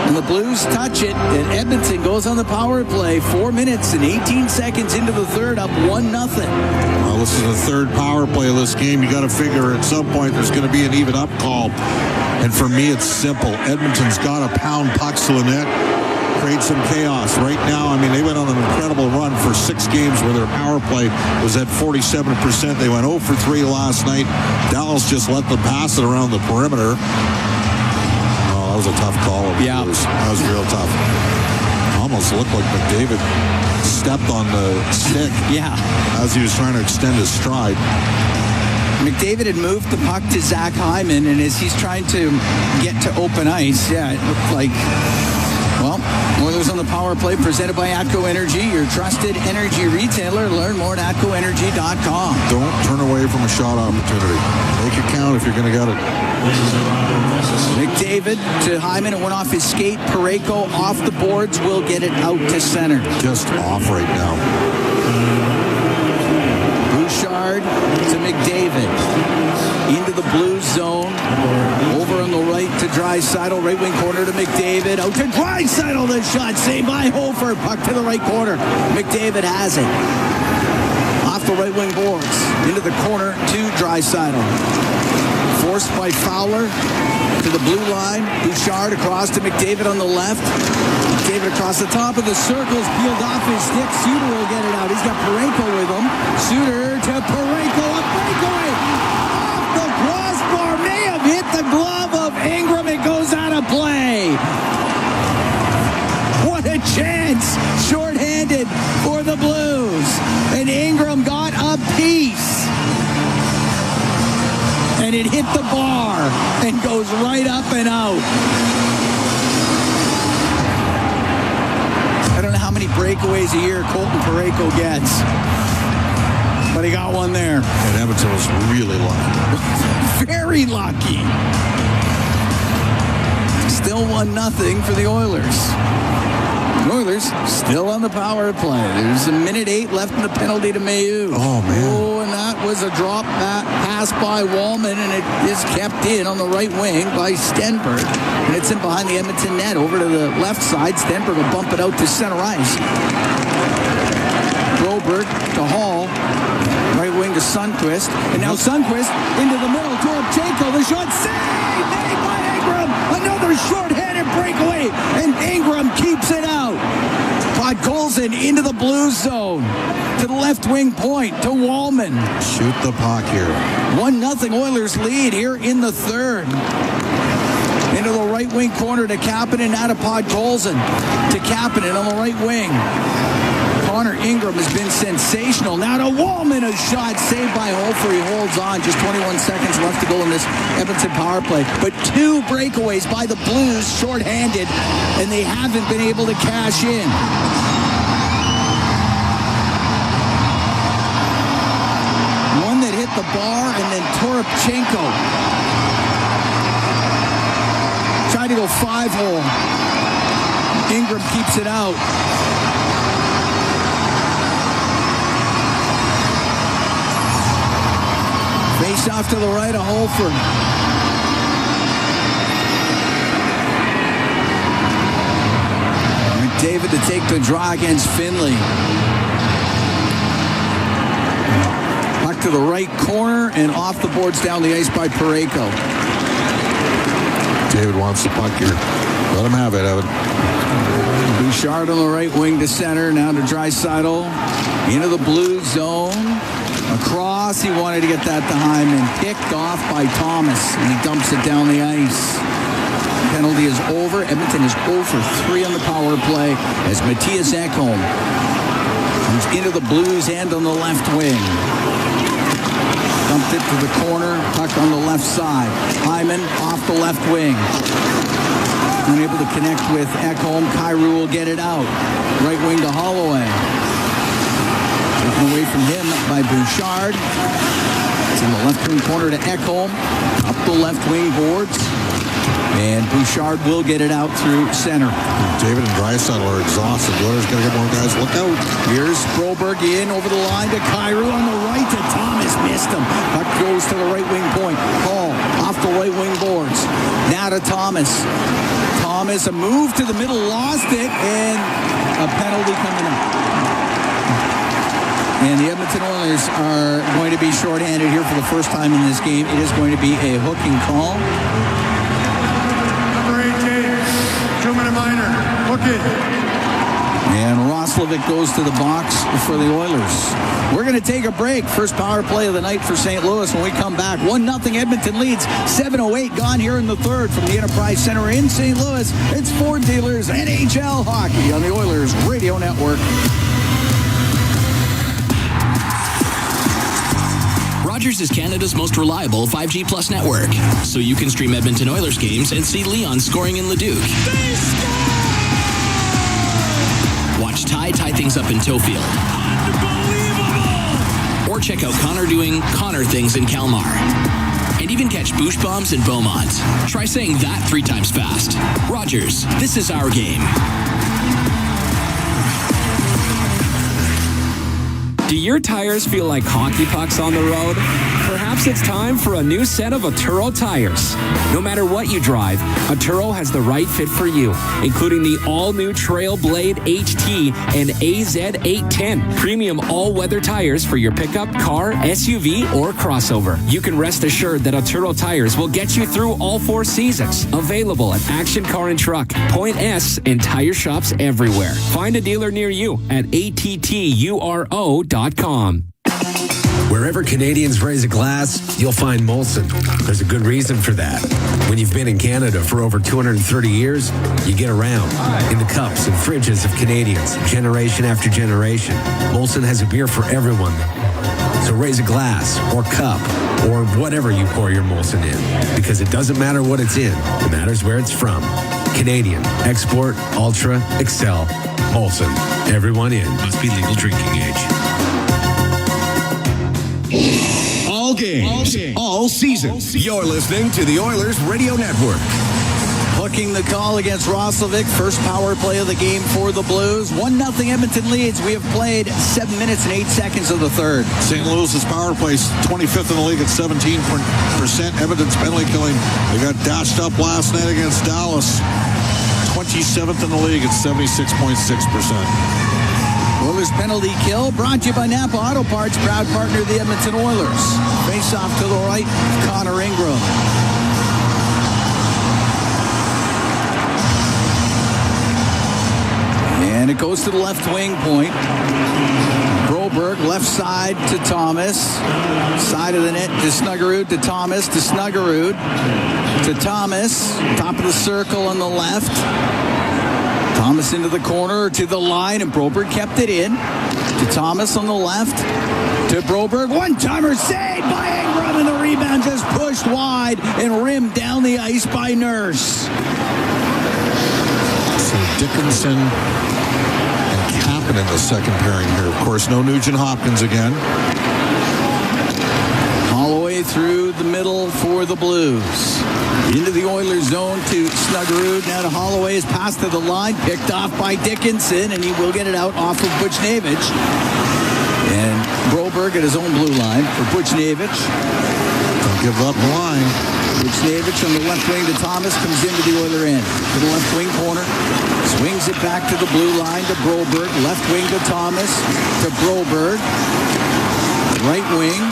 And the Blues touch it, and Edmonton goes on the power play. 4 minutes and 18 seconds into the third, up 1-0. Well, this is the third power play of this game. You got to figure at some point there's going to be an even up call. And for me, it's simple. Edmonton's got to pound pucks to the net, create some chaos. Right now, I mean, they went on an incredible run for 6 games where their power play was at 47%. They went 0 for 3 last night. Dallas just let them pass it around the perimeter. That was a tough call. Yeah. That was real tough. Almost looked like McDavid stepped on the stick. Yeah. As he was trying to extend his stride. McDavid had moved the puck to Zach Hyman, and as he's trying to get to open ice, it looked like, well, Oilers on the power play presented by ATCO Energy, your trusted energy retailer. Learn more at atcoenergy.com. Don't turn away from a shot opportunity. Make it count if you're going to get it. McDavid to Hyman. It went off his skate. Parayko off the boards. Will get it out to center. Just off right now. Bouchard to McDavid. Into the Blues zone. Over on the right to Draisaitl. Right wing corner to McDavid. Out to Draisaitl. The shot saved by Hofer. Puck to the right corner. McDavid has it. Off the right wing boards. Into the corner to Draisaitl. Forced by Fowler to the blue line. Bouchard across to McDavid on the left. McDavid across the top of the circles, peeled off his stick. Suter will get it out. He's got Parayko with him. Suter to Parayko. A breakaway off the crossbar. May have hit the glove of Ingram. It goes out of play. What a chance. Shorthanded for the Blues. And Ingram got a piece. And it hit the bar and goes right up and out. I don't know how many breakaways a year Colton Parayko gets, but he got one there. And Edmonton was really lucky. Very lucky. Still 1-0 for the Oilers. Oilers still on the power play. There's 1:08 left in the penalty to Mayu. Oh, man. Oh, and that was a drop pass by Wallman, and it is kept in on the right wing by Stenberg. And it's in behind the Edmonton net. Over to the left side. Stenberg will bump it out to center ice. Broberg to Hall. Right wing to Sundqvist. And now Sundqvist into the middle. Toropchenko. The shot saved. Made by Ingram. Another short-handed breakaway. And Ingram keeps it out. Podkolzin into the Blues zone. To the left wing point. To Wallman. Shoot the puck here. 1-0 Oilers lead here in the third. Into the right wing corner to Kapanen. Now to Podkolzin. To Kapanen on the right wing. Connor Ingram has been sensational. Now to Wallman, a shot saved by Hofer. He holds on. Just 21 seconds left to go in this Edmonton power play. But 2 breakaways by the Blues, shorthanded, and they haven't been able to cash in. One that hit the bar, and then Toropchenko tried to go 5-hole. Ingram keeps it out. Face off to the right of Holford. McDavid to take the draw against Finley. Puck to the right corner and off the boards down the ice by Parayko. David wants the puck here. Let him have it, Evan. Bouchard on the right wing to center. Now to Draisaitl. Into the blue zone. Across, he wanted to get that to Hyman. Picked off by Thomas, and he dumps it down the ice. Penalty is over. Edmonton is 0 for 3 on the power play as Matthias Ekholm comes into the Blues end on the left wing. Dumped it to the corner, puck on the left side. Hyman off the left wing. Unable to connect with Ekholm. Kyrou will get it out. Right wing to Holloway. Taken away from him by Bouchard. It's in the left wing corner to Ekholm. Up the left wing boards. And Bouchard will get it out through center. David and Draisaitl are exhausted. The Oilers got to get more guys. Look out. Here's Broberg in over the line to Kyrou on the right to Thomas. Missed him. Puck goes to the right wing point. Call off the right wing boards. Now to Thomas. Thomas, a move to the middle, lost it, and a penalty coming up. And the Edmonton Oilers are going to be shorthanded here for the first time in this game. It is going to be a hooking call. Number 18, Truman and Minor, hook it. And Roslovic goes to the box for the Oilers. We're going to take a break. First power play of the night for St. Louis. When we come back, 1-0 Edmonton leads. 7:08 gone here in the third from the Enterprise Center in St. Louis. It's Ford Dealers NHL Hockey on the Oilers Radio Network. Rogers is Canada's most reliable 5G Plus network, so you can stream Edmonton Oilers games and see Leon scoring in Leduc. Watch Ty tie things up in Tofield. Or check out Connor doing Connor things in Kalmar. And even catch Boosh Bombs in Beaumont. Try saying that 3 times fast. Rogers, this is our game. Do your tires feel like hockey pucks on the road? Perhaps it's time for a new set of Atturo tires. No matter what you drive, Atturo has the right fit for you, including the all-new Trailblade HT and AZ810 premium all-weather tires for your pickup, car, SUV, or crossover. You can rest assured that Atturo tires will get you through all 4 seasons. Available at Action Car and Truck, Point S, and tire shops everywhere. Find a dealer near you at atturo.com. Wherever Canadians raise a glass, you'll find Molson. There's a good reason for that. When you've been in Canada for over 230 years, you get around in the cups and fridges of Canadians, generation after generation. Molson has a beer for everyone. So raise a glass or cup or whatever you pour your Molson in, because it doesn't matter what it's in. It matters where it's from. Canadian, export, ultra, excel, Molson. Everyone in. Must be legal drinking age. All games, all season. You're listening to the Oilers Radio Network. Hooking the call against Roslovic. First power play of the game for the Blues. 1-0 Edmonton leads. We have played 7 minutes and 8 seconds of the third. St. Louis's power play 25th in the league at 17%. Edmonton's penalty killing. They got dashed up last night against Dallas. 27th in the league at 76.6%. Oilers penalty kill brought to you by Napa Auto Parts, proud partner of the Edmonton Oilers. Face off to the right, Connor Ingram. And it goes to the left wing point. Broberg, left side to Thomas. Side of the net to Snuggerud, to Thomas, to Snuggerud, to Thomas. Top of the circle on the left. Thomas into the corner, to the line, and Broberg kept it in. To Thomas on the left. To Broberg. One-timer saved by Ingram, and the rebound just pushed wide and rimmed down the ice by Nurse. So Dickinson and Kapanen in the second pairing here. Of course, no Nugent Hopkins again. Holloway through the middle for the Blues. Into the Oilers zone to Snuggerud. Now to Holloway. His pass to the line. Picked off by Dickinson, and he will get it out off of Buchnevich. And Broberg at his own blue line for Buchnevich. Don't give up the line. Buchnevich on the left wing to Thomas. Comes into the Oiler end. To the left wing corner. Swings it back to the blue line to Broberg. Left wing to Thomas. To Broberg. Right wing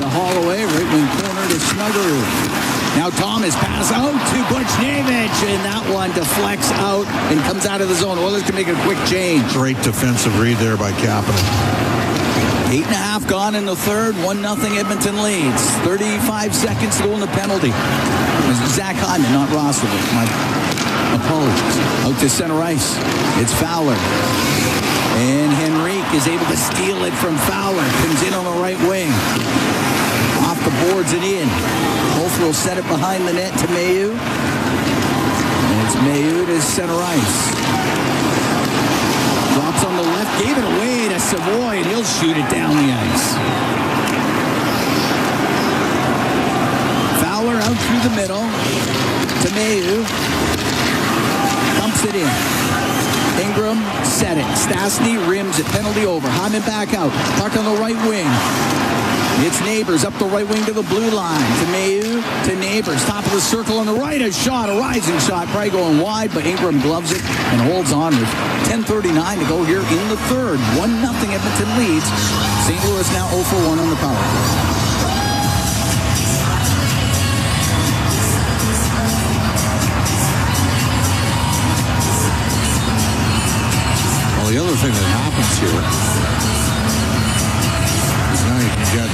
to Holloway. Right wing corner to Snuggerud. Now Thomas pass out to Buchnevich, and that one deflects out and comes out of the zone. Oilers can make a quick change. Great defensive read there by Kapanen. 8.5 gone in the third. 1-0 Edmonton leads. 35 seconds to go in the penalty. Zach Hyman, not Roslovic. My apologies. Out to center ice. It's Fowler. And Henrique is able to steal it from Fowler. Comes in on the right wing. Off the boards and in. Both will set it behind the net to Mayu. It's Mayu to center ice. Drops on the left, gave it away to Savoy, and he'll shoot it down the ice. Fowler out through the middle to Mayu. Dumps it in. Ingram set it. Stastny rims it. Penalty over. Hyman back out. Puck on the right wing. It's Neighbors up the right wing to the blue line. To Mayu, to Neighbors. Top of the circle on the right. A shot, a rising shot. Probably going wide, but Ingram gloves it and holds on with 10:39 to go here in the third. 1-0 Edmonton leads. St. Louis now 0 for 1 on the power play. Well, the other thing that happens here is now you can get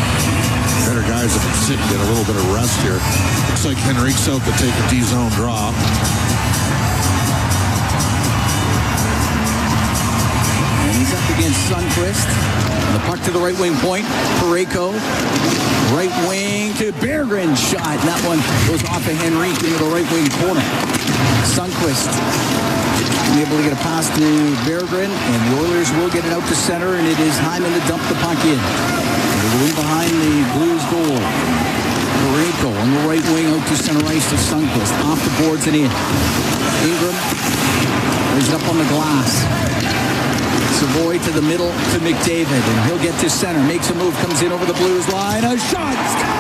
better guys that can sit and get a little bit of rest here. Looks like Henrique's out to take a D-zone drop. And he's up against Sundqvist. The puck to the right wing point. Parayko. Right wing to Berggren. Shot. And that one goes off of Henrique into the right wing corner. Sundqvist able to get a pass to Berggren, and the Oilers will get it out to center, and it is Hyman to dump the puck in. They're behind the Blues goal. Parayko on the right wing out to center ice to Sundqvist. Off the boards and in. Ingram lays it up on the glass. Savoy to the middle to McDavid, and he'll get to center. Makes a move, comes in over the Blues line. A shot! Scores!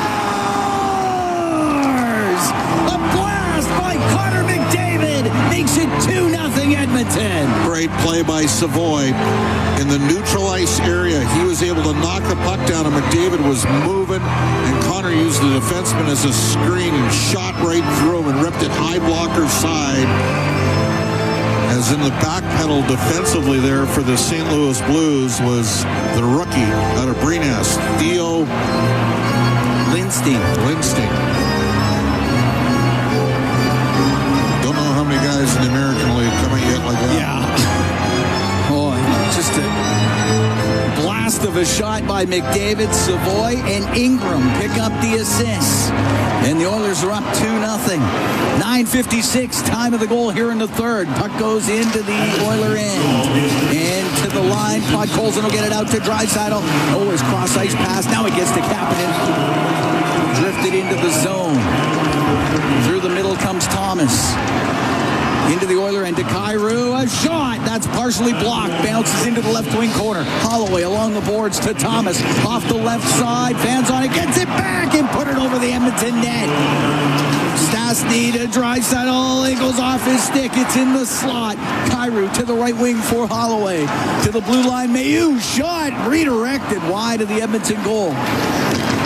A blast by Connor McDavid! Makes it 2-0 Edmonton. Great play by Savoy. In the neutral ice area, he was able to knock the puck down, and McDavid was moving, and Connor used the defenseman as a screen and shot right through him and ripped it high blocker side. As in the back pedal defensively there for the St. Louis Blues was the rookie out of Breenest, Theo Lindstein. Don't know how many guys in the American League come out yet like that. Yeah. Oh, just a blast of a shot by McDavid, Savoy, and Ingram pick up the assists. And the Oilers are up 2-0. 9:56, time of the goal here in the third. Puck goes into the Oiler end. And to the line, Podkolzin will get it out to Draisaitl. Oh, his cross-ice pass. Now it gets to Kapanen. Drifted into the zone. Through the middle comes Thomas. Into the Oiler end to Kyrou. A shot. That's partially blocked. Bounces into the left wing corner. Holloway along the boards to Thomas. Off the left side. Fans on it. Gets it back and put it over the Edmonton net. Stastny to Draisaitl. It goes off his stick. It's in the slot. Kyrou to the right wing for Holloway. To the blue line. Mayu. Shot. Redirected wide of the Edmonton goal.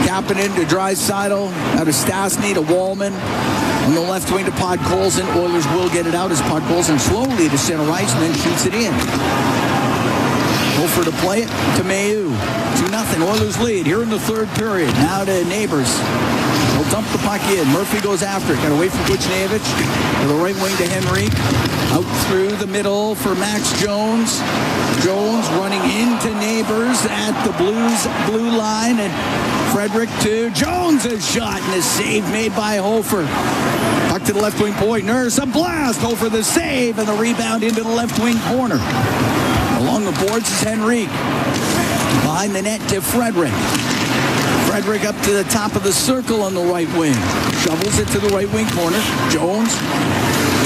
Kapanen to Draisaitl. Out of Stastny to Wallman. On the left wing to Podkolzin. Oilers will get it out as Podkolzin slowly to center ice and then shoots it in. Hofer to play it to Mayu. 2-0. Oilers lead here in the third period. Now to Neighbors. He'll dump the puck in. Murphy goes after it. Got away from Buchnevich. To the right wing to Henrique. Out through the middle for Max Jones. Jones running into Neighbors at the Blues blue line. And Frederick to Jones. A shot and a save made by Hofer. Puck to the left wing point. Nurse, a blast. Hofer the save and the rebound into the left wing corner. Along the boards is Henrique. Behind the net to Frederick. Frederick up to the top of the circle on the right wing. Shovels it to the right wing corner. Jones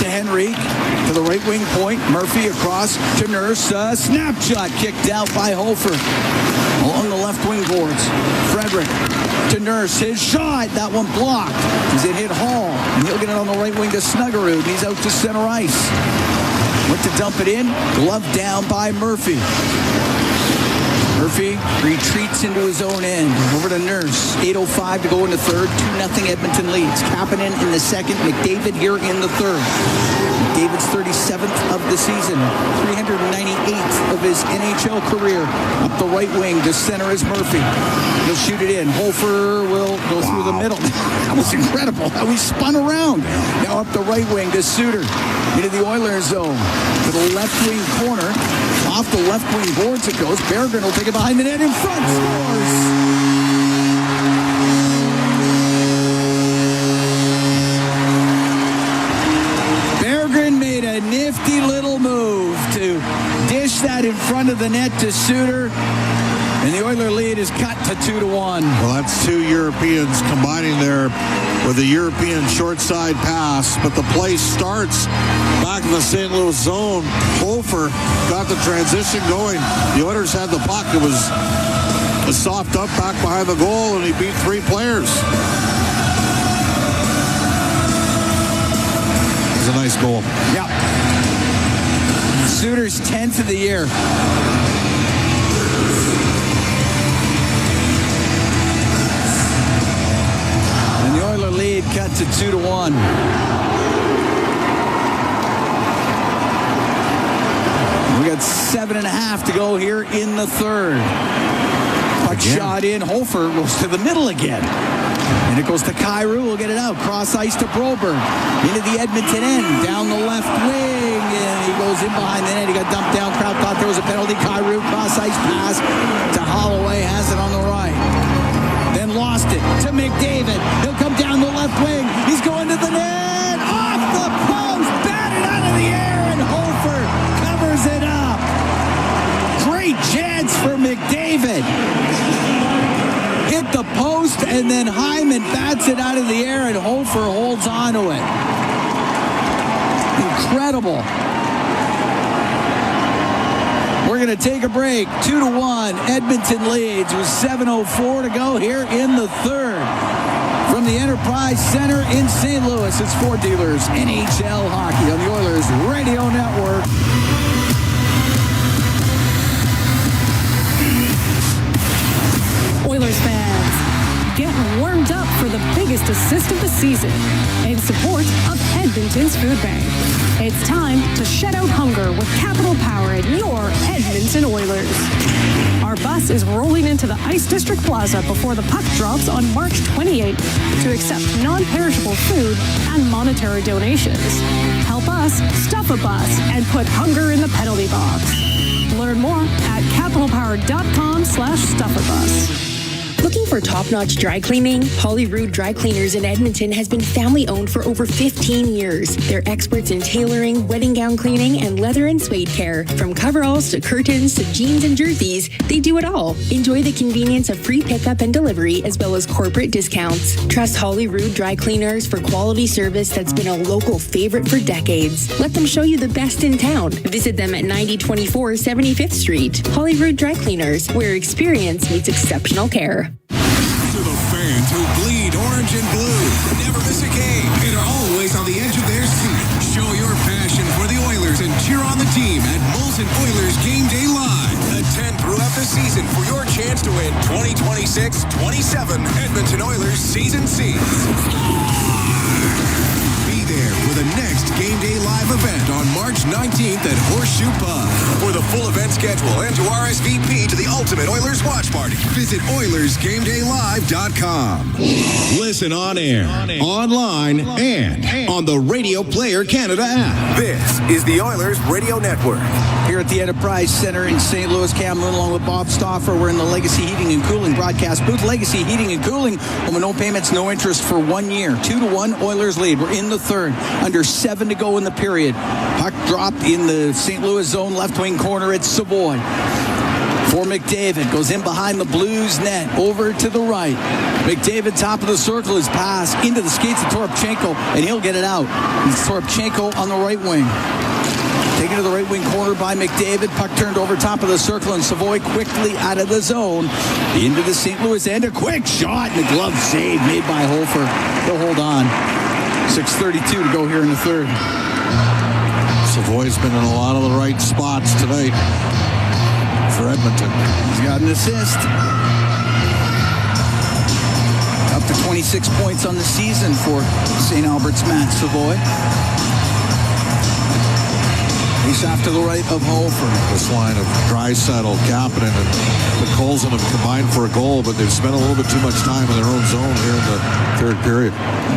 to Henrique. To the right wing point. Murphy across to Nurse. Snapshot kicked out by Hofer. Along the left wing boards. Frederick to Nurse. His shot. That one blocked. As it hit Hall. And he'll get it on the right wing to Snuggerud. He's out to center ice. Went to dump it in. Glove down by Murphy. Murphy retreats into his own end. Over to Nurse. 8:05 to go in the third. 2-0 Edmonton leads. Kapanen in the second. McDavid here in the third. McDavid's 37th of the season. 398th of his NHL career. Up the right wing. The center is Murphy. He'll shoot it in. Hofer will go through the middle. That was incredible how he spun around. Now up the right wing to Suter. Into the Oilers zone. To the left wing corner. Off the left wing boards it goes. Berggren will take it behind the net in front. Scores! Berggren the net to Suter. And the Oiler lead is cut to 2-1. Well, that's two Europeans combining there with a European short side pass, but the play starts back in the St. Louis zone. Hofer got the transition going. The Oilers had the puck. It was a soft up back behind the goal, and he beat three players. It was a nice goal. Yeah. Suter's 10th of the year. And the Oiler lead cut to 2-1. We got 7.5 to go here in the third. Puck shot in. Hofer goes to the middle again. And it goes to Kyrou. We'll get it out. Cross ice to Broberg. Into the Edmonton end. Down the left wing. And he goes in behind the net. He got dumped down. Crowd thought there was a penalty. Kyrou cross ice pass to Holloway. Has it on the right. Then lost it to McDavid. He'll come down the left wing. He's going to the net. Off the post. Batted out of the air. And Hofer covers it up. Great chance for McDavid. Hit the post, and then Hyman bats it out of the air, and Hofer holds on to it. Incredible. We're going to take a break. 2-1. Edmonton leads with 7:04 to go here in the third. From the Enterprise Center in St. Louis, it's Ford Dealers NHL Hockey on the Oilers Radio Network. Oilers fans, get warmed up for the biggest assist of the season in support of Edmonton's Food Bank. It's time to shut out hunger with Capital Power at your Edmonton Oilers. Our bus is rolling into the Ice District Plaza before the puck drops on March 28th to accept non-perishable food and monetary donations. Help us stuff a bus and put hunger in the penalty box. Learn more at capitalpower.com/stuffabus. Looking for top-notch dry cleaning? Holyrood Dry Cleaners in Edmonton has been family-owned for over 15 years. They're experts in tailoring, wedding gown cleaning, and leather and suede care. From coveralls to curtains to jeans and jerseys, they do it all. Enjoy the convenience of free pickup and delivery as well as corporate discounts. Trust Holyrood Dry Cleaners for quality service that's been a local favorite for decades. Let them show you the best in town. Visit them at 9024 75th Street. Holyrood Dry Cleaners, where experience meets exceptional care. To the fans who bleed orange and blue, never miss a game, and are always on the edge of their seat. Show your passion for the Oilers and cheer on the team at Molson Oilers Game Day Live. Attend throughout the season for your chance to win 2026-27 Edmonton Oilers Season Seats. Be there for the next Game Day Live event on March 19th at Horseshoe Pub. For the full event schedule and to RSVP to the Ultimate Oilers Watch Party, visit OilersGameDayLive.com. Listen on air, online, and on the Radio Player Canada app. This is the Oilers Radio Network. Here at the Enterprise Center in St. Louis, Cam Moon along with Bob Stauffer. We're in the Legacy Heating and Cooling broadcast booth. Legacy Heating and Cooling, with no payments, no interest for 1 year. 2-1 Oilers lead. We're in the third. Under 7 to go in the period. Puck dropped in the St. Louis zone, left wing corner. It's Savoy. For McDavid, goes in behind the Blues net, over to the right. McDavid, top of the circle, his pass into the skates of Toropchenko, and he'll get it out. It's Toropchenko on the right wing. Taken to the right wing corner by McDavid. Puck turned over top of the circle, and Savoy quickly out of the zone. Into the St. Louis end. A quick shot, and a glove save made by Hofer. He'll hold on. 6:32 to go here in the third. Savoy's been in a lot of the right spots tonight for Edmonton. He's got an assist. Up to 26 points on the season for St. Albert's Matt Savoy. He's off to the right of Hofer. This line of Draisaitl, Kapanen, and Colson have combined for a goal, but they've spent a little bit too much time in their own zone here in the third period.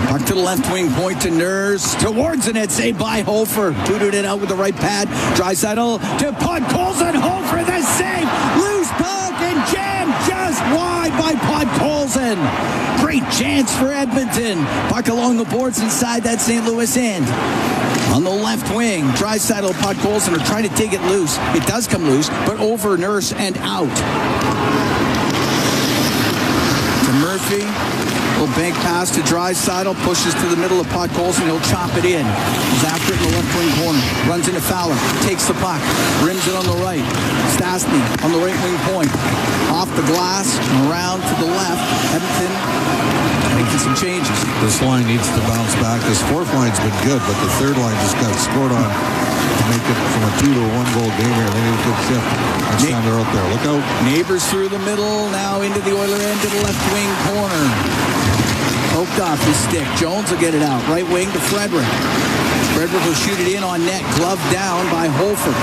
Puck to the left wing, point to Nurse. Towards the net, saved by Hofer. Booted it out with the right pad. Draisaitl to Podkolzin. Hofer, the save. Loose puck and jammed just wide by Podkolzin. Great Great chance for Edmonton. Puck along the boards inside that St. Louis end. On the left wing, Draisaitl, Podkolzin are trying to take it loose. It does come loose, but over Nurse and out. To Murphy. Little bank pass to Draisaitl, pushes to the middle of Podkolzin. He'll chop it in. He's after it in the left wing corner. Runs into Fowler. Takes the puck. Rims it on the right. Stastny on the right wing point. Off the glass and around to the left. Edmonton making some changes. This line needs to bounce back. This fourth line's been good, but the third line just got scored on to make it from a 2 to 1 goal game here. They need a good shift. Next time they're out there. Look out. Neighbors through the middle. Now into the Oiler end to the left wing corner. Poked off his stick. Jones will get it out. Right wing to Frederick. Frederick will shoot it in on net. Glove down by Holford.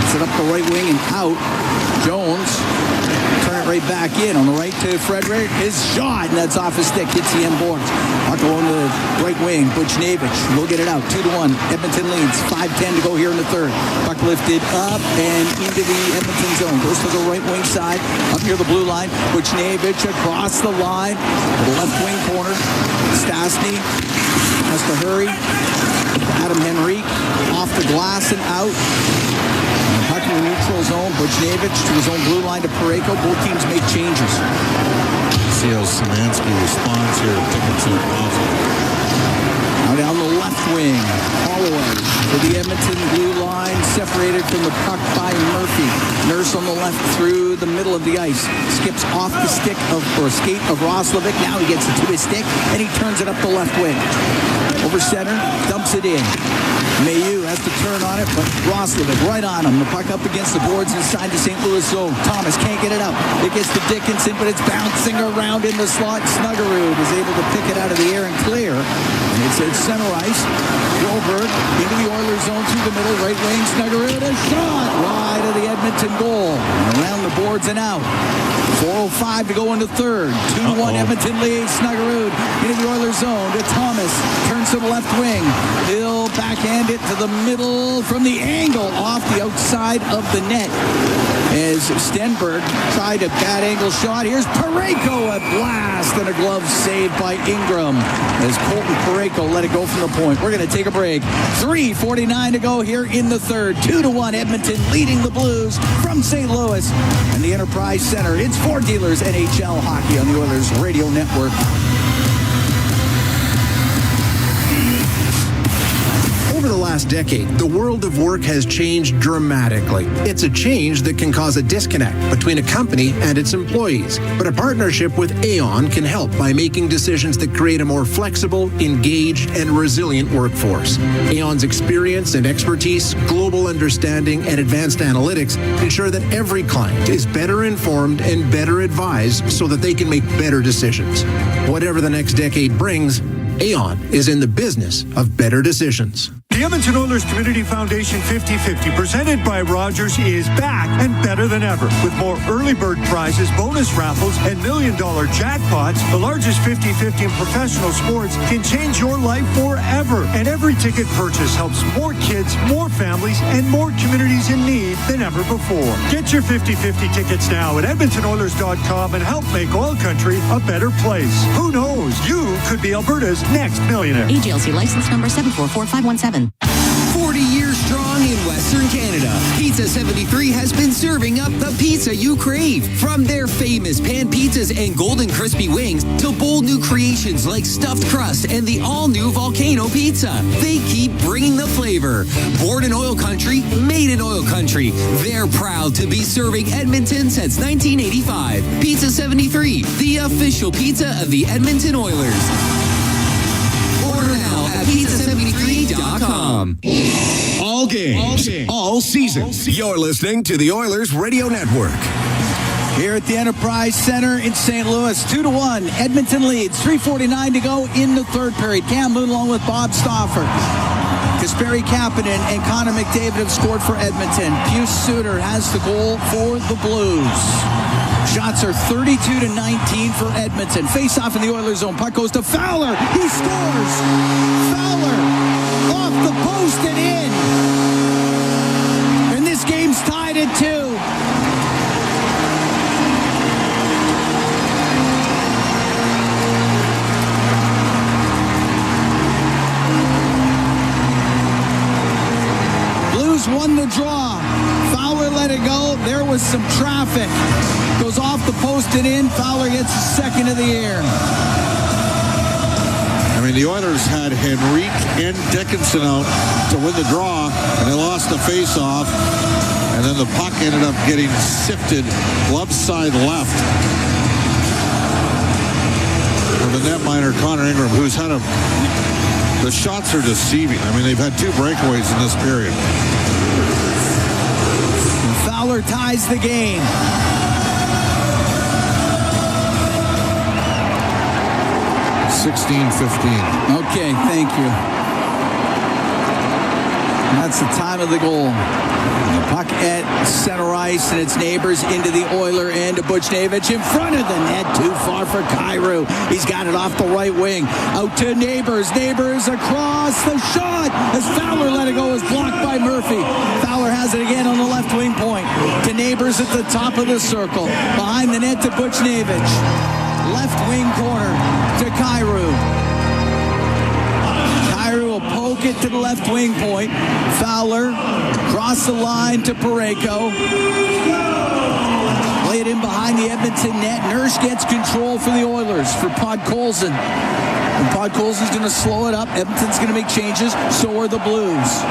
Set up the right wing and out. Jones turn it right back in. On the right to Frederick. His shot, and that's off his stick. Hits the end boards. Puck on the right wing. Buchnevich will get it out. 2-1. Edmonton leads. 5:10 to go here in the third. Puck lifted up and into the Edmonton zone. Goes to the right wing side. Up near the blue line. Buchnevich across the line. To the left wing corner. Stastny has to hurry. Adam Henrique off the glass and out. Puck in the neutral zone. Buchnevich to his own blue line to Parayko. Both teams make changes. See how Szymanski responds here. Tickets are awful. Now down the left wing. Holloway to the Edmonton blue line. Separated from the puck by Murphy. Nurse on the left through the middle of the ice. Skips off the stick of, or skate of Roslovic. Now he gets it to his stick and he turns it up the left wing. Over center. Dumps it in. Mayu has to turn on it, but Roslovic right on him. The puck up against the boards inside the St. Louis zone. Thomas can't get it out. It gets to Dickinson, but it's bouncing around in the slot. Snuggerud is able to pick it out of the air and clear. And it's at center ice. Goldberg into the Oilers zone through the middle. Right wing, Snuggerud. A shot wide of the Edmonton goal. And around the boards and out. 4:05 to go into third. 2-1 Edmonton leads. Snuggerud into the Oilers zone to Thomas. Turns to the left wing. He'll backhand it to the middle from the angle off the outside of the net. As Stenberg tried a bad angle shot. Here's Parayko, a blast and a glove saved by Ingram. As Colton Parayko let it go from the point. We're going to take a break. 3:49 to go here in the third. 2-1 Edmonton leading the Blues from St. Louis and the Enterprise Center. It's Ford Dealers NHL Hockey on the Oilers Radio Network. Over the last decade, the world of work has changed dramatically. It's a change that can cause a disconnect between a company and its employees. But a partnership with Aon can help by making decisions that create a more flexible, engaged, and resilient workforce. Aon's experience and expertise, global understanding, and advanced analytics ensure that every client is better informed and better advised so that they can make better decisions. Whatever the next decade brings, Aon is in the business of better decisions. The Edmonton Oilers Community Foundation 50-50, presented by Rogers, is back and better than ever. With more early bird prizes, bonus raffles, and $1 million jackpots, the largest 50-50 in professional sports can change your life forever. And every ticket purchase helps more kids, more families, and more communities in need than ever before. Get your 50-50 tickets now at EdmontonOilers.com and help make OilCountry a better place. Who knows? You could be Alberta's next millionaire. AGLC license number 744517. 40 years strong in Western Canada, Pizza 73 has been serving up the pizza you crave. From their famous pan pizzas and golden crispy wings to bold new creations like stuffed crust and the all-new Volcano Pizza, they keep bringing the flavor. Born in Oil Country, made in Oil Country, they're proud to be serving Edmonton since 1985. Pizza 73, the official pizza of the Edmonton Oilers. Order now at pizza73.com. All games, all season. You're listening to the Oilers Radio Network. Here at the Enterprise Center in St. Louis, 2-1. Edmonton leads. 3:49 to go in the third period. Cam Moon along with Bob Stauffer. Kasperi Kapanen and Connor McDavid have scored for Edmonton. Pius Suter has the goal for the Blues. Shots are 32-19 for Edmonton. Face off in the Oilers zone. Puck goes to Fowler. He scores. Fowler off the post and in. And this game's tied at 2. with some traffic. Goes off the post and in. Fowler gets the second of the year. I mean, the Oilers had Henrique and Dickinson out to win the draw, and they lost the face-off. And then the puck ended up getting sifted glove side left. For the netminder, Connor Ingram, who's had the shots are deceiving. I mean, they've had 2 breakaways in this period. And Fowler ties the game. Okay, thank you. That's the time of the goal. The puck at center ice, and it's Neighbors into the Oiler end to Buchnevich in front of the net. Too far for Kyrou. He's got it off the right wing. Out to Neighbors. Neighbors across the shot. As Fowler let it go, is blocked by Murphy. Fowler has it again on the left wing point. To Neighbors at the top of the circle. Behind the net to Buchnevich. Left wing corner to Kyrou. Kyrou will poke it to the left wing point. Fowler cross the line to Parayko. Play it in behind the Edmonton net. Nurse gets control for the Oilers for Podkolzin. And Podkolzin's going to slow it up. Edmonton's going to make changes. So are the Blues.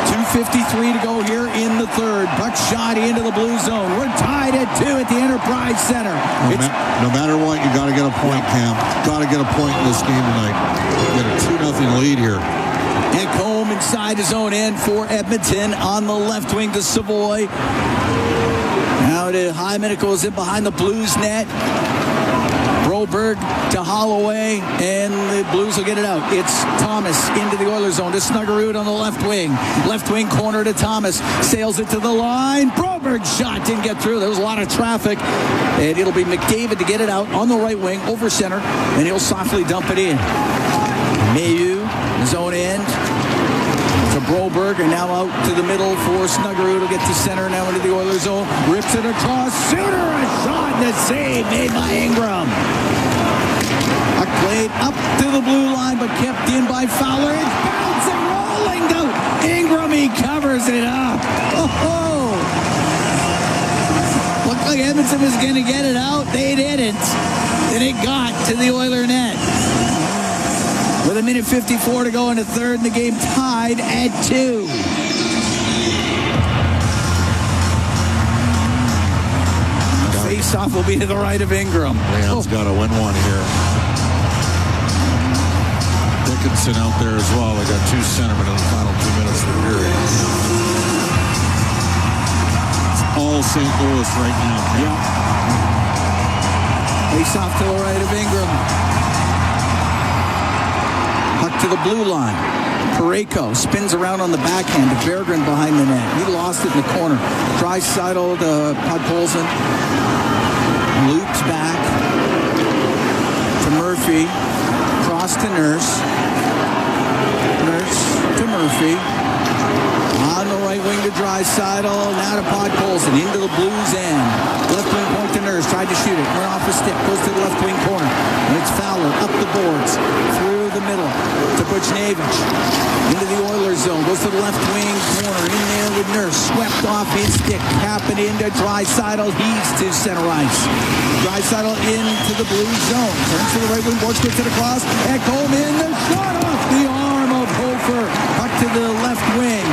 2:53 to go here in the third. Puck shot into the blue zone. We're tied at 2 at the Enterprise Center. No matter what, you got to get a point, Cam. Got to get a point in this game tonight. You get a 2-0 lead here. Ekholm inside his own end for Edmonton on the left wing to Savoy. Now to Hyman. It goes in behind the Blues net. Broberg to Holloway, and the Blues will get it out. It's Thomas into the Oilers zone to Snuggerud on the left wing. Left wing corner to Thomas. Sails it to the line. Broberg's shot didn't get through. There was a lot of traffic, and it'll be McDavid to get it out on the right wing over center, and he'll softly dump it in. Mayu, his own end. To Broberg, and now out to the middle for Snuggerud. Will get to center, now into the Oilers zone. Rips it across. Suter, a shot, and a save made by Ingram. Puck played up to the blue line, but kept in by Fowler. It's bouncing, rolling down. Ingram, he covers it up. Oh! Looked like Edmonton was going to get it out. They didn't. And it got to the Oiler net. With 1:54 to go in the third, and the game tied at 2. Face-off will be to the right of Ingram. Leon's got to win one here. Dickinson out there as well. They got 2 centermen in the final 2 minutes of the period. It's all St. Louis right now. Yeah. Face-off to the right of Ingram. Puck to the blue line. Parayko spins around on the backhand to Berggren behind the net. He lost it in the corner. Draisaitl to Podkolzin. Loops back to Murphy. Cross to Nurse. Nurse to Murphy. On the right wing to Draisaitl. Now to Podkolzin. Into the Blues end. Left wing point to Nurse. Tried to shoot it. Went off his stick. Goes to the left wing corner. And it's Fowler up the boards. Through the middle to Buchnevich. Into the Oilers zone. Goes to the left wing corner. In there with Nurse. Swept off his stick. Tapping into Draisaitl. He's to center ice. Draisaitl into the blue zone. Turns to the right wing. Boards gets it across. Ekholm in the shot off the arm of Hofer. Up to the left wing.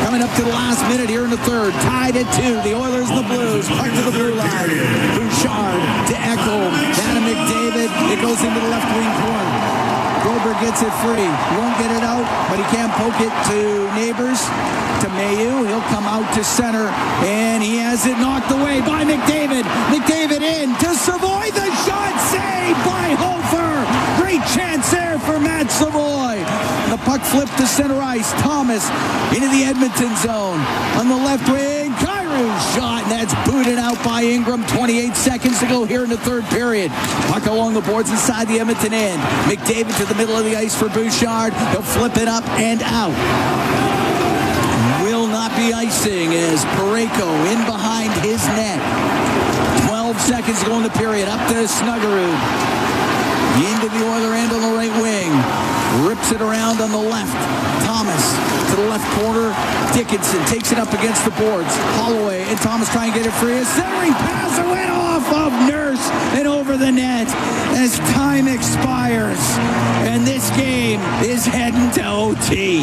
Coming up to the last minute here in the third. Tied at 2. The Oilers and the Blues. Puck to the blue line. Bouchard to Ekholm. Down to McDavid. It goes into the left wing corner. Broberg gets it free. He won't get it out, but he can poke it to Neighbors, to Mayu. He'll come out to center, and he has it knocked away by McDavid. McDavid in to Savoy. The shot saved by Hofer. Great chance there for Matt Savoy. The puck flipped to center ice. Thomas into the Edmonton zone. On the left wing, Kyrou's shot, and that's booted out by Ingram. 28 seconds to go here in the third period. Puck along the boards inside the Edmonton end. McDavid to the middle of the ice for Bouchard. He'll flip it up and out. Will not be icing as Parayko in behind his net. 12 seconds to go in the period. Up to Snuggerud. Into the Oiler end on the right wing. flips it around on the left. Thomas to the left corner. Dickinson takes it up against the boards. Holloway and Thomas try and get it free. A centering pass went off of Nurse and over the net as time expires. And this game is heading to OT.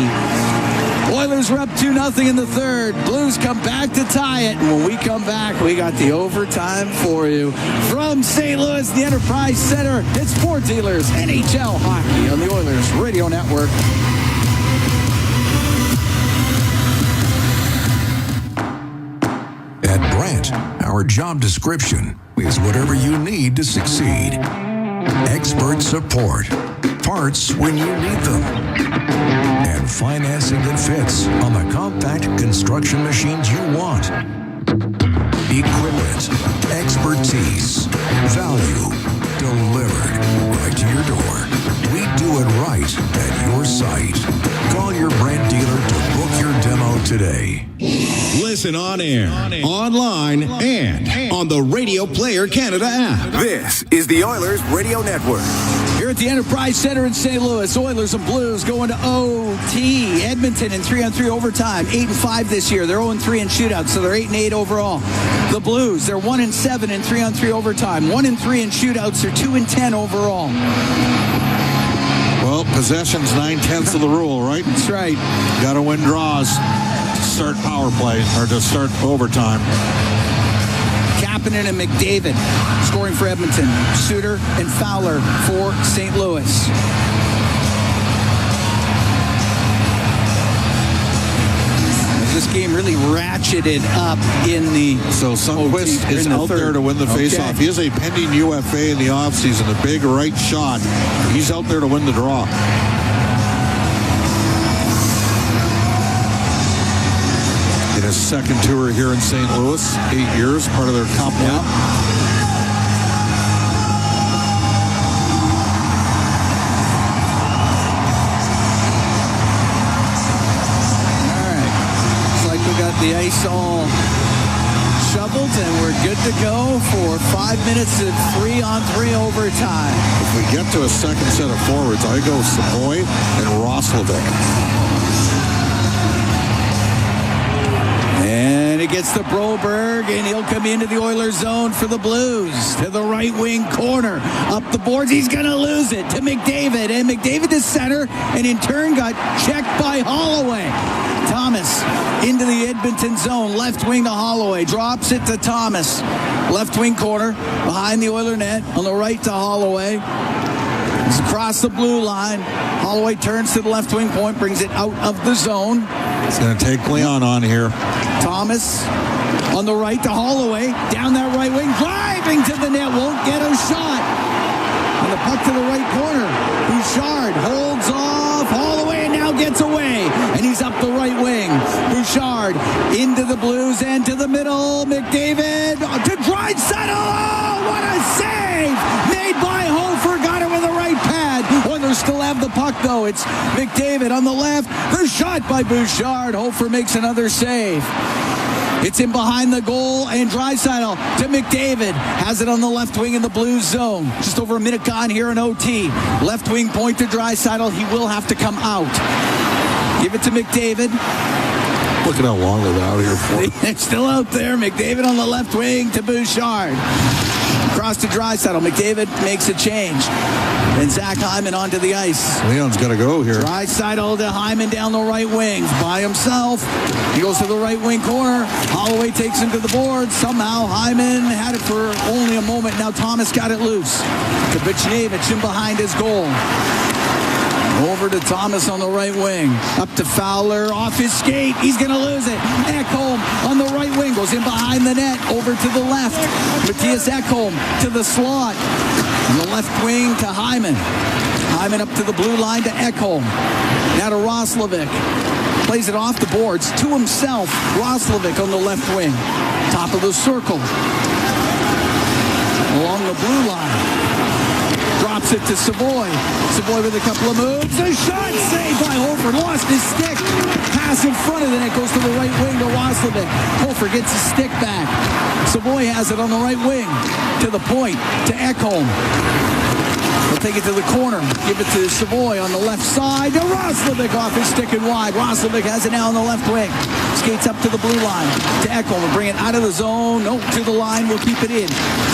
Oilers are up 2-0 in the third. Blues come back to tie it. And when we come back, we got the overtime for you. From St. Louis, the Enterprise Center, it's Sport Dealers NHL Hockey on the Oilers Radio Network. At Brandt, our job description is whatever you need to succeed. Expert support, parts when you need them, and financing that fits on the compact construction machines you want. Equipment, expertise, value, delivered right to your door. We do it right at your site. Call your Brandt dealer to book your demo today. Listen on air, online, and on the Radio Player Canada app. This is the Oilers Radio Network. Here at the Enterprise Center in St. Louis, Oilers and Blues going to OT. Edmonton in 3-on-3 overtime, 8-5 this year. They're 0-3 in shootouts, so they're 8-8 overall. The Blues, they're 1-7 in 3-on-3 overtime, 1-3 in shootouts. They're 2-10 overall. Well, possession's 9/10 of the rule, right? That's right. Got to win draws to start power play or to start overtime. Kapanen and McDavid scoring for Edmonton. Suter and Fowler for St. Louis. This game really ratcheted up in the... So Sundqvist is out there to win the faceoff. He is a pending UFA in the offseason, a big right shot. He's out there to win the draw. In his second tour here in St. Louis, 8 years, part of their Cup win. The ice all shoveled, and we're good to go for 5 minutes of 3-on-3 overtime. If we get to a second set of forwards, I go Savoy and Roslovic. And it gets to Broberg, and he'll come into the Oilers zone for the Blues. To the right wing corner. Up the boards, he's going to lose it to McDavid. And McDavid to center, and in turn got checked by Holloway. Thomas into the Edmonton zone. Left wing to Holloway. Drops it to Thomas. Left wing corner behind the Oiler net. On the right to Holloway. He's across the blue line. Holloway turns to the left wing point. Brings it out of the zone. It's going to take Leon on here. Thomas on the right to Holloway. Down that right wing. Driving to the net. Won't get a shot. And the puck to the right corner. Bouchard holds off Holloway and now gets away. And he's up the right wing. Bouchard into the Blues and to the middle. McDavid to Draisaitl. Oh, what a save! Made by Hofer. Got it with the right pad. Oilers still have the puck though. It's McDavid on the left. The shot by Bouchard. Hofer makes another save. It's in behind the goal, and Draisaitl to McDavid. Has it on the left wing in the Blues zone. Just over a minute gone here in OT. Left wing point to Draisaitl. He will have to come out. Give it to McDavid. Look at how long they're out here for. They're still out there. McDavid on the left wing to Bouchard. Across to Draisaitl. McDavid makes a change. And Zach Hyman onto the ice. Leon's got to go here. Draisaitl to Hyman down the right wing. By himself. He goes to the right wing corner. Holloway takes him to the board. Somehow Hyman had it for only a moment. Now Thomas got it loose. To Buchnevich in behind his goal. Over to Thomas on the right wing. Up to Fowler. Off his skate. He's going to lose it. Ekholm on the right wing. Goes in behind the net. Over to the left. Matthias Ekholm to the slot. On the left wing to Hyman. Hyman up to the blue line to Ekholm. Now to Roslovic. Plays it off the boards to himself. Roslovic on the left wing. Top of the circle. Along the blue line. Drops it to Savoy. Savoy with a couple of moves. A shot saved by Hofer. Lost his stick. Pass in front of the net. Goes to the right wing to Roslovic. Hofer gets his stick back. Savoy has it on the right wing. To the point. To Ekholm. He'll take it to the corner. Give it to Savoy on the left side. To Roslovic off his stick and wide. Roslovic has it now on the left wing. Skates up to the blue line. To Eckel. We'll bring it out of the zone. Nope, to the line. We'll keep it in.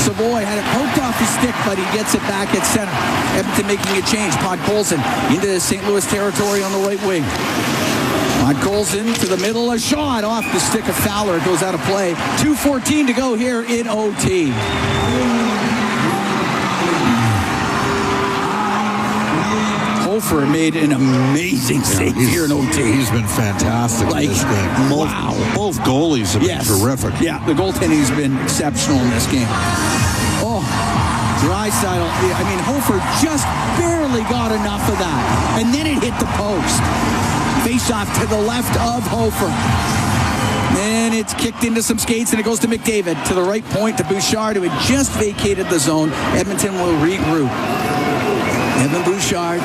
Savoy had it poked off his stick, but he gets it back at center. Edmonton making a change. Podkolzin into St. Louis territory on the right wing. Podkolzin to the middle. A shot off the stick of Fowler. It goes out of play. 2:14 to go here in OT. Hofer made an amazing save here in OT. He's been fantastic in this game. Both goalies have been terrific. Yeah, the goaltending has been exceptional in this game. Oh, Draisaitl. I mean, Hofer just barely got enough of that. And then it hit the post. Face-off to the left of Hofer. And it's kicked into some skates, and it goes to McDavid. To the right point to Bouchard, who had just vacated the zone. Edmonton will regroup. Evan Bouchard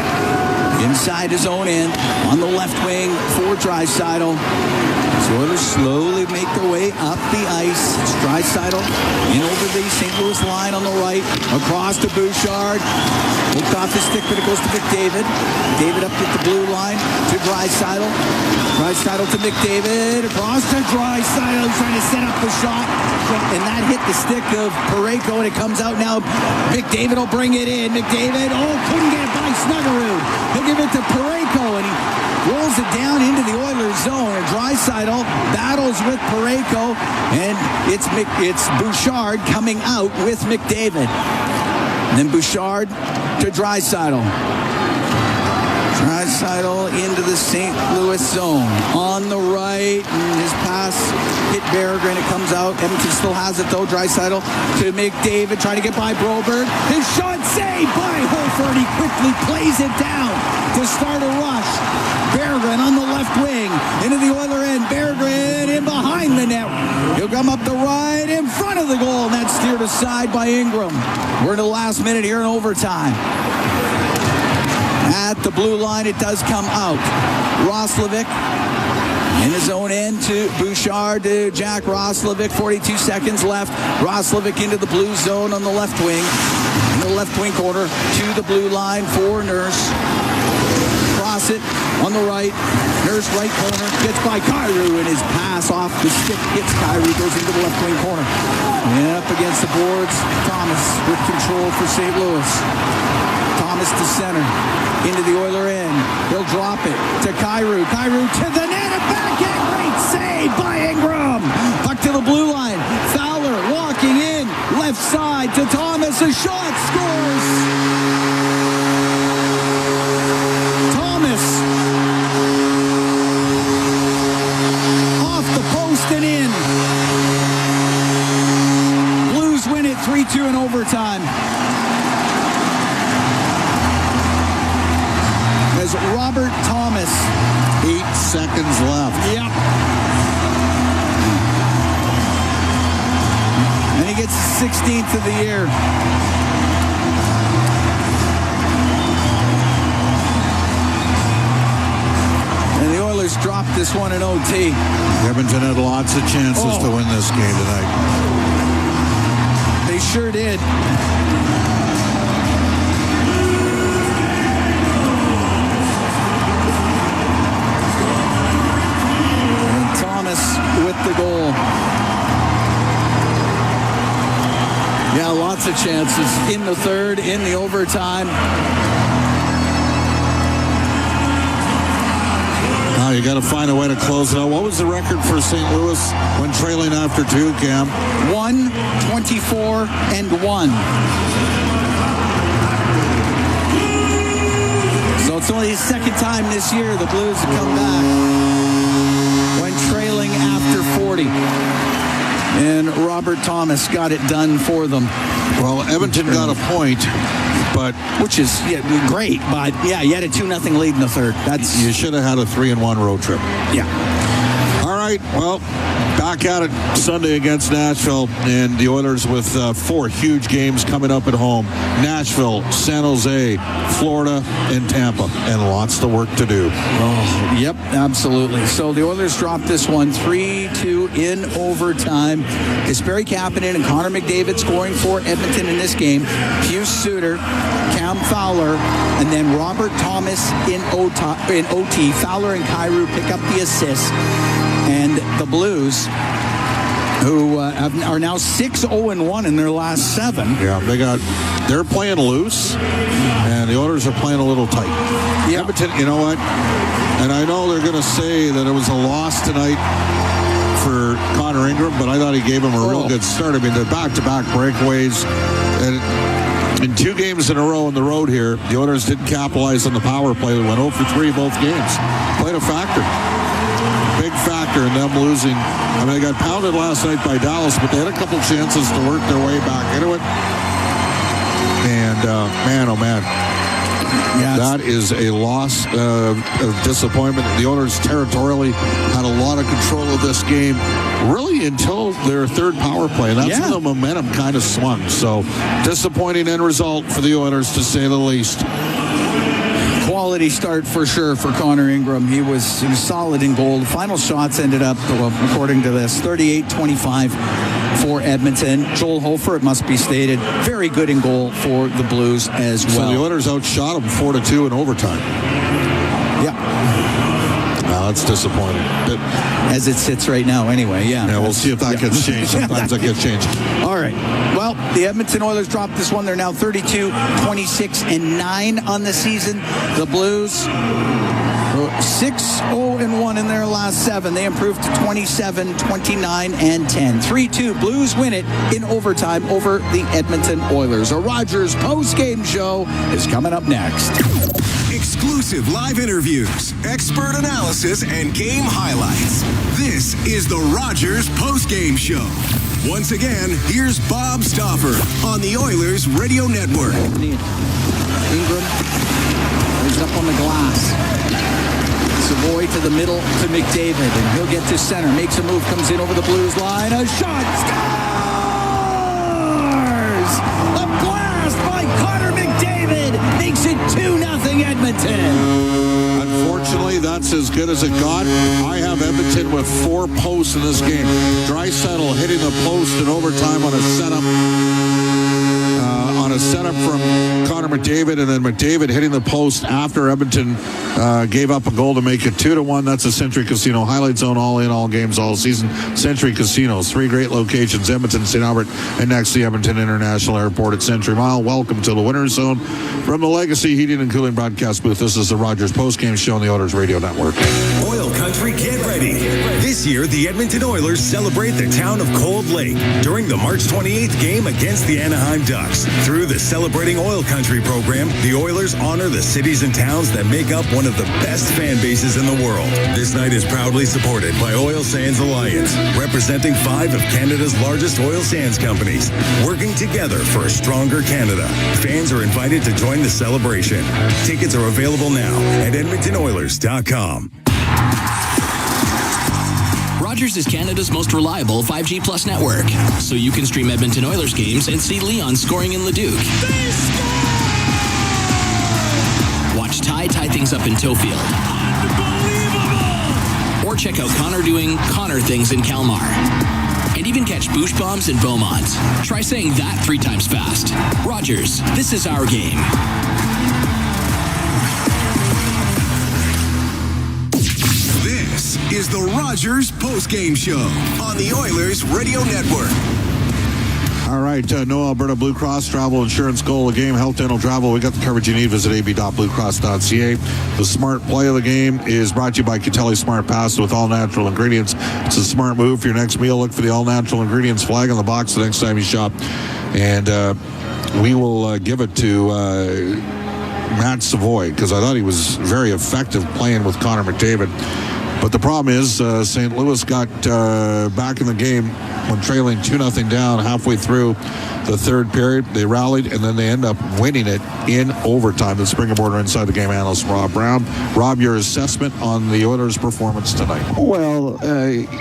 inside his own end on the left wing for Draisaitl. So Oilers slowly make their way up the ice. It's Draisaitl in over the St. Louis line on the right. Across to Bouchard. Hooked off his stick, but it goes to McDavid. David up at the blue line to Draisaitl. Draisaitl to McDavid. Across to Draisaitl trying to set up the shot. And that hit the stick of Parayko, and it comes out now. McDavid will bring it in. McDavid, couldn't get it by Snuggerud. He'll give it to Parayko, and he rolls it down into the Oilers zone. And Draisaitl battles with Parayko, and it's Bouchard coming out with McDavid. And then Bouchard to Draisaitl. Draisaitl into the St. Louis zone. On the right, and his pass hit Berggren. It comes out. Edmonton still has it, though. Draisaitl to McDavid, trying to get by Broberg. His shot saved by Hofer, and he quickly plays it down to start a rush. Berggren on the left wing, into the Oiler end. Berggren in behind the net. He'll come up the right in front of the goal, and that's steered aside by Ingram. We're in the last minute here in overtime. At the blue line, it does come out. Roslovic in his own end to Bouchard to Jack Roslovic. 42 seconds left. Roslovic into the blue zone on the left wing. In the left wing corner to the blue line for Nurse. Cross it on the right. Nurse right corner. Gets by Kyrou, and his pass off the stick hits Kyrou. Goes into the left wing corner. And up against the boards. Thomas with control for St. Louis. Thomas to center. Into the Oiler end. He'll drop it to Kyrou. Kyrou to the net and back in. Great save by Ingram. Puck to the blue line. Fowler walking in. Left side to Thomas. A shot. Scores. Thomas. Off the post and in. Blues win it 3-2 in overtime. As Robert Thomas. 8 seconds left. Yep. And he gets 16th of the year. And the Oilers dropped this one in OT. Edmonton had lots of chances to win this game tonight. They sure did. With the goal. Yeah, lots of chances in the third, in the overtime. Now you got to find a way to close it out. What was the record for St. Louis when trailing after 2, Cam? 1-24-1. So it's only the second time this year the Blues have come back when trailing after 40. And Robert Thomas got it done for them. Well, Edmonton got a point, but which is great. But yeah, you had a 2-0 lead in the third. You should have had a 3-1 road trip. Yeah. All right. Well, Back at it Sunday against Nashville, and the Oilers with 4 huge games coming up at home. Nashville, San Jose, Florida, and Tampa, and lots of work to do. Oh, yep, absolutely. So the Oilers dropped this one 3-2 in overtime. Kasperi Kapanen and Connor McDavid scoring for Edmonton in this game. Pius Suter, Cam Fowler, and then Robert Thomas in OT. Fowler and Kyrou pick up the assists. And the Blues, who are now 6-0-1 in their last 7. Yeah, they're playing loose, and the Oilers are playing a little tight. Yeah. Edmonton, you know what? And I know they're going to say that it was a loss tonight for Connor Ingram, but I thought he gave him a real good start. I mean, they're back-to-back breakaways, and in 2 games in a row on the road here, the Oilers didn't capitalize on the power play. They went 0 for 3 both games. Played a factor. Big factor in them losing. I mean, they got pounded last night by Dallas, but they had a couple chances to work their way back into it. And man, oh man, that is a loss of disappointment. The Oilers territorially had a lot of control of this game, really until their third power play. And that's when the momentum kind of swung. So disappointing end result for the Oilers, to say the least. Quality start for sure for Connor Ingram. He was solid in goal. The final shots ended up, according to this, 38-25 for Edmonton. Joel Hofer, it must be stated, very good in goal for the Blues as well. So the Oilers outshot them 4-2 in overtime. Yeah. That's disappointing. But as it sits right now, anyway, yeah. Yeah, we'll see if that gets changed. Sometimes that gets changed. All right. Well, the Edmonton Oilers dropped this one. They're now 32-26-9 on the season. The Blues 6-0-1 in their last 7. They improved to 27-29-10. 3-2. Blues win it in overtime over the Edmonton Oilers. A Rogers post-game show is coming up next. Exclusive live interviews, expert analysis, and game highlights. This is the Rogers post-game show. Once again, here's Bob Stauffer on the Oilers Radio Network. Ingram is up on the glass. Savoy to the middle to McDavid, and he'll get to center. Makes a move, comes in over the Blues line. A shot, scores! A blast by Connor McDavid makes it 2-0 Edmonton. Unfortunately, that's as good as it got. I have Edmonton with 4 posts in this game. Draisaitl hitting the post in overtime on a setup. From Connor McDavid, and then McDavid hitting the post after Edmonton gave up a goal to make it 2-1. That's a Century Casino highlight zone, all in, all games, all season. Century Casinos, 3 great locations: Edmonton, St. Albert, and next the Edmonton International Airport at Century Mile. Welcome to the Winner's Zone from the Legacy Heating and Cooling broadcast booth. This is the Rogers postgame show on the Oilers Radio Network. OilCountry, get ready. This year, the Edmonton Oilers celebrate the town of Cold Lake during the March 28th game against the Anaheim Ducks. Through the Celebrating OilCountry program, the Oilers honor the cities and towns that make up one of the best fan bases in the world. This night is proudly supported by Oil Sands Alliance, representing 5 of Canada's largest oil sands companies, working together for a stronger Canada. Fans are invited to join the celebration. Tickets are available now at EdmontonOilers.com. Rogers is Canada's most reliable 5G Plus network, so you can stream Edmonton Oilers games and see Leon scoring in Leduc. Watch Ty tie things up in Tofield. Or check out Connor doing Connor things in Kalmar. And even catch Boosh Bombs in Beaumont. Try saying that 3 times fast. Rogers, this is our game. This is the Rogers postgame show on the Oilers Radio Network. All right, no Alberta Blue Cross travel insurance goal of the game, health, dental, travel. We got the coverage you need. Visit ab.bluecross.ca. The smart play of the game is brought to you by Catelli Smart Pasta with all natural ingredients. It's a smart move for your next meal. Look for the all natural ingredients flag on the box the next time you shop. And we will give it to Matt Savoy, because I thought he was very effective playing with Connor McDavid. But the problem is St. Louis got back in the game when trailing 2-0 down halfway through the third period. They rallied, and then they end up winning it in overtime. The Springer Border Inside the Game analyst, Rob Brown. Rob, your assessment on the Oilers' performance tonight? Well,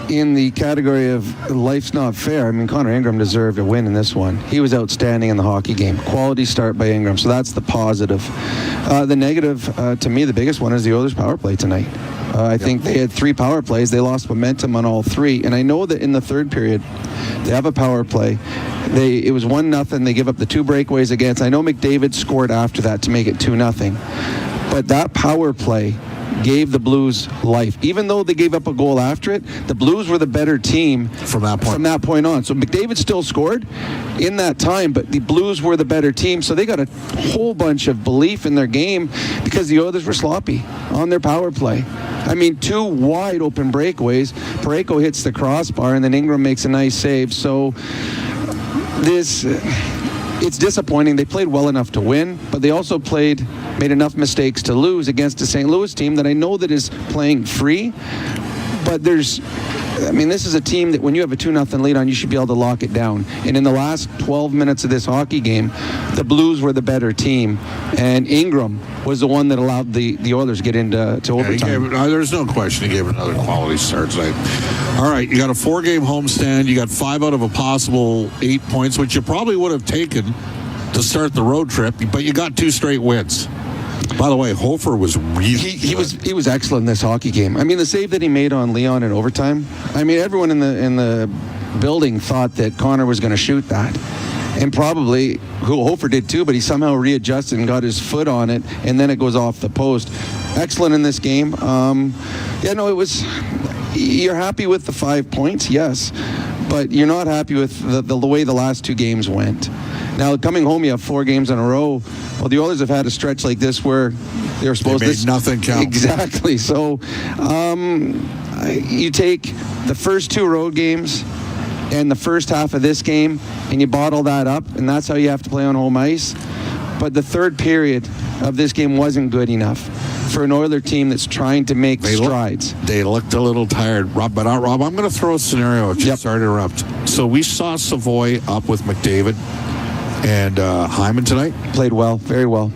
in the category of life's not fair, I mean, Connor Ingram deserved a win in this one. He was outstanding in the hockey game. Quality start by Ingram, so that's the positive. The negative, to me, the biggest one is the Oilers' power play tonight. I think they had 3 power plays. They lost momentum on all 3. And I know that in the third period, they have a power play. It was 1-0. They give up the 2 breakaways against. I know McDavid scored after that to make it 2-0. But that power play gave the Blues life. Even though they gave up a goal after it, the Blues were the better team from that point on. So McDavid still scored in that time, but the Blues were the better team. So they got a whole bunch of belief in their game because the Oilers were sloppy on their power play. I mean, 2 wide open breakaways. Parayko hits the crossbar, and then Ingram makes a nice save. So it's disappointing. They played well enough to win, but they also made enough mistakes to lose against a St. Louis team that I know that is playing free. But this is a team that when you have a 2-0 lead on, you should be able to lock it down. And in the last 12 minutes of this hockey game, the Blues were the better team. And Ingram was the one that allowed the Oilers to get into overtime. There's no question he gave another quality start tonight. All right, you got a 4-game homestand. You got 5 out of a possible 8 points, which you probably would have taken to start the road trip, but you got 2 straight wins. By the way, Hofer was really he was excellent in this hockey game. I mean, the save that he made on Leon in overtime. I mean, everyone in the building thought that Connor was going to shoot that, and probably Hofer did too. But he somehow readjusted and got his foot on it, and then it goes off the post. Excellent in this game. It was. You're happy with the 5 points, yes, but you're not happy with the way the last 2 games went. Now, coming home, you have 4 games in a row. Well, the Oilers have had a stretch like this where they're supposed to... They made nothing count. Exactly. So, you take the first 2 road games and the first half of this game, and you bottle that up, and that's how you have to play on home ice. But the third period of this game wasn't good enough for an Oiler team that's trying to make strides. They looked a little tired. Rob, I'm going to throw a scenario. Sorry to interrupt. So we saw Savoy up with McDavid and Hyman tonight. Played well, very well.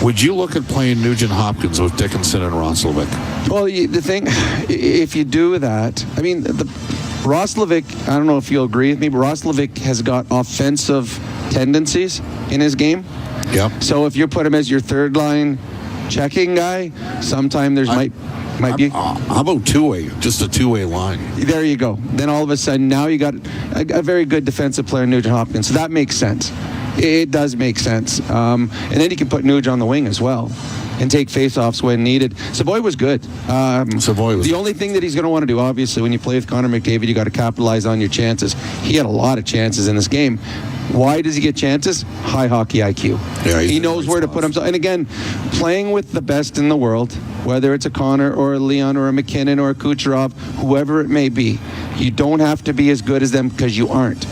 Would you look at playing Nugent Hopkins with Dickinson and Roslovic? Well, the thing, if you do that, I mean, Roslovic, I don't know if you'll agree with me, but Roslovic has got offensive tendencies in his game. Yep. So if you put him as your third line checking guy, sometime might be. How about two-way? Just a two-way line. There you go. Then all of a sudden, now you got a very good defensive player, Nugent Hopkins. So that makes sense. It does make sense. And then you can put Nuge on the wing as well and take face-offs when needed. Savoy was good. The only thing that he's going to want to do, obviously, when you play with Connor McDavid, you got to capitalize on your chances. He had a lot of chances in this game. Why does he get chances? High hockey IQ. Yeah, he knows where to put himself. And again, playing with the best in the world, whether it's a Connor or a Leon or a McKinnon or a Kucherov, whoever it may be, you don't have to be as good as them because you aren't.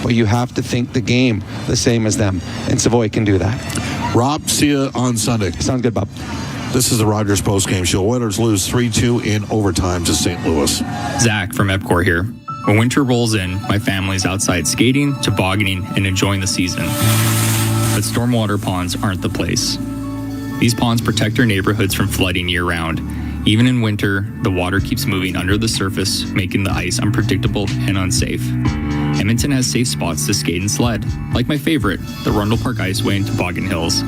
But you have to think the game the same as them. And Savoy can do that. Rob, see you on Sunday. Sounds good, Bob. This is the Rogers postgame show. Oilers lose 3-2 in overtime to St. Louis. Zach from EPCOR here. When winter rolls in, my family's outside skating, tobogganing, and enjoying the season. But stormwater ponds aren't the place. These ponds protect our neighborhoods from flooding year-round. Even in winter, the water keeps moving under the surface, making the ice unpredictable and unsafe. Edmonton has safe spots to skate and sled, like my favorite, the Rundle Park Iceway and Toboggan Hills.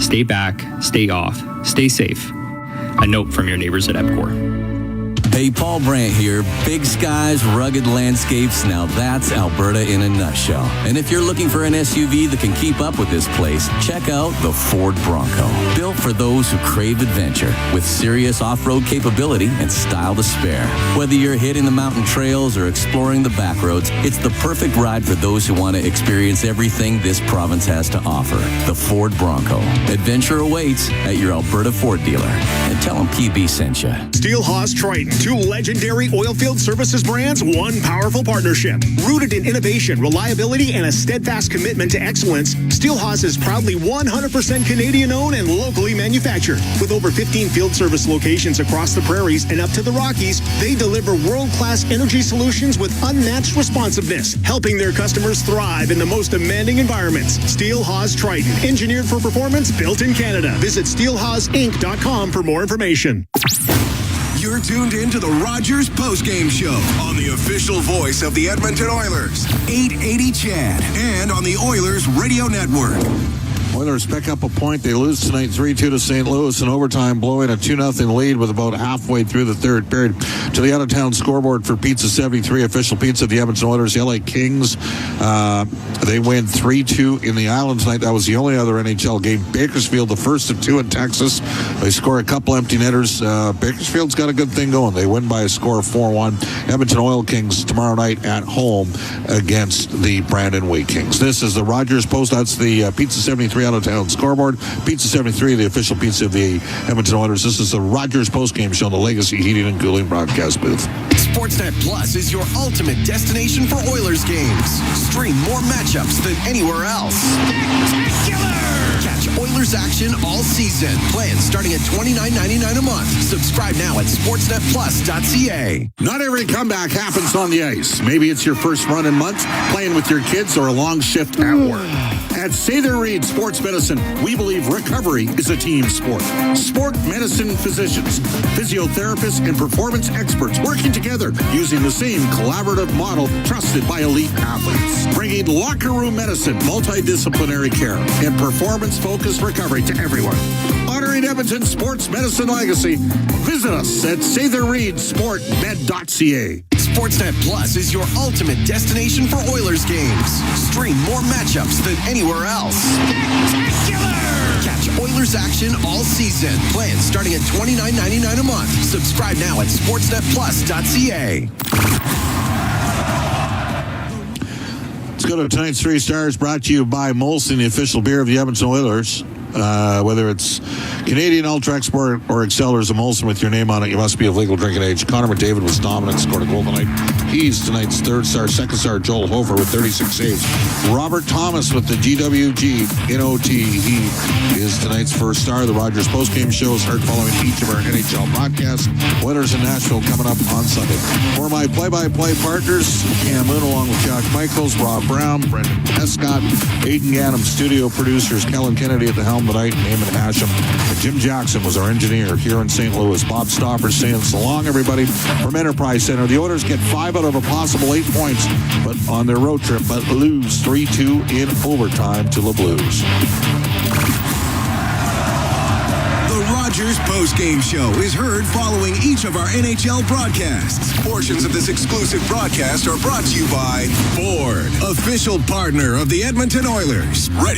Stay back, stay off, stay safe. A note from your neighbors at EPCOR. Hey, Paul Brandt here. Big skies, rugged landscapes. Now that's Alberta in a nutshell. And if you're looking for an SUV that can keep up with this place, check out the Ford Bronco. Built for those who crave adventure, with serious off-road capability and style to spare. Whether you're hitting the mountain trails or exploring the back roads, it's the perfect ride for those who want to experience everything this province has to offer. The Ford Bronco. Adventure awaits at your Alberta Ford dealer. And tell them PB sent you. Steelhaus Triton Two legendary oilfield services brands, one powerful partnership. Rooted in innovation, reliability, and a steadfast commitment to excellence, Steelhaus is proudly 100% Canadian-owned and locally manufactured. With over 15 field service locations across the prairies and up to the Rockies, they deliver world-class energy solutions with unmatched responsiveness, helping their customers thrive in the most demanding environments. Steelhaus Triton, engineered for performance, built in Canada. Visit steelhausinc.com for more information. You're tuned in to the Rogers Postgame Show on the official voice of the Edmonton Oilers, 880 CHAD, and on the Oilers Radio Network. Oilers pick up a point. They lose tonight 3-2 to St. Louis in overtime, blowing a 2-0 lead with about halfway through the third period. To the out-of-town scoreboard for Pizza 73, official pizza of the Edmonton Oilers, the LA Kings. They win 3-2 in the Island tonight. That was the only other NHL game. Bakersfield, the first of two in Texas. They score a couple empty netters. Bakersfield's got a good thing going. They win by a score of 4-1. Edmonton Oil Kings tomorrow night at home against the Brandon Wheat Kings. This is the Rogers Post. That's the Pizza 73 out-of-town scoreboard. Pizza 73, the official pizza of the Edmonton Oilers. This is the Rogers Postgame Show on the Legacy Heating and Cooling broadcast booth. Sportsnet Plus is your ultimate destination for Oilers games. Stream more matchups than anywhere else. Spectacular! Catch Oilers action all season. Plans starting at $29.99 a month. Subscribe now at sportsnetplus.ca. Not every comeback happens on the ice. Maybe it's your first run in months, playing with your kids, or a long shift at work. At Sather Reed Sports Medicine, we believe recovery is a team sport. Sport medicine physicians, physiotherapists, and performance experts working together using the same collaborative model trusted by elite athletes. Bringing locker room medicine, multidisciplinary care, and performance-focused recovery to everyone. Honoring Edmonton's sports medicine legacy, visit us at SatherReedSportMed.ca. Sportsnet Plus is your ultimate destination for Oilers games. Stream more matchups than anywhere else. Spectacular! Catch Oilers action all season. Plans starting at $29.99 a month. Subscribe now at sportsnetplus.ca. Let's go to tonight's 3 stars, brought to you by Molson, the official beer of the Edmonton Oilers. Whether it's Canadian Ultra Export or Excellers of Molson with your name on it, you must be of legal drinking age. Connor McDavid was dominant, scored a goal tonight. He's tonight's 3rd star. 2nd star, Joel Hofer with 36 saves. Robert Thomas with the GWG NOT. He is tonight's 1st star. The Rogers postgame show is heard following each of our NHL broadcasts. Oilers in Nashville coming up on Sunday. For my play-by-play partners, Cam Moon along with Jack Michaels, Rob Brown, Brendan Escott, Aidan Gannam, studio producers, Kellen Kennedy at the helm tonight, and Eamon Hashem. And Jim Jackson was our engineer here in St. Louis. Bob Stoffer saying so long, everybody, from Enterprise Center. The Oilers get 5 out of a possible 8 points, but on their road trip, but lose 3-2 in overtime to the Blues. The Rogers Postgame Show is heard following each of our NHL broadcasts. Portions of this exclusive broadcast are brought to you by Ford, official partner of the Edmonton Oilers. Ready.